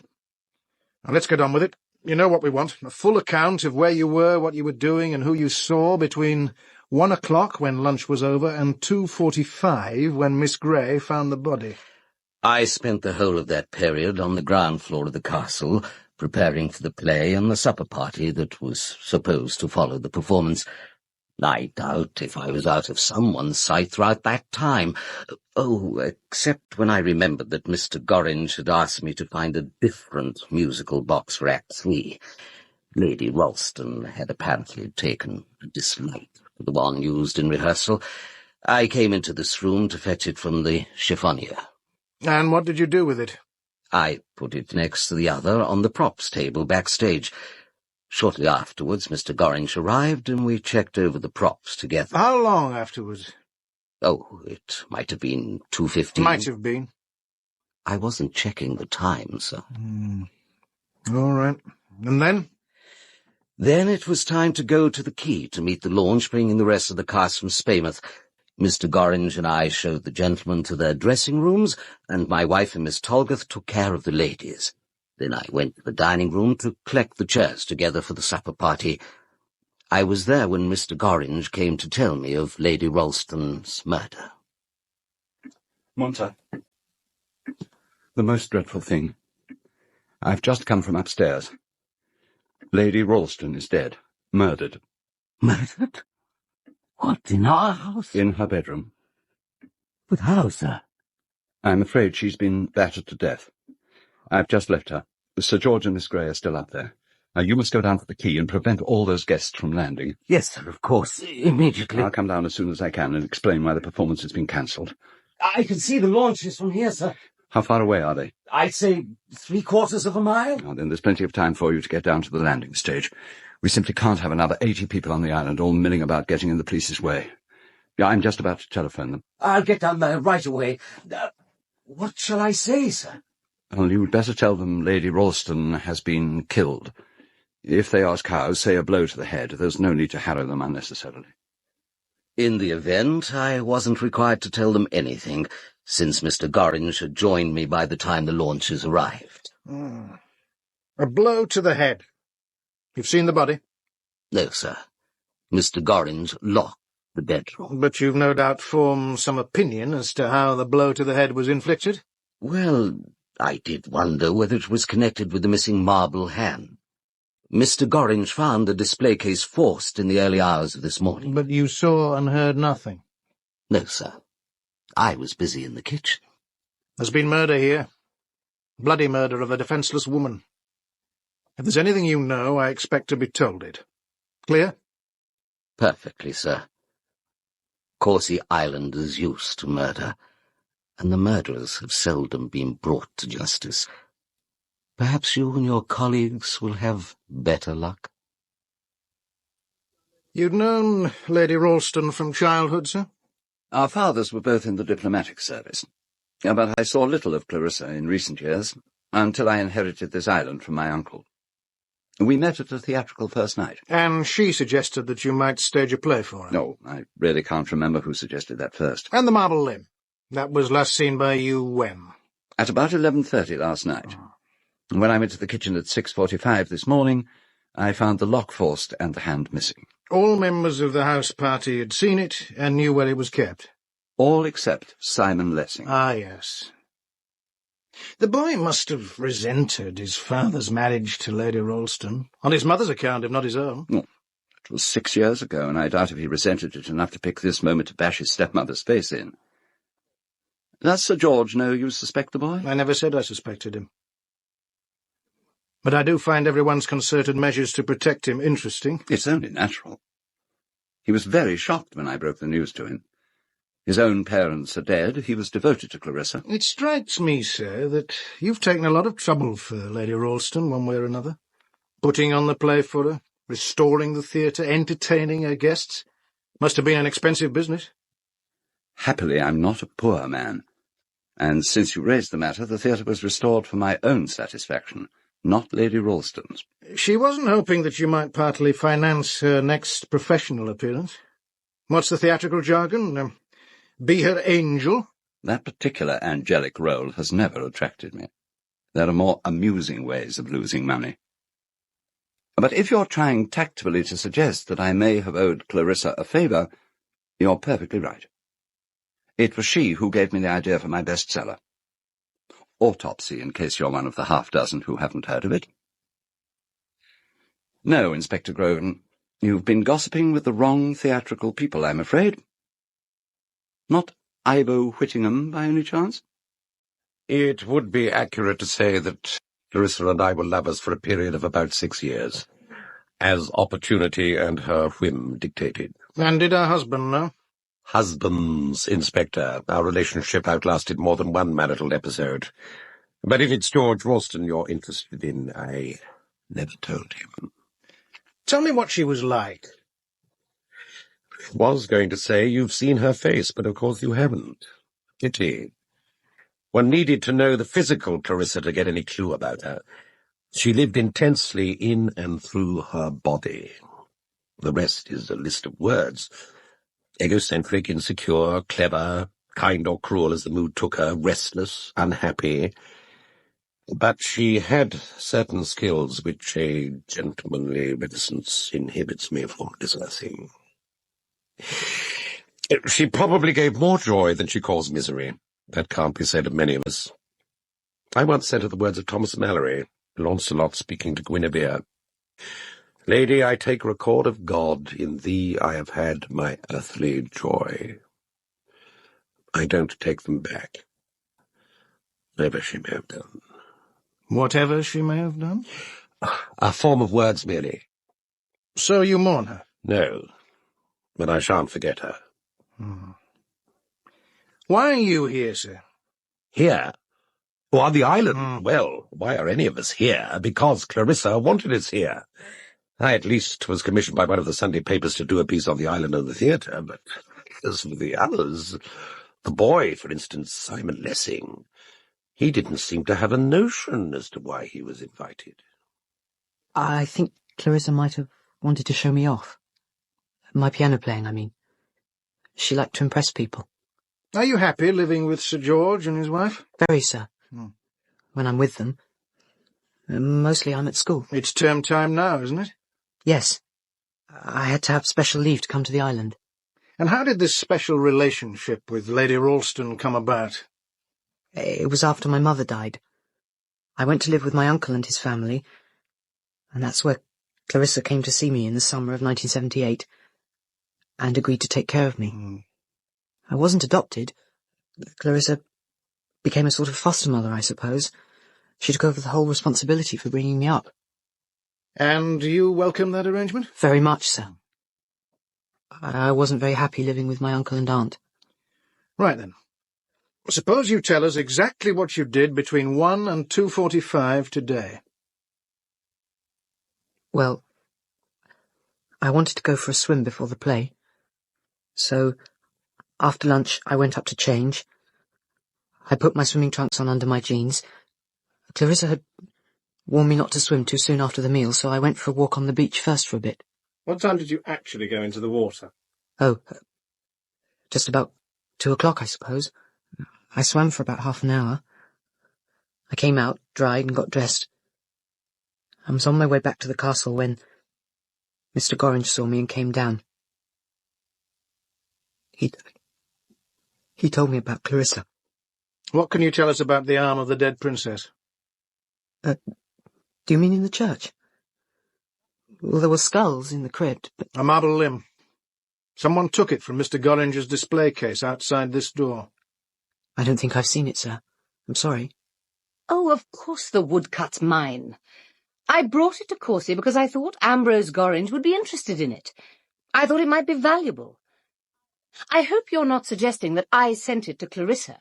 Speaker 16: Now let's get on with it. You know what we want, a full account of where you were, what you were doing, and who you saw between 1 o'clock, when lunch was over, and 2:45, when Miss Gray found the body.
Speaker 14: I spent the whole of that period on the ground floor of the castle, preparing for the play and the supper party that was supposed to follow the performance. I doubt if I was out of someone's sight throughout that time. Oh, except when I remembered that Mr. Gorringe had asked me to find a different musical box for Act 3. Lady Ralston had apparently taken a dislike to the one used in rehearsal. I came into this room to fetch it from the chiffonier.
Speaker 16: And what did you do with it?
Speaker 14: I put it next to the other on the props table backstage. Shortly afterwards, Mr. Gorringe arrived, and we checked over the props together.
Speaker 16: How long afterwards?
Speaker 14: Oh, it might have been 2:15.
Speaker 16: Might have been.
Speaker 14: I wasn't checking the time, sir.
Speaker 16: All right. And then?
Speaker 14: Then it was time to go to the quay to meet the launch, bringing the rest of the cast from Spaymouth. Mr. Gorringe and I showed the gentlemen to their dressing rooms, and my wife and Miss Talgoth took care of the ladies. Then I went to the dining room to collect the chairs together for the supper party. I was there when Mr. Gorringe came to tell me of Lady Ralston's murder.
Speaker 2: Munter. The most dreadful thing. I've just come from upstairs. Lady Ralston is dead. Murdered.
Speaker 17: Murdered? What, in our house?
Speaker 2: In her bedroom.
Speaker 17: But how, sir?
Speaker 2: I'm afraid she's been battered to death. I've just left her. Sir George and Miss Gray are still up there. Now, you must go down to the quay and prevent all those guests from landing.
Speaker 17: Yes, sir, of course. Immediately.
Speaker 2: I'll come down as soon as I can and explain why the performance has been cancelled.
Speaker 17: I can see the launches from here, sir.
Speaker 2: How far away are they?
Speaker 17: I'd say 3/4 of a mile.
Speaker 2: Oh, then there's plenty of time for you to get down to the landing stage. We simply can't have another 80 people on the island all milling about getting in the police's way. Yeah, I'm just about to telephone them.
Speaker 17: I'll get down there right away. What shall I say, sir?
Speaker 2: Well, you'd better tell them Lady Ralston has been killed. If they ask how, say a blow to the head. There's no need to harrow them unnecessarily.
Speaker 14: In the event, I wasn't required to tell them anything, since Mr. Gorringe had joined me by the time the launches arrived.
Speaker 16: A blow to the head. You've seen the body?
Speaker 14: No, sir. Mr. Gorringe locked the bedroom.
Speaker 16: But you've no doubt formed some opinion as to how the blow to the head was inflicted?
Speaker 14: Well, I did wonder whether it was connected with the missing marble hand. Mr. Gorringe found the display case forced in the early hours of this morning.
Speaker 16: But you saw and heard nothing?
Speaker 14: No, sir. I was busy in the kitchen.
Speaker 16: There's been murder here. Bloody murder of a defenceless woman. If there's anything you know, I expect to be told it. Clear?
Speaker 14: Perfectly, sir. Coursey Island is used to murder, and the murderers have seldom been brought to justice. Perhaps you and your colleagues will have better luck.
Speaker 16: You'd known Lady Ralston from childhood, sir?
Speaker 2: Our fathers were both in the diplomatic service, but I saw little of Clarissa in recent years, until I inherited this island from my uncle. We met at a theatrical first night.
Speaker 16: And she suggested that you might stage a play for her?
Speaker 2: No, I really can't remember who suggested that first.
Speaker 16: And the marble limb? That was last seen by you when?
Speaker 2: At about 11:30 last night. When I went to the kitchen at 6:45 this morning, I found the lock forced and the hand missing.
Speaker 16: All members of the house party had seen it and knew where it was kept?
Speaker 2: All except Simon Lessing.
Speaker 16: Ah, yes. The boy must have resented his father's marriage to Lady Ralston, on his mother's account, if not his own.
Speaker 2: Oh, it was 6 years ago, and I doubt if he resented it enough to pick this moment to bash his stepmother's face in. Does Sir George know you suspect the boy?
Speaker 16: I never said I suspected him. But I do find everyone's concerted measures to protect him interesting.
Speaker 2: It's only natural. He was very shocked when I broke the news to him. His own parents are dead. He was devoted to Clarissa.
Speaker 16: It strikes me, sir, that you've taken a lot of trouble for Lady Ralston, one way or another. Putting on the play for her, restoring the theatre, entertaining her guests. Must have been an expensive business.
Speaker 2: Happily, I'm not a poor man. And since you raised the matter, the theatre was restored for my own satisfaction, not Lady Ralston's.
Speaker 16: She wasn't hoping that you might partly finance her next professional appearance. What's the theatrical jargon? Be her angel?
Speaker 2: That particular angelic role has never attracted me. There are more amusing ways of losing money. But if you're trying tactfully to suggest that I may have owed Clarissa a favour, you're perfectly right. It was she who gave me the idea for my bestseller. Autopsy, in case you're one of the half-dozen who haven't heard of it. No, Inspector Groven, you've been gossiping with the wrong theatrical people, I'm afraid. Not Ivo Whittingham, by any chance?
Speaker 14: It would be accurate to say that Clarissa and I were lovers for a period of about 6 years, as opportunity and her whim dictated.
Speaker 16: And did her husband know?
Speaker 14: Husbands, Inspector. Our relationship outlasted more than one marital episode. But if it's George Ralston you're interested in, I never told him.
Speaker 16: Tell me what she was like.
Speaker 14: Was going to say you've seen her face, but of course you haven't. Pity. One needed to know the physical Clarissa to get any clue about her. She lived intensely in and through her body. The rest is a list of words. Egocentric, insecure, clever, kind or cruel as the mood took her, restless, unhappy. But she had certain skills which a gentlemanly reticence inhibits me from discussing. She probably gave more joy than she caused misery. That can't be said of many of us. I once said of the words of Thomas Malory, Launcelot speaking to Guinevere, "Lady, I take record of God, in thee I have had my earthly joy." I don't take them back. Whatever she may have done.
Speaker 16: Whatever she may have done?
Speaker 14: A form of words merely.
Speaker 16: So you mourn her?
Speaker 14: No, but I shan't forget her.
Speaker 16: Why are you here, sir?
Speaker 14: Here? Oh, on the island? Well, why are any of us here? Because Clarissa wanted us here. I, at least, was commissioned by one of the Sunday papers to do a piece on the island and the theatre, but as for the others, the boy, for instance, Simon Lessing, he didn't seem to have a notion as to why he was invited.
Speaker 12: I think Clarissa might have wanted to show me off. My piano playing, I mean. She liked to impress people.
Speaker 16: Are you happy living with Sir George and his wife?
Speaker 12: Very, sir. When I'm with them. Mostly I'm at school.
Speaker 16: It's term time now, isn't it?
Speaker 12: Yes. I had to have special leave to come to the island.
Speaker 16: And how did this special relationship with Lady Ralston come about?
Speaker 12: It was after my mother died. I went to live with my uncle and his family, and that's where Clarissa came to see me in the summer of 1978, and agreed to take care of me. I wasn't adopted. Clarissa became a sort of foster mother, I suppose. She took over the whole responsibility for bringing me up.
Speaker 16: And you welcome that arrangement?
Speaker 12: Very much, sir. I wasn't very happy living with my uncle and aunt.
Speaker 16: Right then. Suppose you tell us exactly what you did between 1 and 2:45 today.
Speaker 12: Well, I wanted to go for a swim before the play. So, after lunch, I went up to change. I put my swimming trunks on under my jeans. Clarissa had warned me not to swim too soon after the meal, so I went for a walk on the beach first for a bit.
Speaker 7: What time did you actually go into the water?
Speaker 12: Oh, just about 2 o'clock, I suppose. I swam for about half an hour. I came out, dried, and got dressed. I was on my way back to the castle when Mr. Gorringe saw me and came down. He told me about Clarissa.
Speaker 16: What can you tell us about the arm of the dead princess?
Speaker 12: Do you mean in the church? Well, there were skulls in the crypt, but...
Speaker 16: A marble limb. Someone took it from Mr. Gorringe's display case outside this door.
Speaker 12: I don't think I've seen it, sir. I'm sorry.
Speaker 15: Oh, of course the woodcut's mine. I brought it to Corsi because I thought Ambrose Gorringe would be interested in it. I thought it might be valuable. I hope you're not suggesting that I sent it to Clarissa,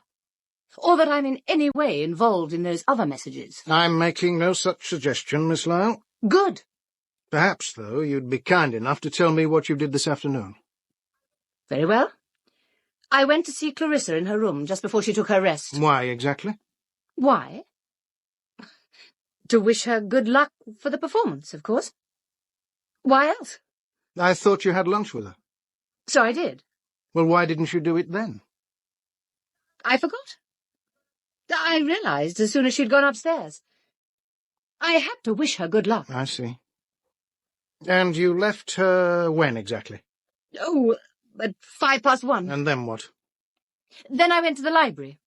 Speaker 15: or that I'm in any way involved in those other messages.
Speaker 16: I'm making no such suggestion, Miss Lisle.
Speaker 15: Good.
Speaker 16: Perhaps, though, you'd be kind enough to tell me what you did this afternoon.
Speaker 15: Very well. I went to see Clarissa in her room just before she took her rest.
Speaker 16: Why, exactly?
Speaker 15: Why? To wish her good luck for the performance, of course. Why else?
Speaker 16: I thought you had lunch with her.
Speaker 15: So I did.
Speaker 16: Well, why didn't you do it then?
Speaker 15: I forgot. I realized as soon as she'd gone upstairs. I had to wish her good luck.
Speaker 16: I see. And you left her when exactly?
Speaker 15: Oh, at 1:05.
Speaker 16: And then what?
Speaker 15: Then I went to the library.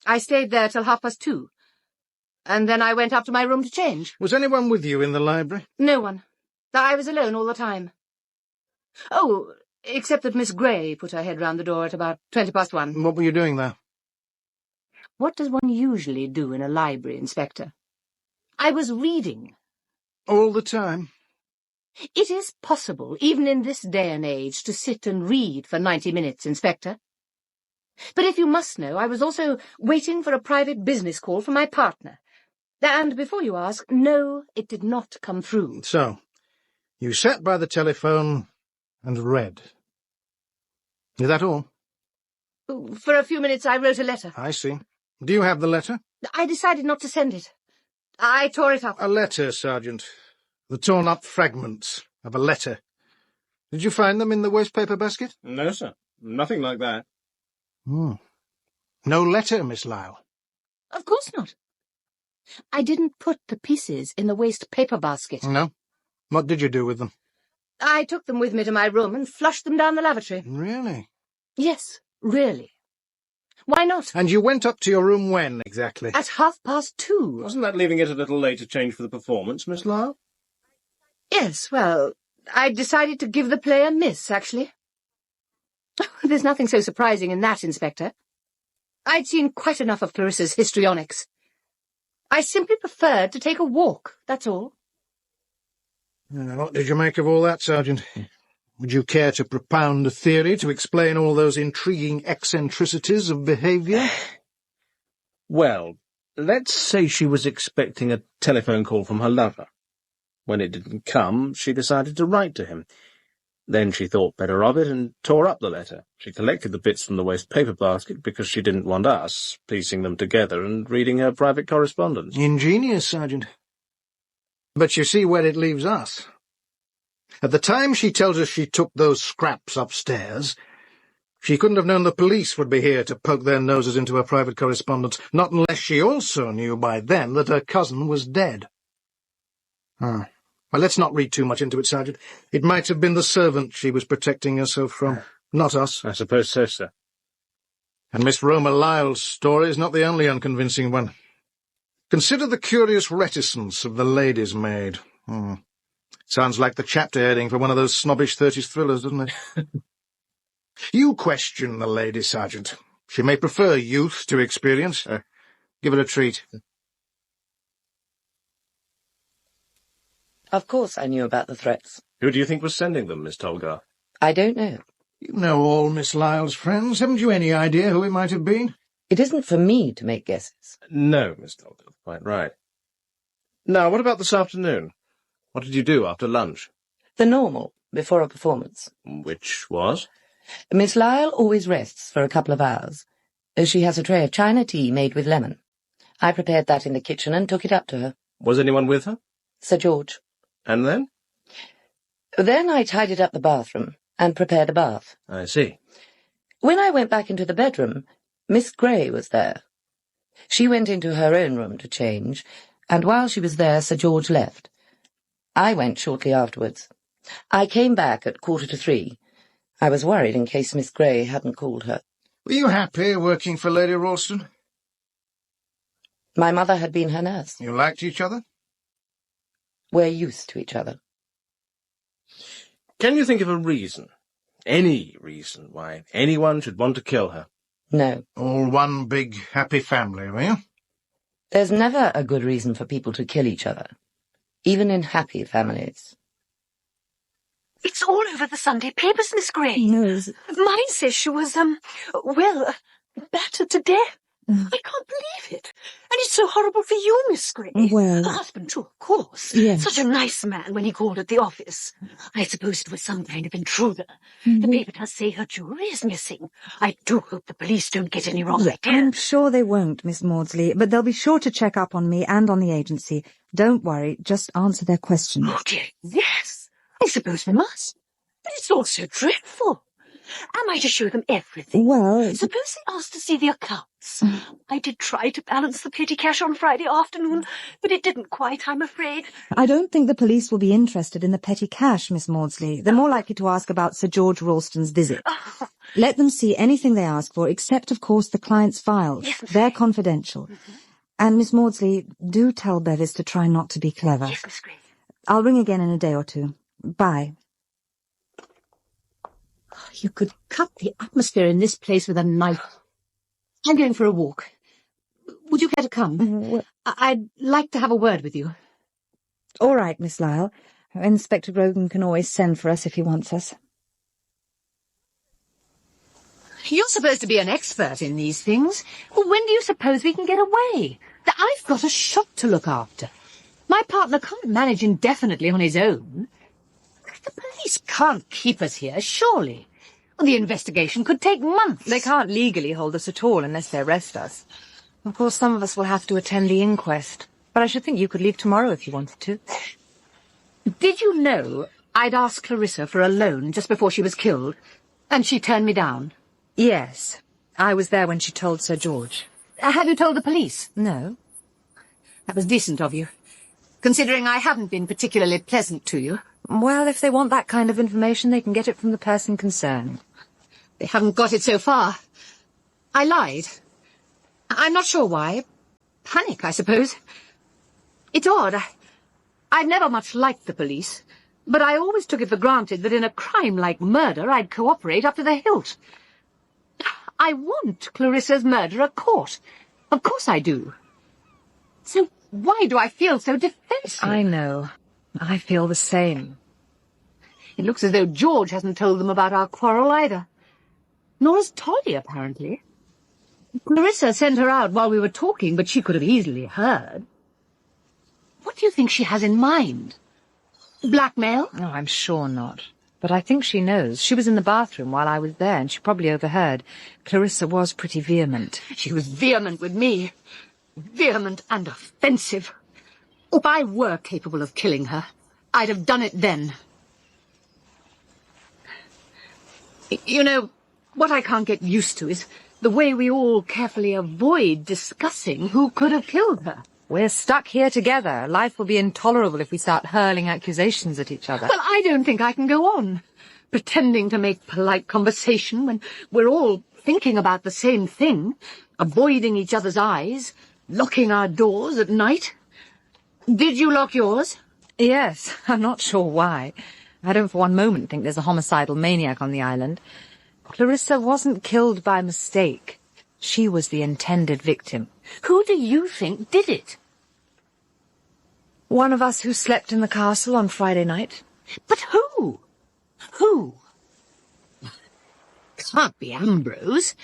Speaker 15: I stayed there till 2:30. And then I went up to my room to change.
Speaker 16: Was anyone with you in the library?
Speaker 15: No one. I was alone all the time. Oh, except that Miss Gray put her head round the door at about 1:20.
Speaker 16: What were you doing there?
Speaker 15: What does one usually do in a library, Inspector? I was reading.
Speaker 16: All the time?
Speaker 15: It is possible, even in this day and age, to sit and read for 90 minutes, Inspector. But if you must know, I was also waiting for a private business call from my partner. And before you ask, no, it did not come through.
Speaker 16: So, you sat by the telephone and read. Is that all?
Speaker 15: For a few minutes I wrote a letter.
Speaker 16: I see. Do you have the letter?
Speaker 15: I decided not to send it. I tore it up.
Speaker 16: A letter, Sergeant. The torn-up fragments of a letter. Did you find them in the wastepaper basket?
Speaker 7: No, sir. Nothing like that.
Speaker 16: No letter, Miss Lisle.
Speaker 15: Of course not. I didn't put the pieces in the waste paper basket.
Speaker 16: No? What did you do with them?
Speaker 15: I took them with me to my room and flushed them down the lavatory.
Speaker 16: Really?
Speaker 15: Yes, really. Why not?
Speaker 16: And you went up to your room when, exactly?
Speaker 15: At 2:30.
Speaker 7: Wasn't that leaving it a little late to change for the performance, Miss Lisle?
Speaker 15: Yes, well, I decided to give the play a miss, actually. There's nothing so surprising in that, Inspector. I'd seen quite enough of Clarissa's histrionics. I simply preferred to take a walk, that's all.
Speaker 16: What did you make of all that, Sergeant? Would you care to propound a theory to explain all those intriguing eccentricities of behaviour?
Speaker 7: Well, let's say she was expecting a telephone call from her lover. When it didn't come, she decided to write to him. Then she thought better of it and tore up the letter. She collected the bits from the waste paper basket because she didn't want us piecing them together and reading her private correspondence.
Speaker 16: Ingenious, Sergeant. But you see where it leaves us. At the time she tells us she took those scraps upstairs, she couldn't have known the police would be here to poke their noses into her private correspondence, not unless she also knew by then that her cousin was dead. Well, let's not read too much into it, Sergeant. It might have been the servant she was protecting herself from, not us.
Speaker 7: I suppose so, sir.
Speaker 16: And Miss Roma Lisle's story is not the only unconvincing one. Consider the curious reticence of the lady's maid. Sounds like the chapter heading for one of those snobbish 30s thrillers, doesn't it? You question the lady, Sergeant. She may prefer youth to experience. Give her a treat.
Speaker 11: Of course I knew about the threats.
Speaker 7: Who do you think was sending them, Miss Tolgar?
Speaker 11: I don't know.
Speaker 16: You know all Miss Lisle's friends. Haven't you any idea who it might have been?
Speaker 11: It isn't for me to make guesses.
Speaker 7: No, Miss Tolgar, quite right. Now, what about this afternoon? What did you do after lunch?
Speaker 11: The normal, before a performance.
Speaker 7: Which was?
Speaker 11: Miss Lisle always rests for a couple of hours. She has a tray of China tea made with lemon. I prepared that in the kitchen and took it up to her.
Speaker 7: Was anyone with her?
Speaker 11: Sir George.
Speaker 7: And then?
Speaker 11: Then I tidied up the bathroom and prepared a bath.
Speaker 7: I see.
Speaker 11: When I went back into the bedroom, Miss Gray was there. She went into her own room to change, and while she was there, Sir George left. I went shortly afterwards. I came back at 2:45. I was worried in case Miss Gray hadn't called her.
Speaker 16: Were you happy working for Lady Ralston?
Speaker 11: My mother had been her nurse.
Speaker 16: You liked each other?
Speaker 11: We're used to each other.
Speaker 7: Can you think of a reason, any reason, why anyone should want to kill her?
Speaker 11: No.
Speaker 16: All one big happy family, were you?
Speaker 11: There's never a good reason for people to kill each other, even in happy families.
Speaker 13: It's all over the Sunday papers, Miss Gray.
Speaker 5: No.
Speaker 13: Mine says she was, battered to death. I can't believe it. And it's so horrible for you, Miss Gray.
Speaker 5: Well...
Speaker 13: Her husband, too, of course.
Speaker 5: Yes.
Speaker 13: Such a nice man when he called at the office. I suppose it was some kind of intruder. The paper does say her jewellery is missing. I do hope the police don't get any wrong ideas.
Speaker 5: I'm sure they won't, Miss Maudsley, but they'll be sure to check up on me and on the agency. Don't worry, just answer their questions.
Speaker 13: Oh, dear, yes. I suppose we must. But it's all so dreadful. Am I to show them everything?
Speaker 5: Well...
Speaker 13: Suppose they asked to see the accounts. I did try to balance the petty cash on Friday afternoon, but it didn't quite, I'm afraid.
Speaker 5: I don't think the police will be interested in the petty cash, Miss Maudsley. They're more likely to ask about Sir George Ralston's visit. Let them see anything they ask for, except, of course, the client's files.
Speaker 13: Yes,
Speaker 5: they're confidential. And, Miss Maudsley, do tell Bevis to try not to be clever.
Speaker 13: Yes, Miss Gray.
Speaker 5: I'll ring again in a day or two. Bye.
Speaker 15: You could cut the atmosphere in this place with a knife. I'm going for a walk. Would you care to come? I'd like to have a word with you.
Speaker 5: All right, Miss Lisle. Inspector Grogan can always send for us if he wants us.
Speaker 15: You're supposed to be an expert in these things. Well, when do you suppose we can get away? I've got a shop to look after. My partner can't manage indefinitely on his own. The police can't keep us here, surely. Well, the investigation could take months.
Speaker 5: They can't legally hold us at all unless they arrest us. Of course, some of us will have to attend the inquest, but I should think you could leave tomorrow if you wanted to.
Speaker 15: Did you know I'd asked Clarissa for a loan just before she was killed, and she turned me down?
Speaker 5: Yes. I was there when she told Sir George.
Speaker 15: Have you told the police?
Speaker 5: No.
Speaker 15: That was decent of you, considering I haven't been particularly pleasant to you.
Speaker 5: Well, if they want that kind of information, they can get it from the person concerned.
Speaker 15: They haven't got it so far. I lied. I'm not sure why. Panic, I suppose. It's odd. I've never much liked the police, but I always took it for granted that in a crime like murder I'd cooperate up to the hilt. I want Clarissa's murderer caught. Of course I do. So why do I feel so defensive?
Speaker 5: I know. I feel the same.
Speaker 15: It looks as though George hasn't told them about our quarrel either. Nor has Tolly, apparently. Clarissa sent her out while we were talking, but she could have easily heard. What do you think she has in mind? Blackmail?
Speaker 5: Oh, I'm sure not. But I think she knows. She was in the bathroom while I was there, and she probably overheard. Clarissa was pretty vehement.
Speaker 15: She was vehement with me. Vehement and offensive. If I were capable of killing her, I'd have done it then. You know, what I can't get used to is the way we all carefully avoid discussing who could have killed her.
Speaker 5: We're stuck here together. Life will be intolerable if we start hurling accusations at each other.
Speaker 15: Well, I don't think I can go on, pretending to make polite conversation when we're all thinking about the same thing, avoiding each other's eyes, locking our doors at night. Did you lock yours?
Speaker 5: Yes, I'm not sure why. I don't for one moment think there's a homicidal maniac on the island. Clarissa wasn't killed by mistake. She was the intended victim.
Speaker 15: Who do you think did it?
Speaker 5: One of us who slept in the castle on Friday night.
Speaker 15: But who? Who? Can't be Ambrose.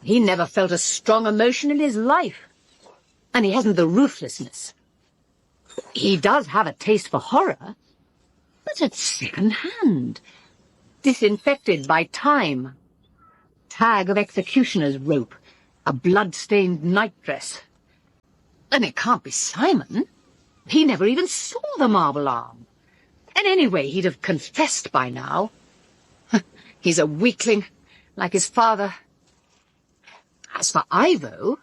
Speaker 15: He never felt a strong emotion in his life. And he hasn't the ruthlessness. He does have a taste for horror, but it's second-hand, disinfected by time. Tag of executioner's rope, a blood-stained nightdress. And it can't be Simon. He never even saw the marble arm. And anyway, he'd have confessed by now. He's a weakling, like his father. As for Ivo,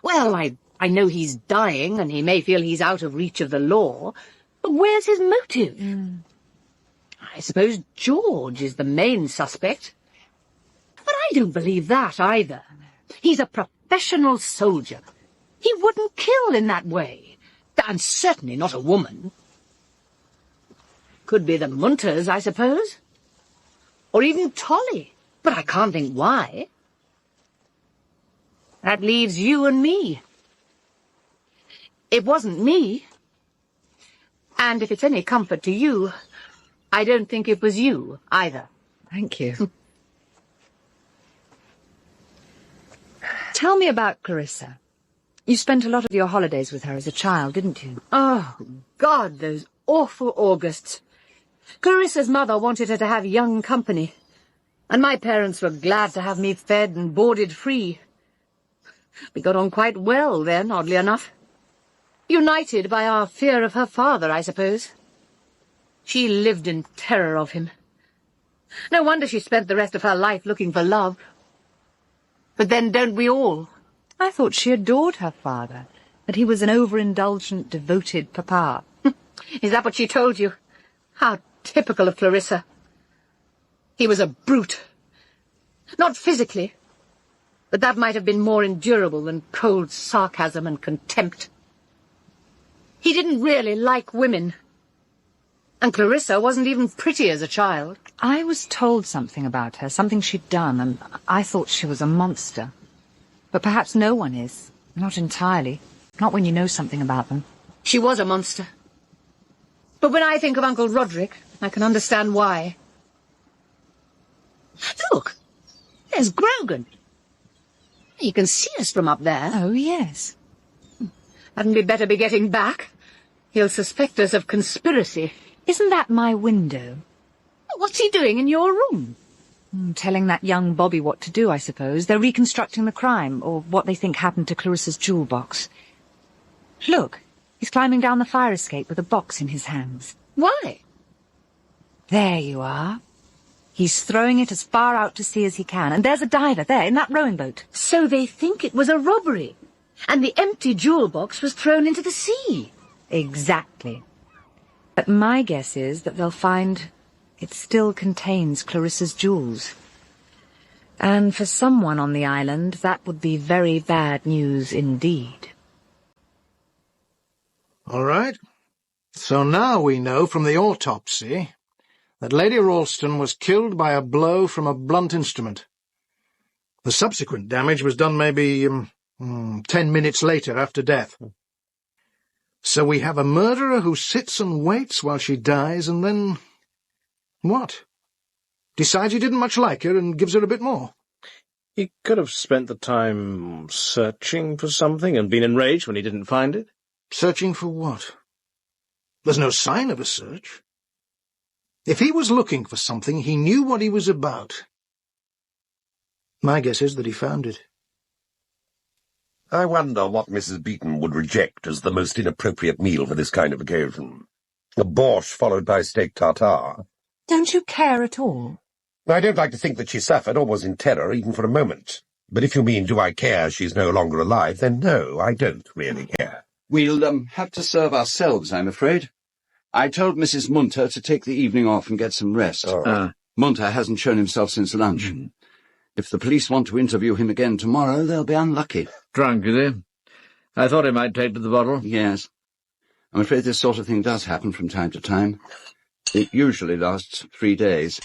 Speaker 15: well, I know he's dying, and he may feel he's out of reach of the law, but where's his motive? I suppose George is the main suspect. But I don't believe that either. He's a professional soldier. He wouldn't kill in that way, and certainly not a woman. Could be the Munters, I suppose. Or even Tolly, but I can't think why. That leaves you and me. It wasn't me. And if it's any comfort to you, I don't think it was you, either.
Speaker 5: Thank you. Tell me about Clarissa. You spent a lot of your holidays with her as a child, didn't you?
Speaker 15: Oh, God, those awful Augusts. Clarissa's mother wanted her to have young company, and my parents were glad to have me fed and boarded free. We got on quite well then, oddly enough. United by our fear of her father, I suppose. She lived in terror of him. No wonder she spent the rest of her life looking for love. But then don't we all?
Speaker 5: I thought she adored her father, that he was an overindulgent, devoted papa.
Speaker 15: Is that what she told you? How typical of Clarissa. He was a brute. Not physically, but that might have been more endurable than cold sarcasm and contempt. He didn't really like women. And Clarissa wasn't even pretty as a child.
Speaker 5: I was told something about her, something she'd done, and I thought she was a monster. But perhaps no one is. Not entirely. Not when you know something about them.
Speaker 15: She was a monster. But when I think of Uncle Roderick, I can understand why. Look, There's Grogan. You can see us from up there.
Speaker 5: Oh, yes.
Speaker 15: Hadn't we better be getting back? He'll suspect us of conspiracy.
Speaker 5: Isn't that my window?
Speaker 15: What's he doing in your room?
Speaker 5: Telling that young Bobby what to do, I suppose. They're reconstructing the crime, or what they think happened to Clarissa's jewel box. Look, he's climbing down the fire escape with a box in his hands.
Speaker 15: Why?
Speaker 5: There you are. He's throwing it as far out to sea as he can, and there's a diver there in that rowing boat.
Speaker 15: So they think it was a robbery, and the empty jewel box was thrown into the sea.
Speaker 5: Exactly. But my guess is that they'll find it still contains Clarissa's jewels. And for someone on the island, that would be very bad news indeed.
Speaker 16: All right. So now we know from the autopsy that Lady Ralston was killed by a blow from a blunt instrument. The subsequent damage was done maybe 10 minutes later after death. So we have a murderer who sits and waits while she dies and then... what? Decides he didn't much like her and gives her a bit more.
Speaker 7: He could have spent the time searching for something and been enraged when he didn't find it.
Speaker 16: Searching for what? There's no sign of a search. If he was looking for something, he knew what he was about. My guess is that he found it.
Speaker 14: I wonder what Mrs. Beeton would reject as the most inappropriate meal for this kind of occasion. A borscht followed by steak tartare.
Speaker 5: Don't you care at all?
Speaker 14: I don't like to think that she suffered or was in terror even for a moment. But if you mean, do I care she's no longer alive, then no, I don't really care.
Speaker 2: We'll have to serve ourselves, I'm afraid. I told Mrs. Munter to take the evening off and get some rest. Munter hasn't shown himself since lunch. If the police want to interview him again tomorrow, they'll be unlucky.
Speaker 3: Drunk, is he? I thought he might take to the bottle.
Speaker 2: Yes. I'm afraid this sort of thing does happen from time to time. It usually lasts 3 days.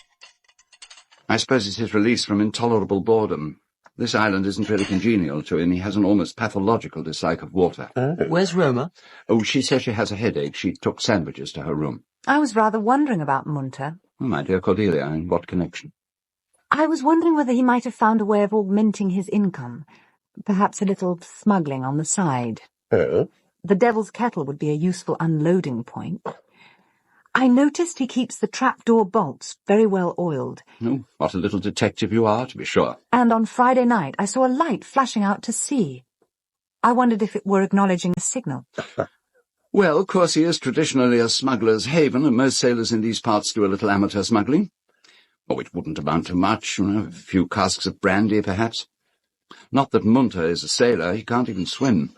Speaker 2: I suppose it's his release from intolerable boredom. This island isn't really congenial to him. He has an almost pathological dislike of water.
Speaker 12: Where's Roma?
Speaker 2: Oh, she says she has a headache. She took sandwiches to her room.
Speaker 5: I was rather wondering about Munter.
Speaker 2: Oh, my dear Cordelia, in what connection?
Speaker 5: I was wondering whether he might have found a way of augmenting his income. Perhaps a little smuggling on the side.
Speaker 14: Oh?
Speaker 5: The Devil's Kettle would be a useful unloading point. I noticed he keeps the trapdoor bolts very well oiled.
Speaker 2: Oh, what a little detective you are, to be sure.
Speaker 5: And on Friday night I saw a light flashing out to sea. I wondered if it were acknowledging a signal.
Speaker 2: Well, Coursey is traditionally a smuggler's haven, and most sailors in these parts do a little amateur smuggling. Oh, it wouldn't amount to much, a few casks of brandy, perhaps. Not that Munter is a sailor. He can't even swim.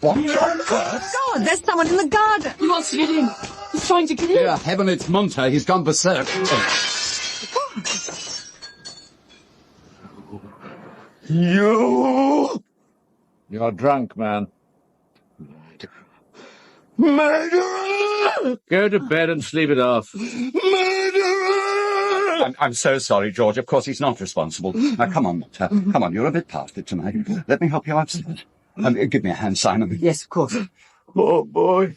Speaker 5: What? God, there's someone in the garden.
Speaker 15: He wants to get in. He's trying to get in.
Speaker 2: Dear heaven, it's Munter. He's gone berserk.
Speaker 3: You're drunk, man.
Speaker 14: Murderer!
Speaker 3: Go to bed and sleep it off.
Speaker 14: Murderer!
Speaker 2: I'm so sorry, George. Of course he's not responsible. Now, come on, Munter. Come on, you're a bit past it tonight. Let me help you upstairs. Give me a hand, Simon.
Speaker 12: Yes, of course.
Speaker 14: Poor boy.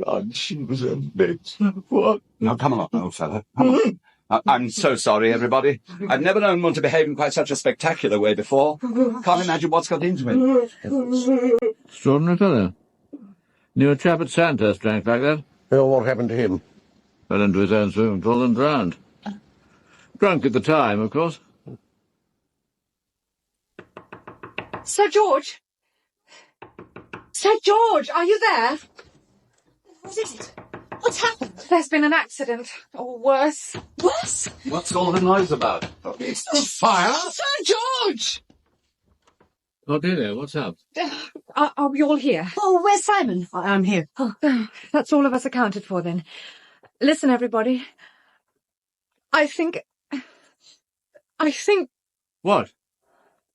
Speaker 14: God, she was a bitch. What?
Speaker 2: Now, come along, old fellow. Come on. I'm so sorry, everybody. I've never known Munter behave in quite such a spectacular way before. Can't imagine what's got into him.
Speaker 3: Extraordinary fellow. Knew a chap at Sandhurst drank like that.
Speaker 14: Well, what happened to him?
Speaker 3: Fell into his own swimming pool and drowned. Drunk at the time, of course.
Speaker 5: Sir George! Sir George, are you there?
Speaker 15: What is it? What's happened?
Speaker 5: There's been an accident, or worse.
Speaker 15: Worse?
Speaker 2: What's all the noise about?
Speaker 8: It's a fire!
Speaker 15: Sir George!
Speaker 3: Cordelia, what's up?
Speaker 5: Are we all here?
Speaker 15: Oh, where's Simon?
Speaker 4: I'm here.
Speaker 5: Oh, that's all of us accounted for, then. Listen, everybody. I think...
Speaker 3: What?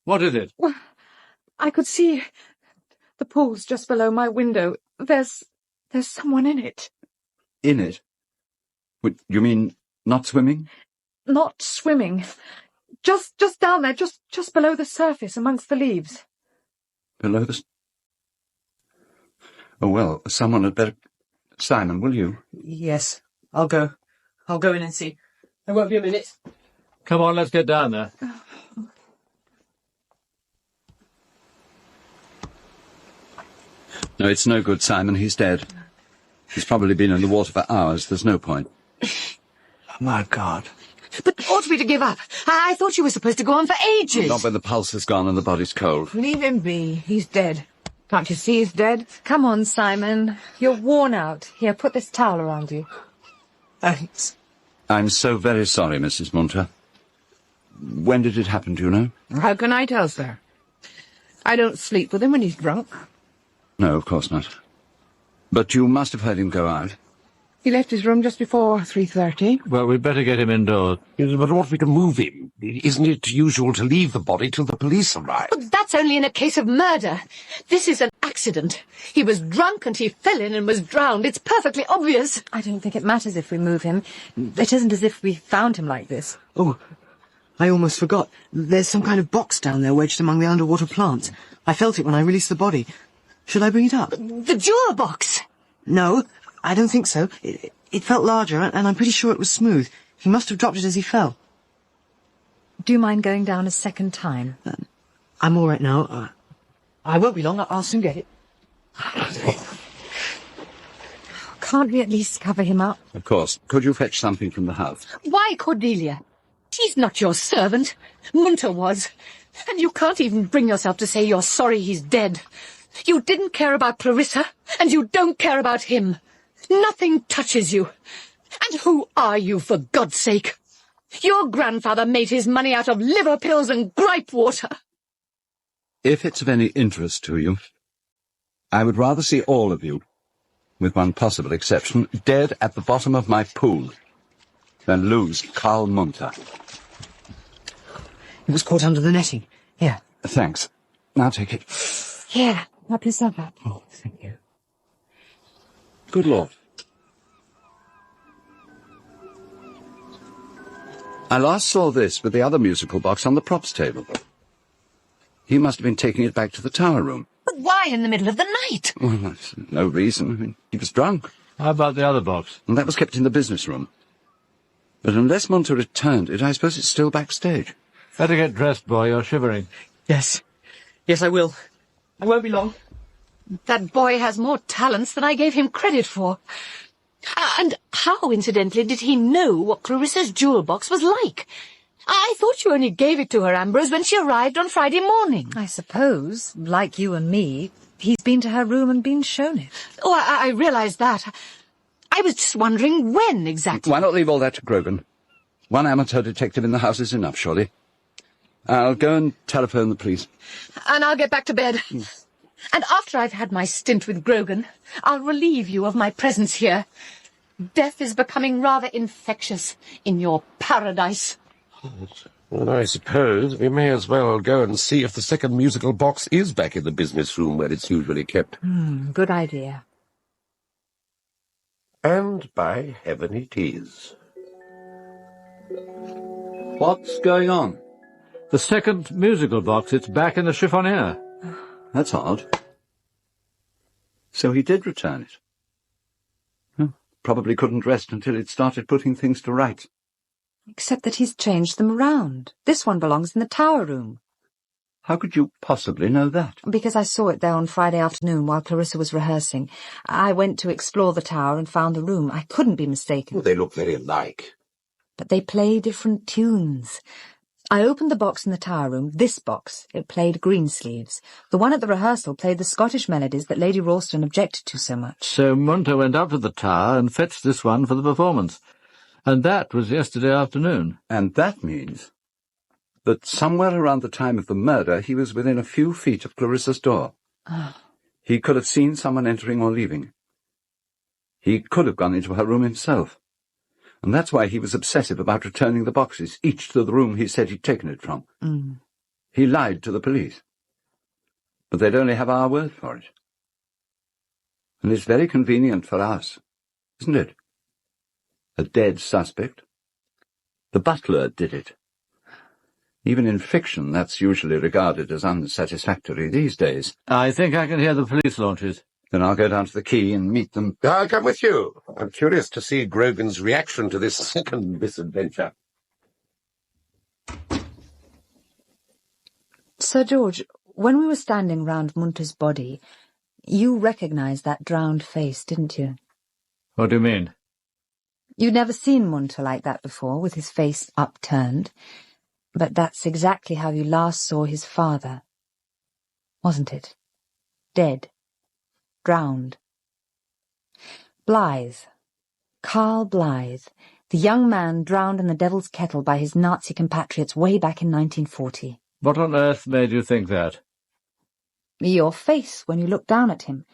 Speaker 3: What is it?
Speaker 5: Well, I could see the pool's just below my window. There's someone in it.
Speaker 2: In it? You mean not swimming?
Speaker 5: Not swimming. Just down there, just below the surface, amongst the leaves.
Speaker 2: Below the... Oh, well, someone had better... Simon, will you?
Speaker 4: Yes, I'll go. I'll go in and see. There won't be a minute.
Speaker 3: Come on, let's get down there.
Speaker 2: No, it's no good, Simon. He's dead. He's probably been in the water for hours. There's no point.
Speaker 17: Oh, my God.
Speaker 15: But ought we to give up? I thought you were supposed to go on for ages.
Speaker 2: Not when the pulse is gone and the body's cold.
Speaker 10: Leave him be. He's dead. Can't you see he's dead?
Speaker 5: Come on, Simon. You're worn out. Here, put this towel around you.
Speaker 10: Thanks.
Speaker 2: I'm so very sorry, Mrs. Munter. When did it happen, do you know?
Speaker 10: How can I tell, sir? I don't sleep with him when he's drunk.
Speaker 2: No, of course not. But you must have heard him go out.
Speaker 10: He left his room just before 3:30.
Speaker 3: Well, we'd better get him indoors.
Speaker 14: Yes, but what we can move him? Isn't it usual to leave the body till the police arrive?
Speaker 15: But that's only in a case of murder. This is an accident. He was drunk and he fell in and was drowned. It's perfectly obvious.
Speaker 5: I don't think it matters if we move him. It isn't as if we found him like this.
Speaker 12: Oh, I almost forgot. There's some kind of box down there wedged among the underwater plants. I felt it when I released the body. Should I bring it up?
Speaker 15: The jewel box!
Speaker 12: No, I don't think so. It felt larger, and I'm pretty sure it was smooth. He must have dropped it as he fell.
Speaker 5: Do you mind going down a second time?
Speaker 12: I'm all right now. I won't be long. I'll soon get it.
Speaker 5: Can't we at least cover him up?
Speaker 2: Of course. Could you fetch something from the house?
Speaker 15: Why, Cordelia? She's not your servant. Munter was. And you can't even bring yourself to say you're sorry he's dead. You didn't care about Clarissa, and you don't care about him. Nothing touches you. And who are you, for God's sake? Your grandfather made his money out of liver pills and gripe water.
Speaker 2: If it's of any interest to you, I would rather see all of you, with one possible exception, dead at the bottom of my pool than lose Karl Munter.
Speaker 12: It was caught under the netting. Here.
Speaker 2: Thanks. Now take it.
Speaker 5: Here, help yourself up.
Speaker 12: Oh, thank you.
Speaker 2: Good Lord. I last saw this with the other musical box on the props table. He must have been taking it back to the tower room.
Speaker 15: But why in the middle of the night?
Speaker 2: Well, that's no reason. I mean, he was drunk.
Speaker 3: How about the other box?
Speaker 2: And that was kept in the business room. But unless Munter returned it, I suppose it's still backstage.
Speaker 3: Better get dressed, boy. You're shivering.
Speaker 12: Yes. Yes, I will. I won't be long.
Speaker 15: That boy has more talents than I gave him credit for. And how, incidentally, did he know what Clarissa's jewel box was like? I thought you only gave it to her, Ambrose, when she arrived on Friday morning.
Speaker 5: I suppose, like you and me, he's been to her room and been shown it.
Speaker 15: Oh, I realised that. I was just wondering when exactly.
Speaker 2: Why not leave all that to Grogan? One amateur detective in the house is enough, surely. I'll go and telephone the police.
Speaker 15: And I'll get back to bed. And after I've had my stint with Grogan, I'll relieve you of my presence here. Death is becoming rather infectious in your paradise.
Speaker 14: Well, I suppose we may as well go and see if the second musical box is back in the business room where it's usually kept.
Speaker 5: Good idea.
Speaker 14: And by heaven it is.
Speaker 2: What's going on?
Speaker 3: The second musical box, it's back in the chiffonier.
Speaker 2: That's odd. So he did return it. Probably couldn't rest until he'd started putting things to rights.
Speaker 5: Except that he's changed them around. This one belongs in the tower room.
Speaker 2: How could you possibly know that?
Speaker 5: Because I saw it there on Friday afternoon while Clarissa was rehearsing. I went to explore the tower and found the room. I couldn't be mistaken.
Speaker 14: Well, they look very alike.
Speaker 5: But they play different tunes. I opened the box in the tower room, this box. It played Greensleeves. The one at the rehearsal played the Scottish melodies that Lady Ralston objected to so much.
Speaker 3: So Munter went up to the tower and fetched this one for the performance. And that was yesterday afternoon.
Speaker 2: And that means that somewhere around the time of the murder he was within a few feet of Clarissa's door. He could have seen someone entering or leaving. He could have gone into her room himself. And that's why he was obsessive about returning the boxes, each to the room he said he'd taken it from. He lied to the police. But they'd only have our word for it. And it's very convenient for us, isn't it? A dead suspect. The butler did it. Even in fiction, that's usually regarded as unsatisfactory these days.
Speaker 3: I think I can hear the police launches.
Speaker 2: Then I'll go down to the quay and meet them.
Speaker 14: I'll come with you. I'm curious to see Grogan's reaction to this second misadventure.
Speaker 5: Sir George, when we were standing round Munter's body, you recognised that drowned face, didn't you?
Speaker 3: What do you mean?
Speaker 5: You'd never seen Munter like that before, with his face upturned. But that's exactly how you last saw his father. Wasn't it? Dead. Drowned. Blythe. Carl Blythe. The young man drowned in the Devil's Kettle by his Nazi compatriots way back in 1940.
Speaker 3: What on earth made you think that?
Speaker 5: Your face when you looked down at him.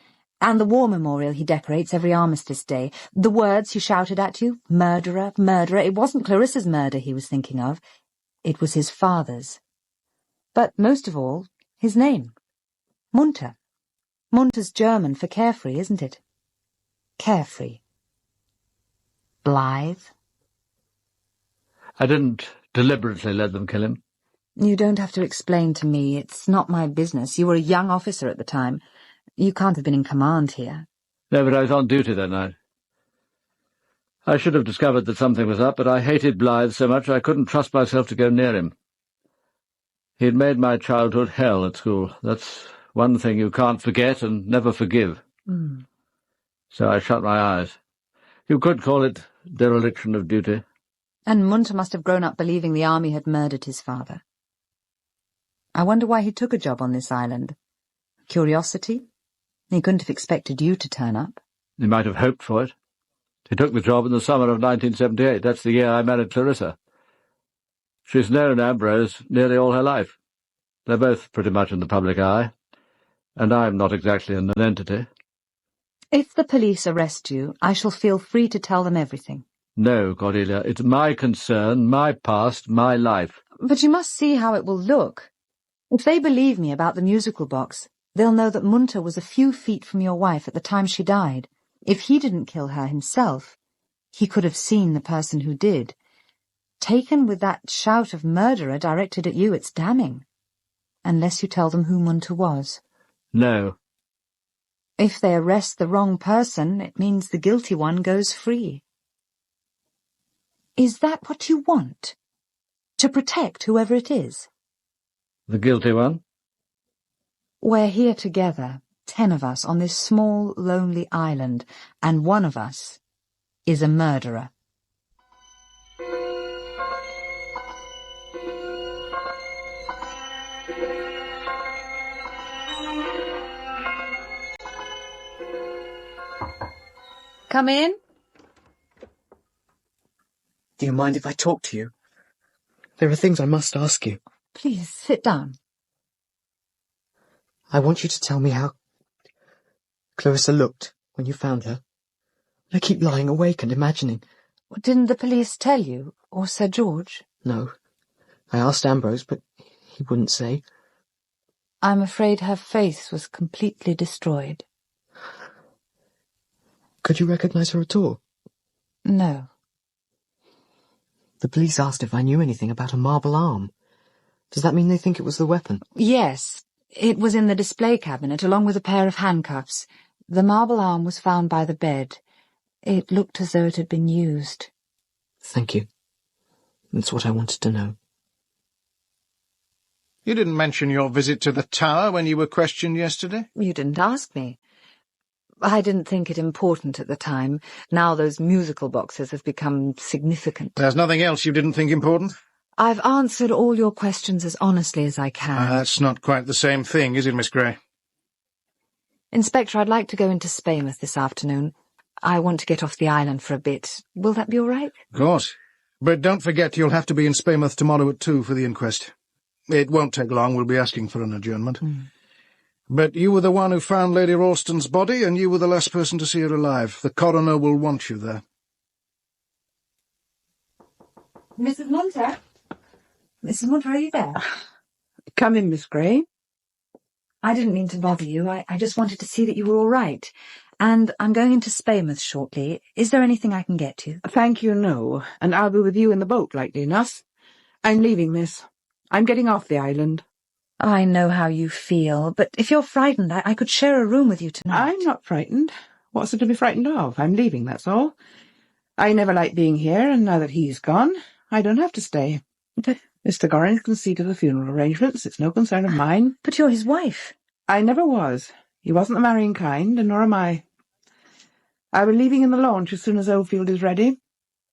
Speaker 5: And the war memorial he decorates every Armistice Day. The words he shouted at you, murderer, murderer. It wasn't Clarissa's murder he was thinking of. It was his father's. But most of all, his name. Munter. Munter's German for carefree, isn't it? Carefree. Blythe.
Speaker 3: I didn't deliberately let them kill him.
Speaker 5: You don't have to explain to me. It's not my business. You were a young officer at the time. You can't have been in command here.
Speaker 3: No, but I was on duty that night. I should have discovered that something was up, but I hated Blythe so much I couldn't trust myself to go near him. He had made my childhood hell at school. That's one thing you can't forget and never forgive.
Speaker 5: Mm.
Speaker 3: So I shut my eyes. You could call it dereliction of duty.
Speaker 5: And Munter must have grown up believing the army had murdered his father. I wonder why he took a job on this island. Curiosity? He couldn't have expected you to turn up.
Speaker 3: He might have hoped for it. He took the job in the summer of 1978. That's the year I married Clarissa. She's known Ambrose nearly all her life. They're both pretty much in the public eye, and I'm not exactly an entity.
Speaker 5: If the police arrest you, I shall feel free to tell them everything.
Speaker 3: No, Cordelia, it's my concern, my past, my life.
Speaker 5: But you must see how it will look. If they believe me about the musical box, they'll know that Munter was a few feet from your wife at the time she died. If he didn't kill her himself, he could have seen the person who did. Taken with that shout of murderer directed at you, it's damning. Unless you tell them who Munter was.
Speaker 3: No.
Speaker 5: If they arrest the wrong person, it means the guilty one goes free. Is that what you want? To protect whoever it is?
Speaker 3: The guilty one?
Speaker 5: We're here together, 10 of us, on this small, lonely island, and one of us is a murderer. Come in.
Speaker 4: Do you mind if I talk to you? There are things I must ask you.
Speaker 5: Please, sit down.
Speaker 4: I want you to tell me how Clarissa looked when you found her. I keep lying awake and imagining.
Speaker 5: Didn't the police tell you, or Sir George?
Speaker 4: No. I asked Ambrose, but he wouldn't say.
Speaker 5: I'm afraid her face was completely destroyed.
Speaker 4: Could you recognize her at all?
Speaker 5: No.
Speaker 4: The police asked if I knew anything about a marble arm. Does that mean they think it was the weapon?
Speaker 5: Yes. It was in the display cabinet, along with a pair of handcuffs. The marble arm was found by the bed. It looked as though it had been used.
Speaker 4: Thank you. That's what I wanted to know.
Speaker 16: You didn't mention your visit to the tower when you were questioned yesterday?
Speaker 5: You didn't ask me. I didn't think it important at the time. Now those musical boxes have become significant.
Speaker 16: There's nothing else you didn't think important?
Speaker 5: I've answered all your questions as honestly as I can.
Speaker 16: That's not quite the same thing, is it, Miss Gray?
Speaker 5: Inspector, I'd like to go into Spaymouth this afternoon. I want to get off the island for a bit. Will that be all right?
Speaker 16: Of course. But don't forget you'll have to be in Spaymouth tomorrow at 2 for the inquest. It won't take long. We'll be asking for an adjournment. But you were the one who found Lady Ralston's body, and you were the last person to see her alive. The coroner will want you there.
Speaker 5: Mrs. Munter? Mrs. Munter, are you there?
Speaker 10: Come in, Miss Gray.
Speaker 5: I didn't mean to bother you. I just wanted to see that you were all right. And I'm going into Spaymouth shortly. Is there anything I can get you?
Speaker 10: Thank you, no. And I'll be with you in the boat, likely enough. I'm leaving, miss. I'm getting off the island.
Speaker 5: I know how you feel, but if you're frightened, I could share a room with you tonight.
Speaker 10: I'm not frightened. What's there to be frightened of? I'm leaving, that's all. I never liked being here, and now that he's gone, I don't have to stay. Mr. Gorringe can see to the funeral arrangements. It's no concern of mine.
Speaker 5: But you're his wife.
Speaker 10: I never was. He wasn't the marrying kind, and nor am I. I'll be leaving in the launch as soon as Oldfield is ready.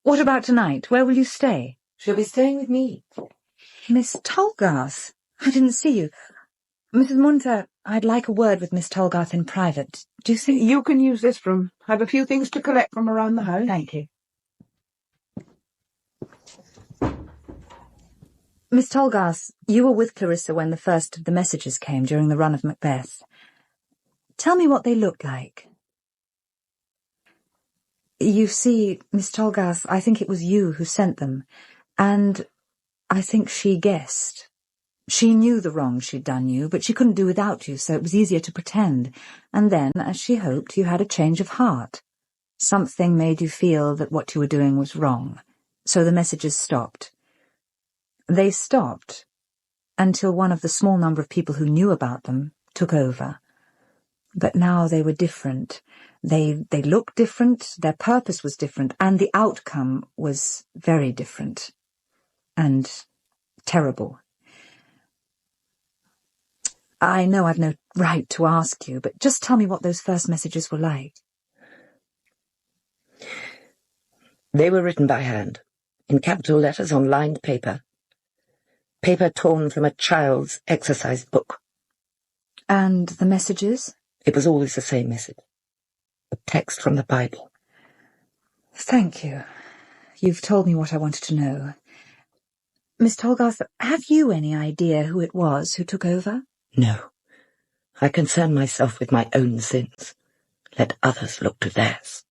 Speaker 5: What about tonight? Where will you stay?
Speaker 12: She'll be staying with me.
Speaker 5: Miss Tolgarth? I didn't see you. Mrs. Munter, I'd like a word with Miss Tolgarth in private. Do you think...
Speaker 10: You can use this room. I've a few things to collect from around the house.
Speaker 5: Thank you. Miss Tolgarth, you were with Clarissa when the first of the messages came during the run of Macbeth. Tell me what they looked like. You see, Miss Tolgarth, I think it was you who sent them, and I think she guessed. She knew the wrong she'd done you, but she couldn't do without you, so it was easier to pretend. And then, as she hoped, you had a change of heart. Something made you feel that what you were doing was wrong, so the messages stopped. They stopped until one of the small number of people who knew about them took over. But now they were different. They looked different, their purpose was different, and the outcome was very different. And terrible. I know I've no right to ask you, but just tell me what those first messages were like.
Speaker 18: They were written by hand, in capital letters on lined paper. Paper torn from a child's exercise book.
Speaker 5: And the messages?
Speaker 18: It was always the same message. A text from the Bible.
Speaker 5: Thank you. You've told me what I wanted to know. Miss Tolgarth, have you any idea who it was who took over?
Speaker 18: No. I concern myself with my own sins. Let others look to theirs.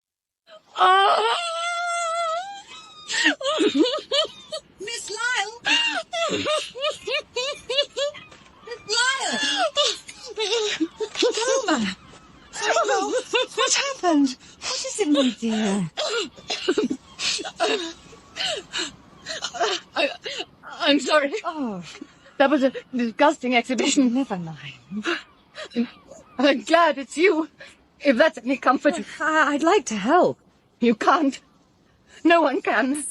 Speaker 19: Miss Lisle! Miss Lisle! Thelma! Thelma! What happened? What is it, my dear?
Speaker 9: I'm sorry.
Speaker 19: Oh.
Speaker 9: That was a disgusting exhibition.
Speaker 19: Never mind.
Speaker 9: I'm glad it's you, if that's any comfort.
Speaker 19: I'd like to help.
Speaker 9: You can't. No one can.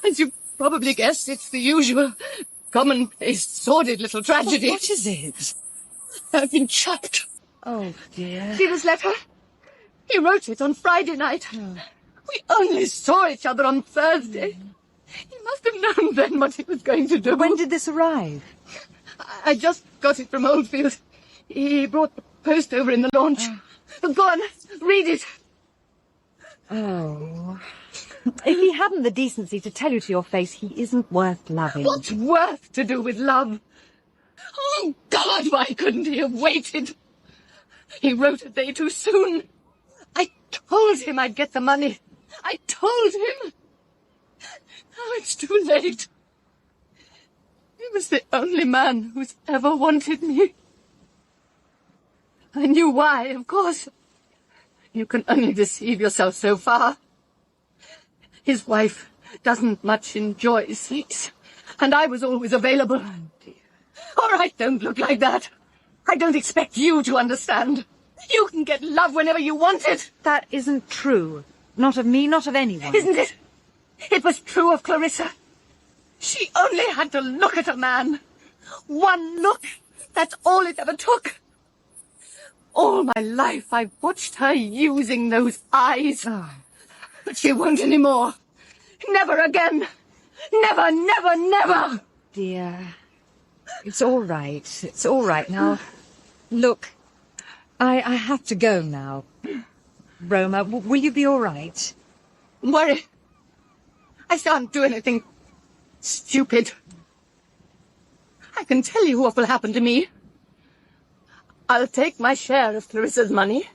Speaker 9: As you probably guessed, it's the usual commonplace, sordid little tragedy.
Speaker 19: What is it?
Speaker 9: I've been chucked.
Speaker 19: Oh, dear.
Speaker 9: See this letter? He wrote it on Friday night.
Speaker 19: Oh.
Speaker 9: We only saw each other on Thursday. He must have known then what he was going to do.
Speaker 19: When did this arrive?
Speaker 9: I just got it from Oldfield. He brought the post over in the launch. Go on, read it.
Speaker 19: Oh. If he hadn't the decency to tell you to your face, he isn't worth loving.
Speaker 9: What's worth to do with love? Oh, God, why couldn't he have waited? He wrote a day too soon. I told him I'd get the money. I told him. Now it's too late. He was the only man who's ever wanted me. I knew why, of course. You can only deceive yourself so far. His wife doesn't much enjoy sex, and I was always available. Oh, dear. All right, don't look like that. I don't expect you to understand. You can get love whenever you want it.
Speaker 19: That isn't true. Not of me, not of anyone.
Speaker 9: Isn't it? It was true of Clarissa. She only had to look at a man. One look. That's all it ever took. All my life I've watched her using those eyes.
Speaker 19: Oh.
Speaker 9: But she won't anymore. Never again. Never, never, never.
Speaker 19: Oh, dear. It's all right. It's all right. Now, look, I have to go now. Roma, will you be all right?
Speaker 9: Don't worry. I shan't do anything stupid. I can tell you what will happen to me. I'll take my share of Clarissa's money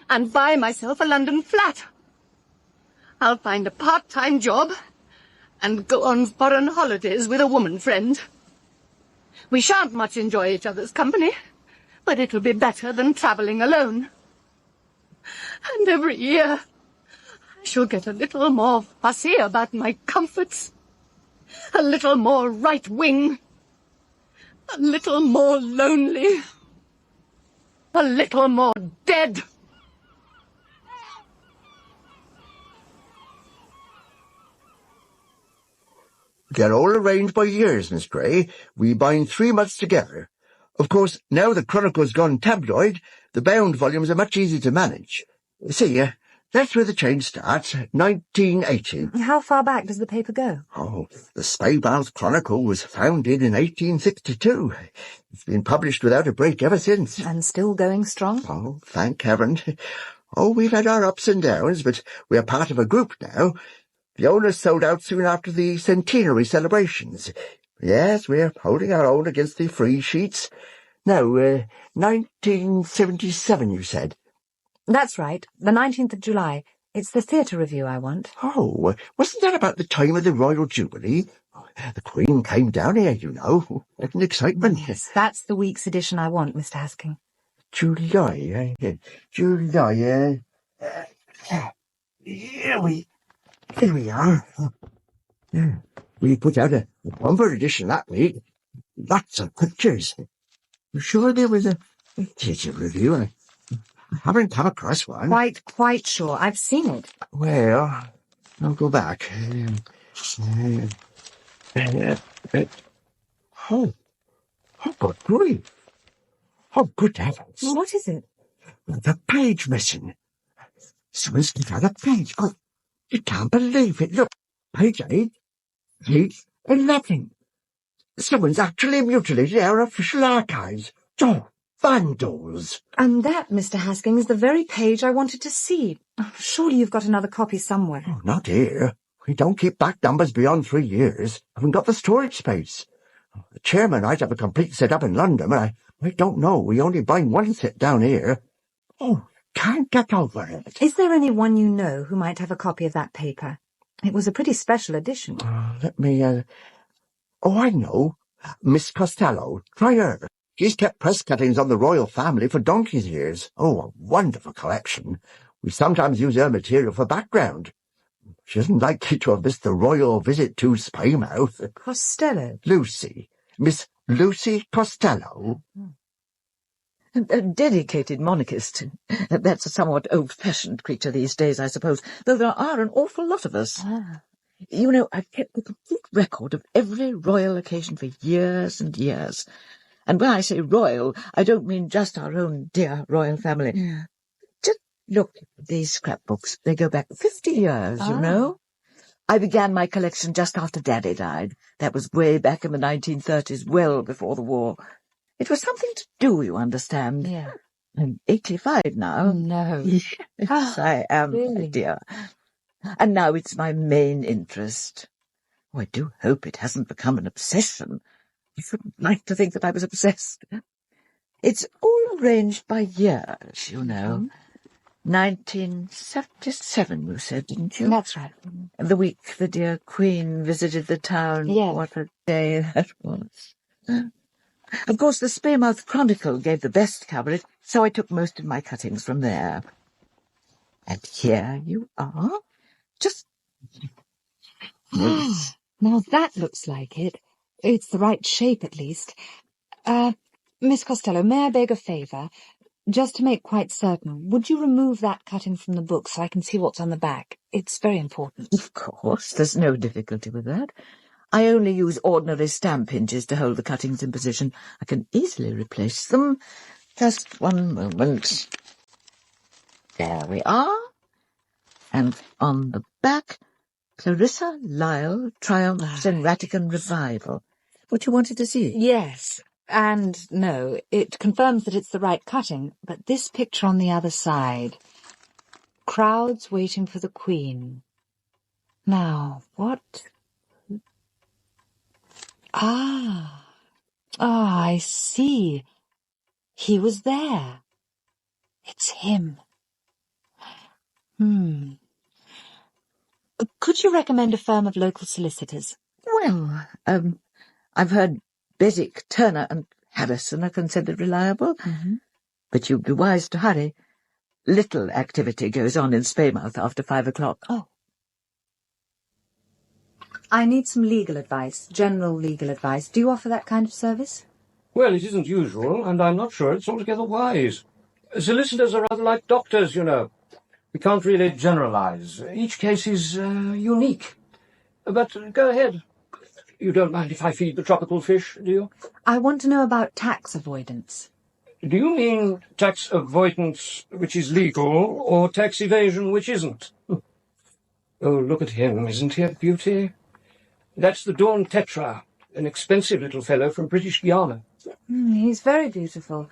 Speaker 9: and buy myself a London flat. I'll find a part-time job and go on foreign holidays with a woman friend. We shan't much enjoy each other's company, but it'll be better than travelling alone. And every year I shall get a little more fussy about my comforts, a little more right-wing, a little more lonely, a little more dead.
Speaker 6: They're all arranged by years, Miss Gray. We bind 3 months together. Of course, now the Chronicle's gone tabloid, the bound volumes are much easier to manage. See, that's where the change starts, 1980.
Speaker 5: How far back does the paper go?
Speaker 6: Oh, the Speybath Chronicle was founded in 1862. It's been published without a break ever since.
Speaker 5: And still going strong?
Speaker 6: Oh, thank heaven. Oh, we've had our ups and downs, but we're part of a group now. The owners sold out soon after the centenary celebrations. Yes, we're holding our own against the free sheets. No, 1977, you said?
Speaker 5: That's right, the 19th of July. It's the theatre review I want.
Speaker 6: Oh, wasn't that about the time of the Royal Jubilee? The Queen came down here, you know. What an excitement.
Speaker 5: Yes, that's the week's edition I want, Mr. Hasking.
Speaker 6: July, July, here we are. Yeah, we put out a bumper edition that week. Lots of pictures. I'm sure there was a theatre review. I haven't come across one.
Speaker 5: Quite sure. I've seen it.
Speaker 6: Well, I'll go back. Oh, good grief. Oh, good heavens.
Speaker 5: What is it?
Speaker 6: The page missing. Someone's got a page. Oh, you can't believe it. Look, page 8, page 11. Someone's actually mutilated our official archives. Oh, vandals.
Speaker 5: And that, Mr. Hasking, is the very page I wanted to see. Oh, surely you've got another copy somewhere.
Speaker 6: Oh, not here. We don't keep back numbers beyond 3 years. Haven't got the storage space. The chairman might have a complete set-up in London, but I don't know. We only bind one set down here. Oh, can't get over it.
Speaker 5: Is there anyone you know who might have a copy of that paper? It was a pretty special edition.
Speaker 6: Let me, Oh, I know. Miss Costello. Try her. She's kept press cuttings on the royal family for donkey's years. Oh, a wonderful collection. We sometimes use her material for background. She isn't likely to have missed the royal visit to Spaymouth.
Speaker 5: Costello?
Speaker 6: Lucy. Miss Lucy Costello.
Speaker 20: A dedicated monarchist. That's a somewhat old-fashioned creature these days, I suppose, though there are an awful lot of us. You know, I've kept a complete record of every royal occasion for years and years. And when I say royal, I don't mean just our own dear royal family.
Speaker 5: Yeah.
Speaker 20: Just look at these scrapbooks. They go back 50 years, you know. I began my collection just after Daddy died. That was way back in the 1930s, well before the war. It was something to do, you understand.
Speaker 5: Yeah.
Speaker 20: I'm 85 now.
Speaker 5: No.
Speaker 20: Yes, I am,
Speaker 5: really?
Speaker 20: my dear. And now it's my main interest. Oh, I do hope it hasn't become an obsession. I shouldn't like to think that I was obsessed. It's all arranged by years, you know. 1977, you said, didn't you?
Speaker 5: That's right.
Speaker 20: The week the dear Queen visited the town.
Speaker 5: Yes.
Speaker 20: What a day that was. Of course, the Spaymouth Chronicle gave the best coverage, so I took most of my cuttings from there. And here you are. Just...
Speaker 5: Now that looks like it. It's the right shape, at least. Miss Costello, may I beg a favour? Just to make quite certain, would you remove that cutting from the book so I can see what's on the back? It's very important.
Speaker 20: Of course, there's no difficulty with that. I only use ordinary stamp hinges to hold the cuttings in position. I can easily replace them. Just one moment. There we are. And on the back, Clarissa Lisle triumphs in Vatican revival. What you wanted to see?
Speaker 5: Yes, and no, it confirms that it's the right cutting, but this picture on the other side. Crowds waiting for the Queen. Now, what... I see. He was there. It's him. Could you recommend a firm of local solicitors?
Speaker 20: Well, I've heard Beswick, Turner and Harrison are considered reliable. But you'd be wise to hurry. Little activity goes on in Spaymouth after 5 o'clock.
Speaker 5: Oh. I need some legal advice, general legal advice. Do you offer that kind of service?
Speaker 21: Well, it isn't usual, and I'm not sure it's altogether wise. Solicitors are rather like doctors, you know. We can't really generalize. Each case is unique. But go ahead. You don't mind if I feed the tropical fish, do you?
Speaker 5: I want to know about tax avoidance.
Speaker 21: Do you mean tax avoidance which is legal, or tax evasion which isn't? Oh, look at him. Isn't he a beauty? That's the Dawn Tetra, an expensive little fellow from British Guiana.
Speaker 5: He's very beautiful,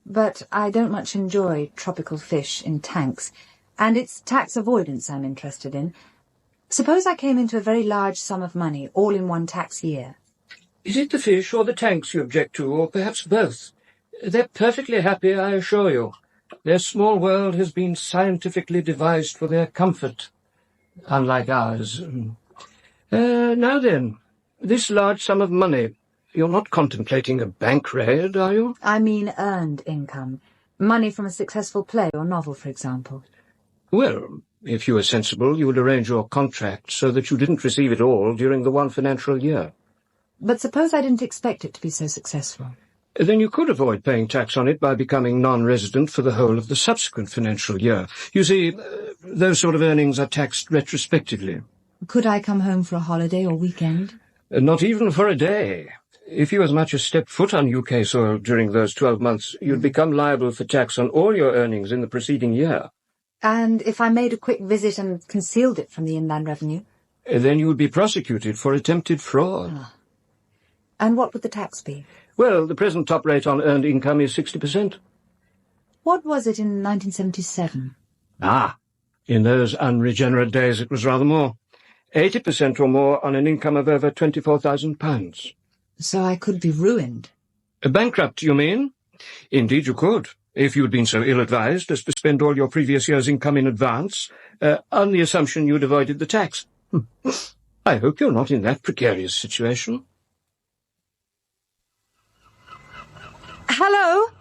Speaker 5: but I don't much enjoy tropical fish in tanks, and it's tax avoidance I'm interested in. Suppose I came into a very large sum of money, all in one tax year.
Speaker 21: Is it the fish or the tanks you object to, or perhaps both? They're perfectly happy, I assure you. Their small world has been scientifically devised for their comfort, unlike ours. Now then, this large sum of money, you're not contemplating a bank raid, are you?
Speaker 5: I mean earned income. Money from a successful play or novel, for example.
Speaker 21: Well, if you were sensible, you would arrange your contract so that you didn't receive it all during the one financial year.
Speaker 5: But suppose I didn't expect it to be so successful.
Speaker 21: Then you could avoid paying tax on it by becoming non-resident for the whole of the subsequent financial year. You see, those sort of earnings are taxed retrospectively.
Speaker 5: Could I come home for a holiday or weekend?
Speaker 21: Not even for a day. If you as much as stepped foot on UK soil during those 12 months, you'd become liable for tax on all your earnings in the preceding year.
Speaker 5: And if I made a quick visit and concealed it from the Inland Revenue?
Speaker 21: Then you would be prosecuted for attempted fraud.
Speaker 5: And what would the tax be?
Speaker 21: Well, the present top rate on earned income is 60%.
Speaker 5: What was it in 1977?
Speaker 21: In those unregenerate days it was rather more. 80% or more on an income of over £24,000.
Speaker 5: So I could be ruined.
Speaker 21: Bankrupt, you mean? Indeed you could, if you'd been so ill-advised as to spend all your previous year's income in advance, on the assumption you'd avoided the tax. I hope you're not in that precarious situation.
Speaker 5: Hello?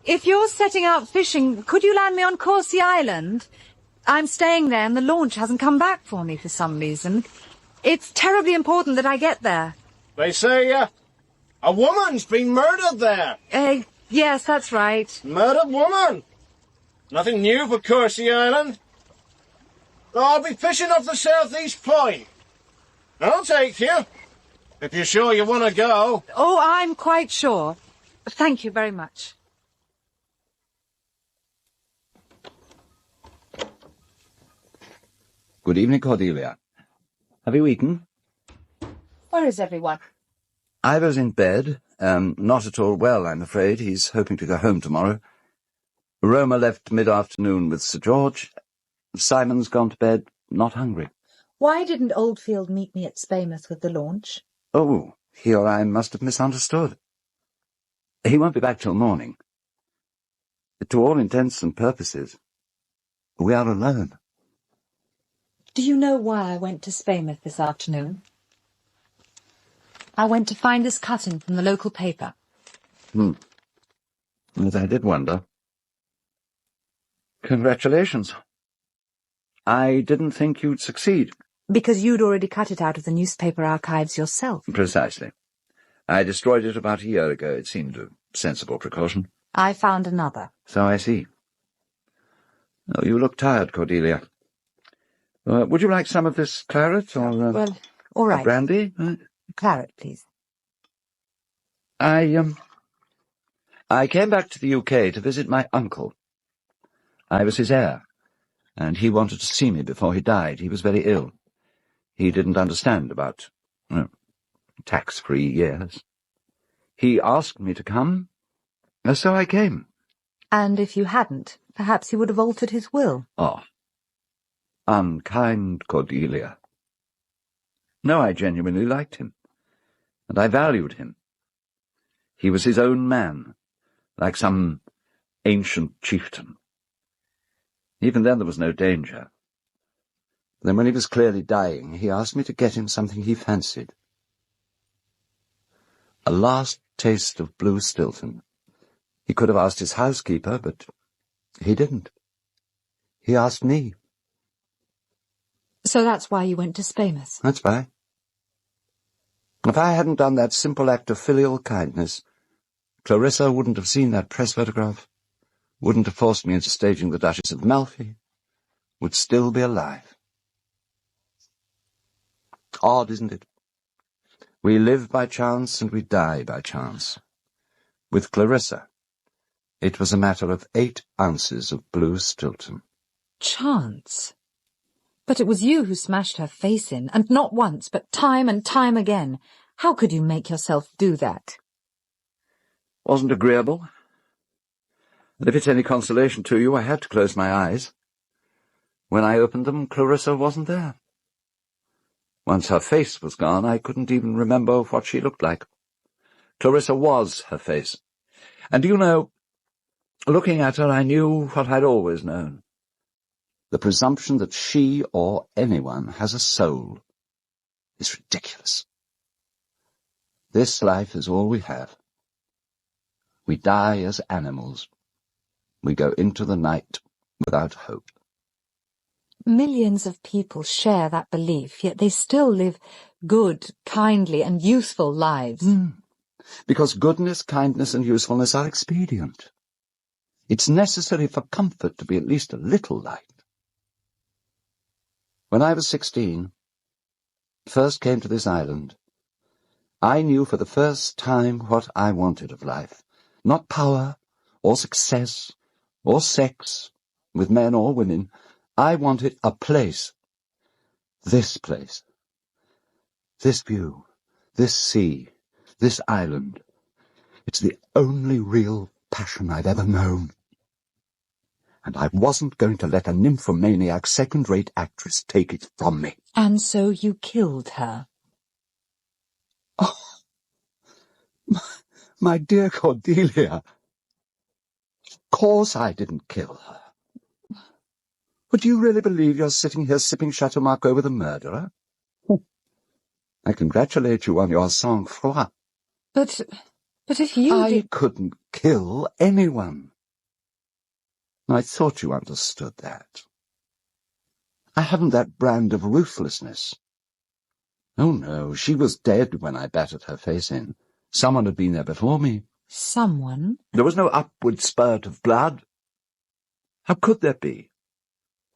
Speaker 5: If you're setting out fishing, could you land me on Coursey Island? I'm staying there and the launch hasn't come back for me for some reason. It's terribly important that I get there.
Speaker 16: They say, a woman's been murdered there.
Speaker 5: Yes, that's right.
Speaker 16: Murdered woman. Nothing new for Coursey Island. I'll be fishing off the southeast point. I'll take you, if you're sure you want to go.
Speaker 5: Oh, I'm quite sure. Thank you very much.
Speaker 2: Good evening, Cordelia. Have you eaten?
Speaker 15: Where is everyone?
Speaker 2: Ivor's in bed. Not at all well, I'm afraid. He's hoping to go home tomorrow. Roma left mid-afternoon with Sir George. Simon's gone to bed, not hungry.
Speaker 5: Why didn't Oldfield meet me at Spaymouth with the launch?
Speaker 2: Oh, he or I must have misunderstood. He won't be back till morning. To all intents and purposes, we are alone.
Speaker 5: Do you know why I went to Spaymouth this afternoon? I went to find this cutting from the local paper.
Speaker 2: As I did wonder. Congratulations. I didn't think you'd succeed.
Speaker 5: Because you'd already cut it out of the newspaper archives yourself.
Speaker 2: Precisely. I destroyed it about a year ago. It seemed a sensible precaution.
Speaker 5: I found another.
Speaker 2: So I see. Oh, you look tired, Cordelia. Would you like some of this claret, or
Speaker 5: well, all right.
Speaker 2: Brandy?
Speaker 5: Claret, please.
Speaker 2: I came back to the UK to visit my uncle. I was his heir, and he wanted to see me before he died. He was very ill. He didn't understand about tax-free years. He asked me to come, so I came.
Speaker 5: And if you hadn't, perhaps he would have altered his will.
Speaker 2: Oh, unkind Cordelia. No, I genuinely liked him, and I valued him. He was his own man, like some ancient chieftain. Even then there was no danger. Then when he was clearly dying, he asked me to get him something he fancied. A last taste of blue Stilton. He could have asked his housekeeper, but he didn't. He asked me.
Speaker 5: So that's why you went to Spaymouth?
Speaker 2: That's why. If I hadn't done that simple act of filial kindness, Clarissa wouldn't have seen that press photograph, wouldn't have forced me into staging the Duchess of Malfi, would still be alive. Odd, isn't it? We live by chance and we die by chance. With Clarissa, it was a matter of 8 ounces of blue Stilton.
Speaker 5: Chance? But it was you who smashed her face in, and not once, but time and time again. How could you make yourself do that?
Speaker 2: Wasn't agreeable. And if it's any consolation to you, I had to close my eyes. When I opened them, Clarissa wasn't there. Once her face was gone, I couldn't even remember what she looked like. Clarissa was her face. And you know, looking at her, I knew what I'd always known. The presumption that she or anyone has a soul is ridiculous. This life is all we have. We die as animals. We go into the night without hope.
Speaker 5: Millions of people share that belief, yet they still live good, kindly, and useful lives.
Speaker 2: Because goodness, kindness, and usefulness are expedient. It's necessary for comfort to be at least a little light. When I was 16, first came to this island, I knew for the first time what I wanted of life. Not power, or success, or sex, with men or women. I wanted a place. This place. This view. This sea. This island. It's the only real passion I've ever known. And I wasn't going to let a nymphomaniac second-rate actress take it from me.
Speaker 5: And so you killed her.
Speaker 2: Oh, my dear Cordelia. Of course I didn't kill her. But do you really believe you're sitting here sipping Chateaumarque over the murderer? I congratulate you on your sang-froid.
Speaker 5: But if you
Speaker 2: I couldn't kill anyone. I thought you understood that. I haven't that brand of ruthlessness. Oh, no, she was dead when I battered her face in. Someone had been there before me.
Speaker 5: Someone?
Speaker 2: There was no upward spurt of blood. How could there be?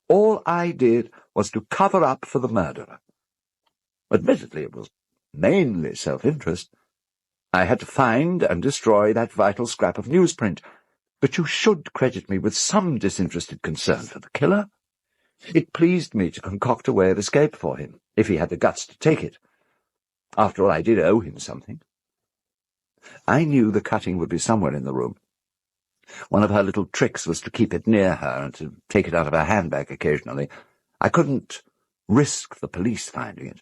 Speaker 2: All I did was to cover up for the murderer. Admittedly, it was mainly self-interest. I had to find and destroy that vital scrap of newsprint. But you should credit me with some disinterested concern for the killer. It pleased me to concoct a way of escape for him, if he had the guts to take it. After all, I did owe him something. I knew the cutting would be somewhere in the room. One of her little tricks was to keep it near her and to take it out of her handbag occasionally. I couldn't risk the police finding it.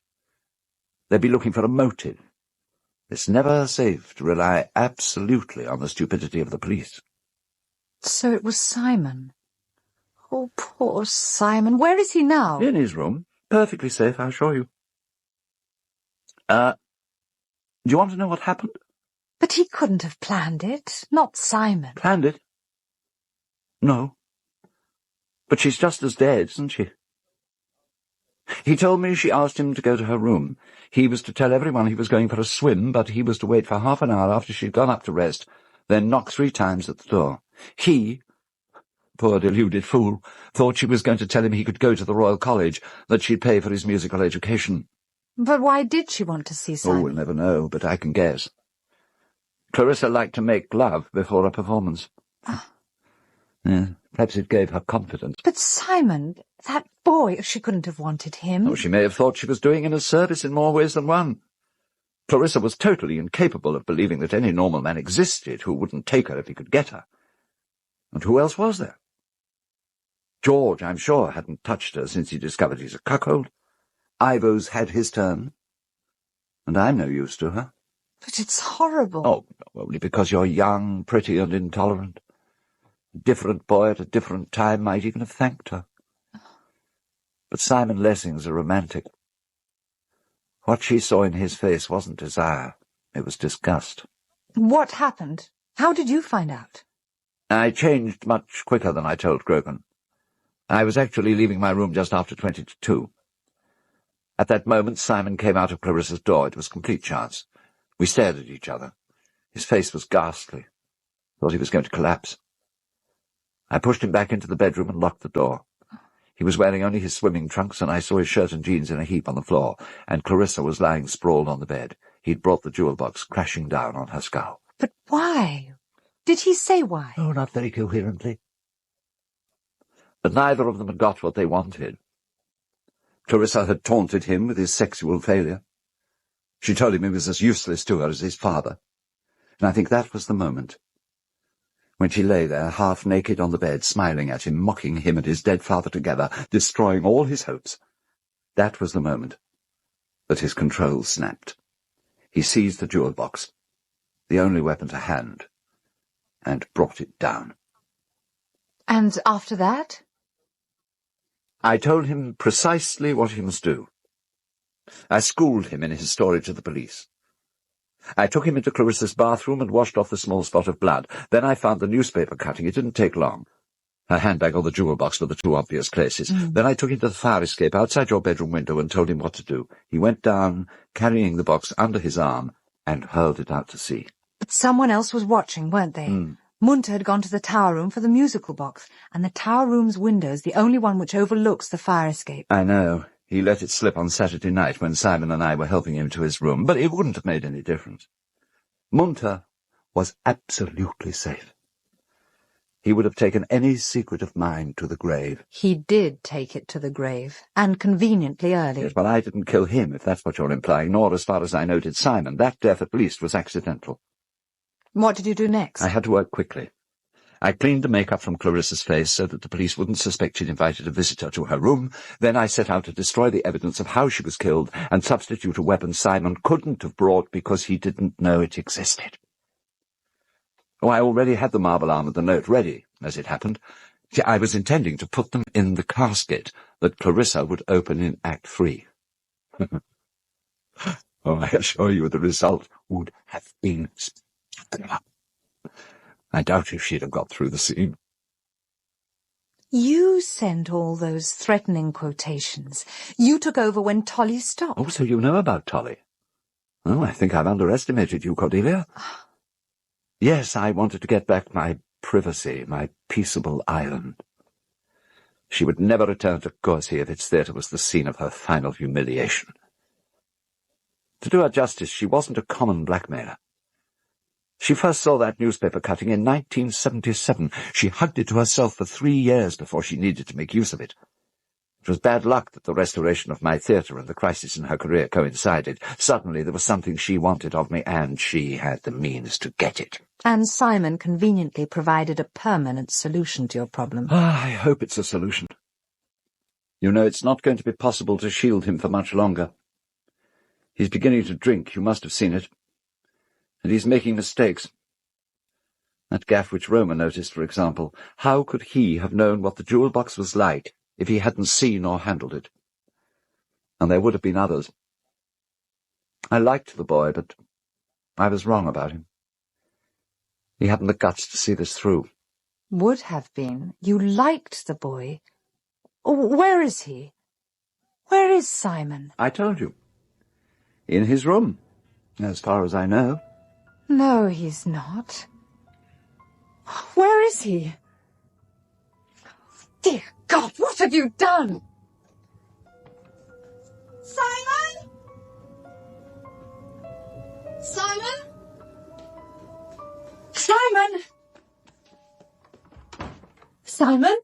Speaker 2: They'd be looking for a motive. It's never safe to rely absolutely on the stupidity of the police.
Speaker 5: So it was Simon. Oh, poor Simon. Where is he now?
Speaker 2: In his room. Perfectly safe, I assure you. Do you want to know what happened?
Speaker 5: But he couldn't have planned it. Not Simon.
Speaker 2: Planned it? No. But she's just as dead, isn't she? He told me she asked him to go to her room. He was to tell everyone he was going for a swim, but he was to wait for half an hour after she'd gone up to rest, then knock 3 times at the door. He, poor deluded fool, thought she was going to tell him he could go to the Royal College, that she'd pay for his musical education.
Speaker 5: But why did she want to see Simon?
Speaker 2: Oh, we'll never know, but I can guess. Clarissa liked to make love before a performance. Yeah, perhaps it gave her confidence.
Speaker 5: But Simon, that boy, she couldn't have wanted him.
Speaker 2: Oh, she may have thought she was doing him a service in more ways than one. Clarissa was totally incapable of believing that any normal man existed who wouldn't take her if he could get her. And who else was there? George, I'm sure, hadn't touched her since he discovered he's a cuckold. Ivo's had his turn. And I'm no use to her.
Speaker 5: But it's horrible.
Speaker 2: Oh, only because you're young, pretty, and intolerant. A different boy at a different time might even have thanked her. But Simon Lessing's a romantic. What she saw in his face wasn't desire. It was disgust.
Speaker 5: What happened? How did you find out?
Speaker 2: I changed much quicker than I told Grogan. I was actually leaving my room just after 20 to 2. At that moment, Simon came out of Clarissa's door. It was complete chance. We stared at each other. His face was ghastly. Thought he was going to collapse. I pushed him back into the bedroom and locked the door. He was wearing only his swimming trunks, and I saw his shirt and jeans in a heap on the floor, and Clarissa was lying sprawled on the bed. he'd brought the jewel box crashing down on her skull.
Speaker 5: But why? Did he say why?
Speaker 2: Oh, not very coherently. But neither of them had got what they wanted. Clarissa had taunted him with his sexual failure. She told him he was as useless to her as his father. And I think that was the moment when she lay there, half-naked on the bed, smiling at him, mocking him and his dead father together, destroying all his hopes. That was the moment that his control snapped. He seized the jewel box, the only weapon to hand, and brought it down.
Speaker 5: And after that?
Speaker 2: I told him precisely what he must do. I schooled him in his story to the police. I took him into Clarissa's bathroom and washed off the small spot of blood. Then I found the newspaper cutting. It didn't take long. Her handbag or the jewel box were the two obvious places. Then I took him to the fire escape outside your bedroom window and told him what to do. He went down, carrying the box under his arm, and hurled it out to sea.
Speaker 5: But someone else was watching, weren't they? Munter had gone to the tower room for the musical box, and the tower room's window is the only one which overlooks the fire escape.
Speaker 2: I know. He let it slip on Saturday night when Simon and I were helping him to his room, but it wouldn't have made any difference. Munter was absolutely safe. He would have taken any secret of mine to the grave.
Speaker 5: He did take it to the grave, and conveniently early.
Speaker 2: Yes, but I didn't kill him, if that's what you're implying, nor, as far as I know, did Simon. That death, at least, was accidental.
Speaker 5: What did you do next?
Speaker 2: I had to work quickly. I cleaned the makeup from Clarissa's face so that the police wouldn't suspect she'd invited a visitor to her room. Then I set out to destroy the evidence of how she was killed and substitute a weapon Simon couldn't have brought because he didn't know it existed. Oh, I already had the marble arm and the note ready, as it happened. I was intending to put them in the casket that Clarissa would open in Act 3. Oh, I assure you the result would have been spectacular. I doubt if she'd have got through the scene.
Speaker 5: You sent all those threatening quotations. You took over when Tolly stopped.
Speaker 2: Oh, so you know about Tolly? Oh, I think I've underestimated you, Cordelia. Yes, I wanted to get back my privacy, my peaceable island. She would never return to Coursey if its theatre was the scene of her final humiliation. To do her justice, she wasn't a common blackmailer. She first saw that newspaper cutting in 1977. She hugged it to herself for 3 years before she needed to make use of it. It was bad luck that the restoration of my theatre and the crisis in her career coincided. Suddenly there was something she wanted of me, and she had the means to get it.
Speaker 5: And Simon conveniently provided a permanent solution to your problem.
Speaker 2: I hope it's a solution. You know, it's not going to be possible to shield him for much longer. He's beginning to drink, you must have seen it. And he's making mistakes. That gaffe which Roma noticed, for example. How could he have known what the jewel box was like if he hadn't seen or handled it? And there would have been others. I liked the boy, but I was wrong about him. He hadn't the guts to see this through.
Speaker 5: Would have been. You liked the boy. Where is he? Where is Simon?
Speaker 2: I told you. In his room, as far as I know.
Speaker 5: No, he's not. Where is he? Dear God, what have you done?
Speaker 1: Simon? Simon?
Speaker 5: Simon? Simon?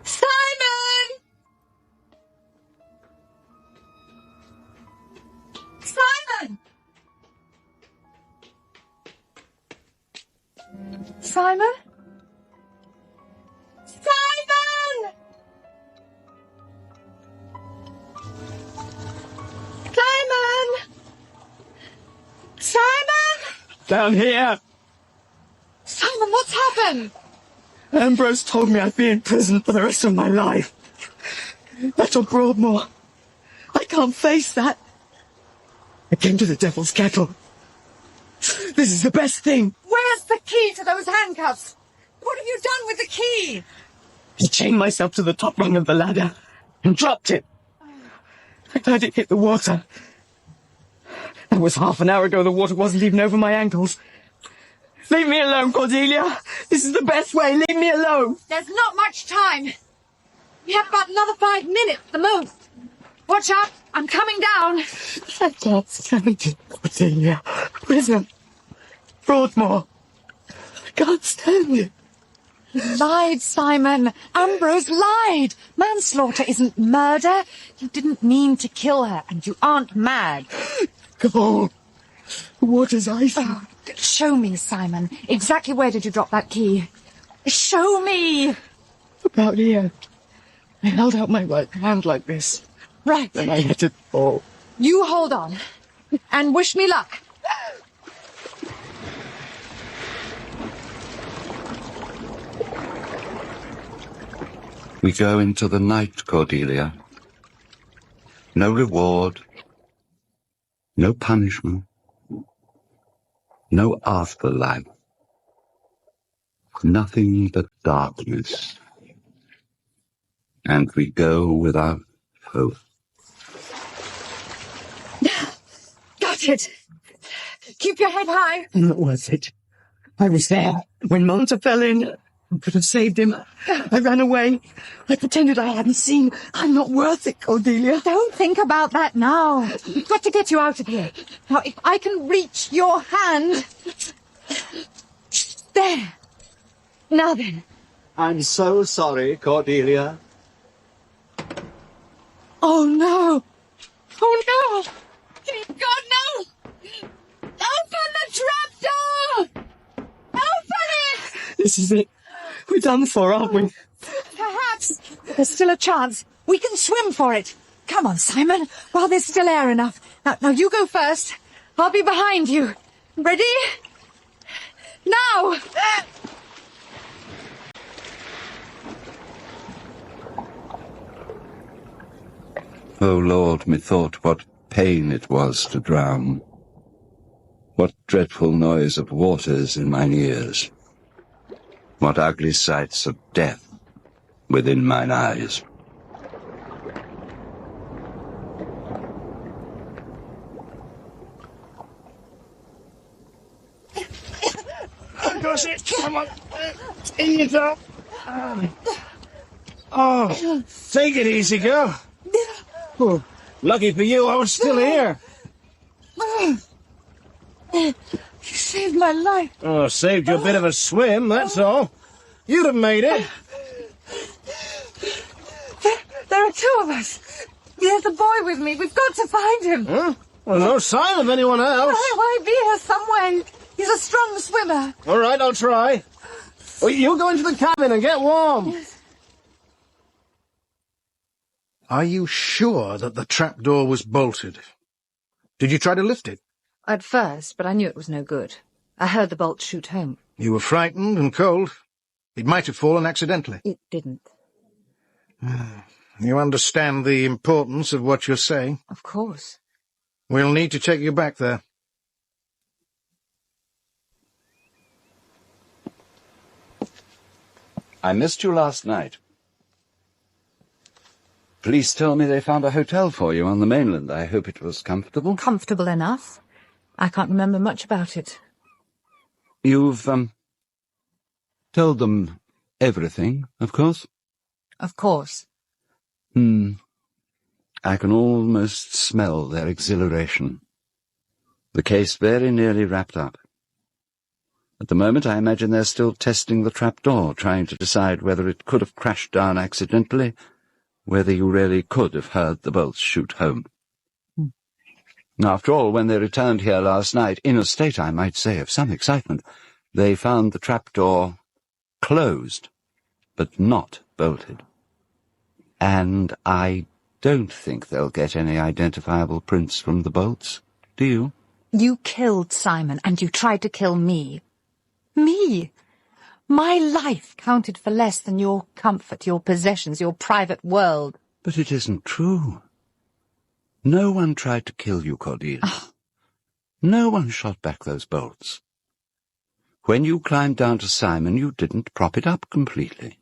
Speaker 1: Simon! Simon!
Speaker 5: Simon?
Speaker 1: Simon! Simon! Simon!
Speaker 22: Down here!
Speaker 1: Simon, what's happened?
Speaker 22: Ambrose told me I'd be in prison for the rest of my life. That's on Broadmoor. I can't face that. I came to the Devil's Kettle. This is the best thing.
Speaker 1: Where's the key to those handcuffs? What have you done with the key?
Speaker 22: I chained myself to the top rung of the ladder and dropped it. I heard it hit the water. That was half an hour ago. The water wasn't even over my ankles. Leave me alone, Cordelia. This is the best way. Leave me alone.
Speaker 1: There's not much time. We have about another 5 minutes, the most. Watch out! I'm coming down!
Speaker 22: I can't stand it, Cordelia. Prison. Broadmoor. I can't stand it.
Speaker 19: Lied, Simon. Ambrose lied. Manslaughter isn't murder. You didn't mean to kill her, and you aren't mad.
Speaker 22: Cold. The water's icy.
Speaker 19: Oh, show me, Simon. Exactly where did you drop that key? Show me!
Speaker 22: About here. I held out my right hand like this.
Speaker 19: Right.
Speaker 22: Then I let it fall.
Speaker 19: You hold on. And wish me luck.
Speaker 2: We go into the night, Cordelia. No reward. No punishment. No afterlife. Nothing but darkness. And we go without hope.
Speaker 19: Got it. Keep your head high.
Speaker 22: Not worth it. I was there when Monta fell in. I could have saved him. I ran away. I pretended I hadn't seen. I'm not worth it, Cordelia.
Speaker 19: Don't think about that now. We've got to get you out of here. Now, if I can reach your hand... There. Now then.
Speaker 11: I'm so sorry, Cordelia.
Speaker 19: Oh, no. Oh, no. God, no. Open the trapdoor. Open it.
Speaker 22: This is it. We're done for, aren't we?
Speaker 19: Perhaps. There's still a chance. We can swim for it. Come on, Simon, while there's still air enough. Now you go first. I'll be behind you. Ready? Now!
Speaker 2: O Lord, methought what pain it was to drown. What dreadful noise of waters in mine ears. What ugly sights of death within mine eyes.
Speaker 16: Does it? Come on. In you go. Oh, take it easy, girl. Oh, lucky for you, I was still here.
Speaker 19: You saved my life.
Speaker 16: Oh, saved you a bit of a swim, that's all. You'd have made it.
Speaker 19: There are two of us. There's a boy with me. We've got to find him.
Speaker 16: Huh? Well, no sign of anyone else.
Speaker 19: He might be here somewhere. He's a strong swimmer.
Speaker 16: All right, I'll try. Well, you go into the cabin and get warm.
Speaker 19: Yes.
Speaker 16: Are you sure that the trapdoor was bolted? Did you try to lift it?
Speaker 19: At first, but I knew it was no good. I heard the bolt shoot home.
Speaker 16: You were frightened and cold. It might have fallen accidentally.
Speaker 19: It didn't.
Speaker 16: You understand the importance of what you're saying?
Speaker 19: Of course.
Speaker 16: We'll need to take you back there.
Speaker 2: I missed you last night. Police told me they found a hotel for you on the mainland. I hope it was comfortable.
Speaker 19: Comfortable enough. I can't remember much about it.
Speaker 2: You've, told them everything, of course?
Speaker 19: Of course.
Speaker 2: I can almost smell their exhilaration. The case very nearly wrapped up. At the moment, I imagine they're still testing the trapdoor, trying to decide whether it could have crashed down accidentally, whether you really could have heard the bolts shoot home. Now, after all, when they returned here last night, in a state, I might say, of some excitement, they found the trapdoor closed, but not bolted. And I don't think they'll get any identifiable prints from the bolts, do you?
Speaker 19: You killed Simon, and you tried to kill me. Me? My life counted for less than your comfort, your possessions, your private world.
Speaker 2: But it isn't true. No one tried to kill you, Cordelia. No one shot back those bolts. When you climbed down to Simon, you didn't prop it up completely.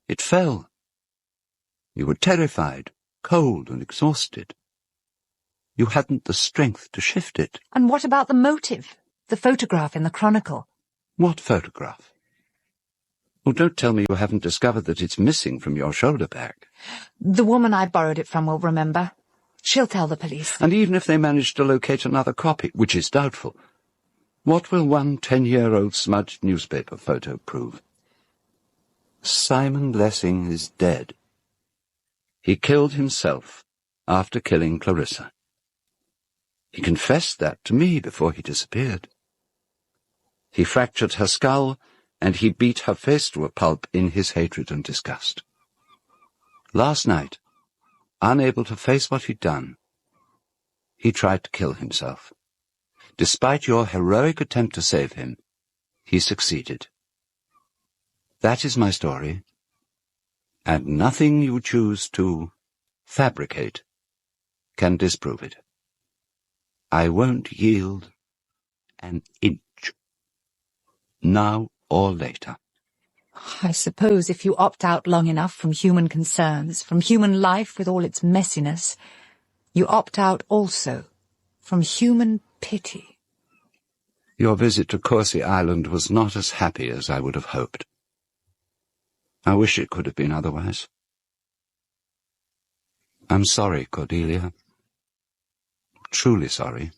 Speaker 2: It fell. You were terrified, cold and exhausted. You hadn't the strength to shift it.
Speaker 19: And what about the motive? The photograph in the Chronicle?
Speaker 2: What photograph? Oh, don't tell me you haven't discovered that it's missing from your shoulder bag.
Speaker 19: The woman I borrowed it from will remember. She'll tell the police.
Speaker 2: And even if they manage to locate another copy, which is doubtful, what will one 10-year-old smudged newspaper photo prove? Simon Lessing is dead. He killed himself after killing Clarissa. He confessed that to me before he disappeared. He fractured her skull, and he beat her face to a pulp in his hatred and disgust. Last night, unable to face what he'd done, he tried to kill himself. Despite your heroic attempt to save him, he succeeded. That is my story, and nothing you choose to fabricate can disprove it. I won't yield an inch, now or later.
Speaker 19: I suppose if you opt out long enough from human concerns, from human life with all its messiness, you opt out also from human pity.
Speaker 2: Your visit to Coursey Island was not as happy as I would have hoped. I wish it could have been otherwise. I'm sorry, Cordelia. Truly sorry.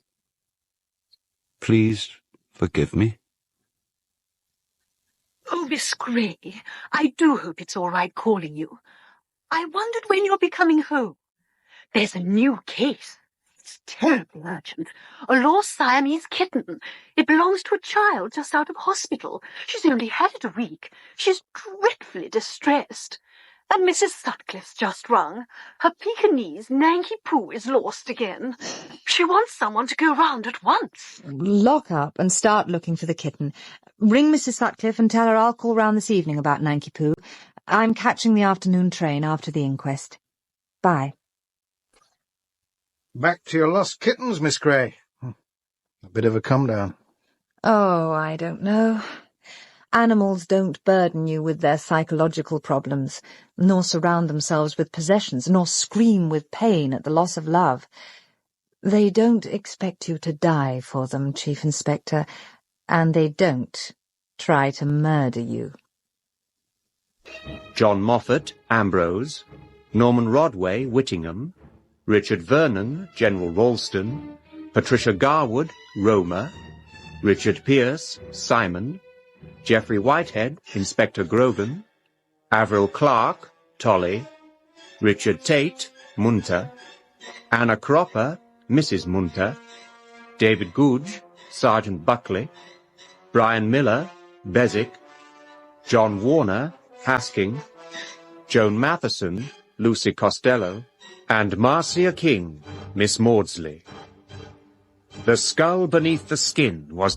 Speaker 2: Please forgive me.
Speaker 7: Oh, Miss Gray, I do hope it's all right calling you. I wondered when you'll be coming home. There's a new case. It's terribly urgent. A lost Siamese kitten. It belongs to a child just out of hospital. She's only had it a week. She's dreadfully distressed. And Mrs. Sutcliffe's just rung. Her Pekingese, Nanky Poo, is lost again. She wants someone to go round at once.
Speaker 19: Lock up and start looking for the kitten. Ring Mrs. Sutcliffe and tell her I'll call round this evening about Nanky Poo. I'm catching the afternoon train after the inquest. Bye.
Speaker 16: Back to your lost kittens, Miss Gray. A bit of a come-down.
Speaker 19: Oh, I don't know. Animals don't burden you with their psychological problems, nor surround themselves with possessions, nor scream with pain at the loss of love. They don't expect you to die for them, Chief Inspector, and they don't try to murder you.
Speaker 13: John Moffat, Ambrose, Norman Rodway, Whittingham, Richard Vernon, General Ralston, Patricia Garwood, Roma, Richard Pierce, Simon, Geoffrey Whitehead, Inspector Grogan, Avril Clark, Tolly, Richard Tate, Munter, Anna Cropper, Mrs. Munter, David Googe, Sergeant Buckley, Brian Miller, Beswick, John Warner, Hasking, Joan Matheson, Lucy Costello, and Marcia King, Miss Maudsley. The skull beneath the skin was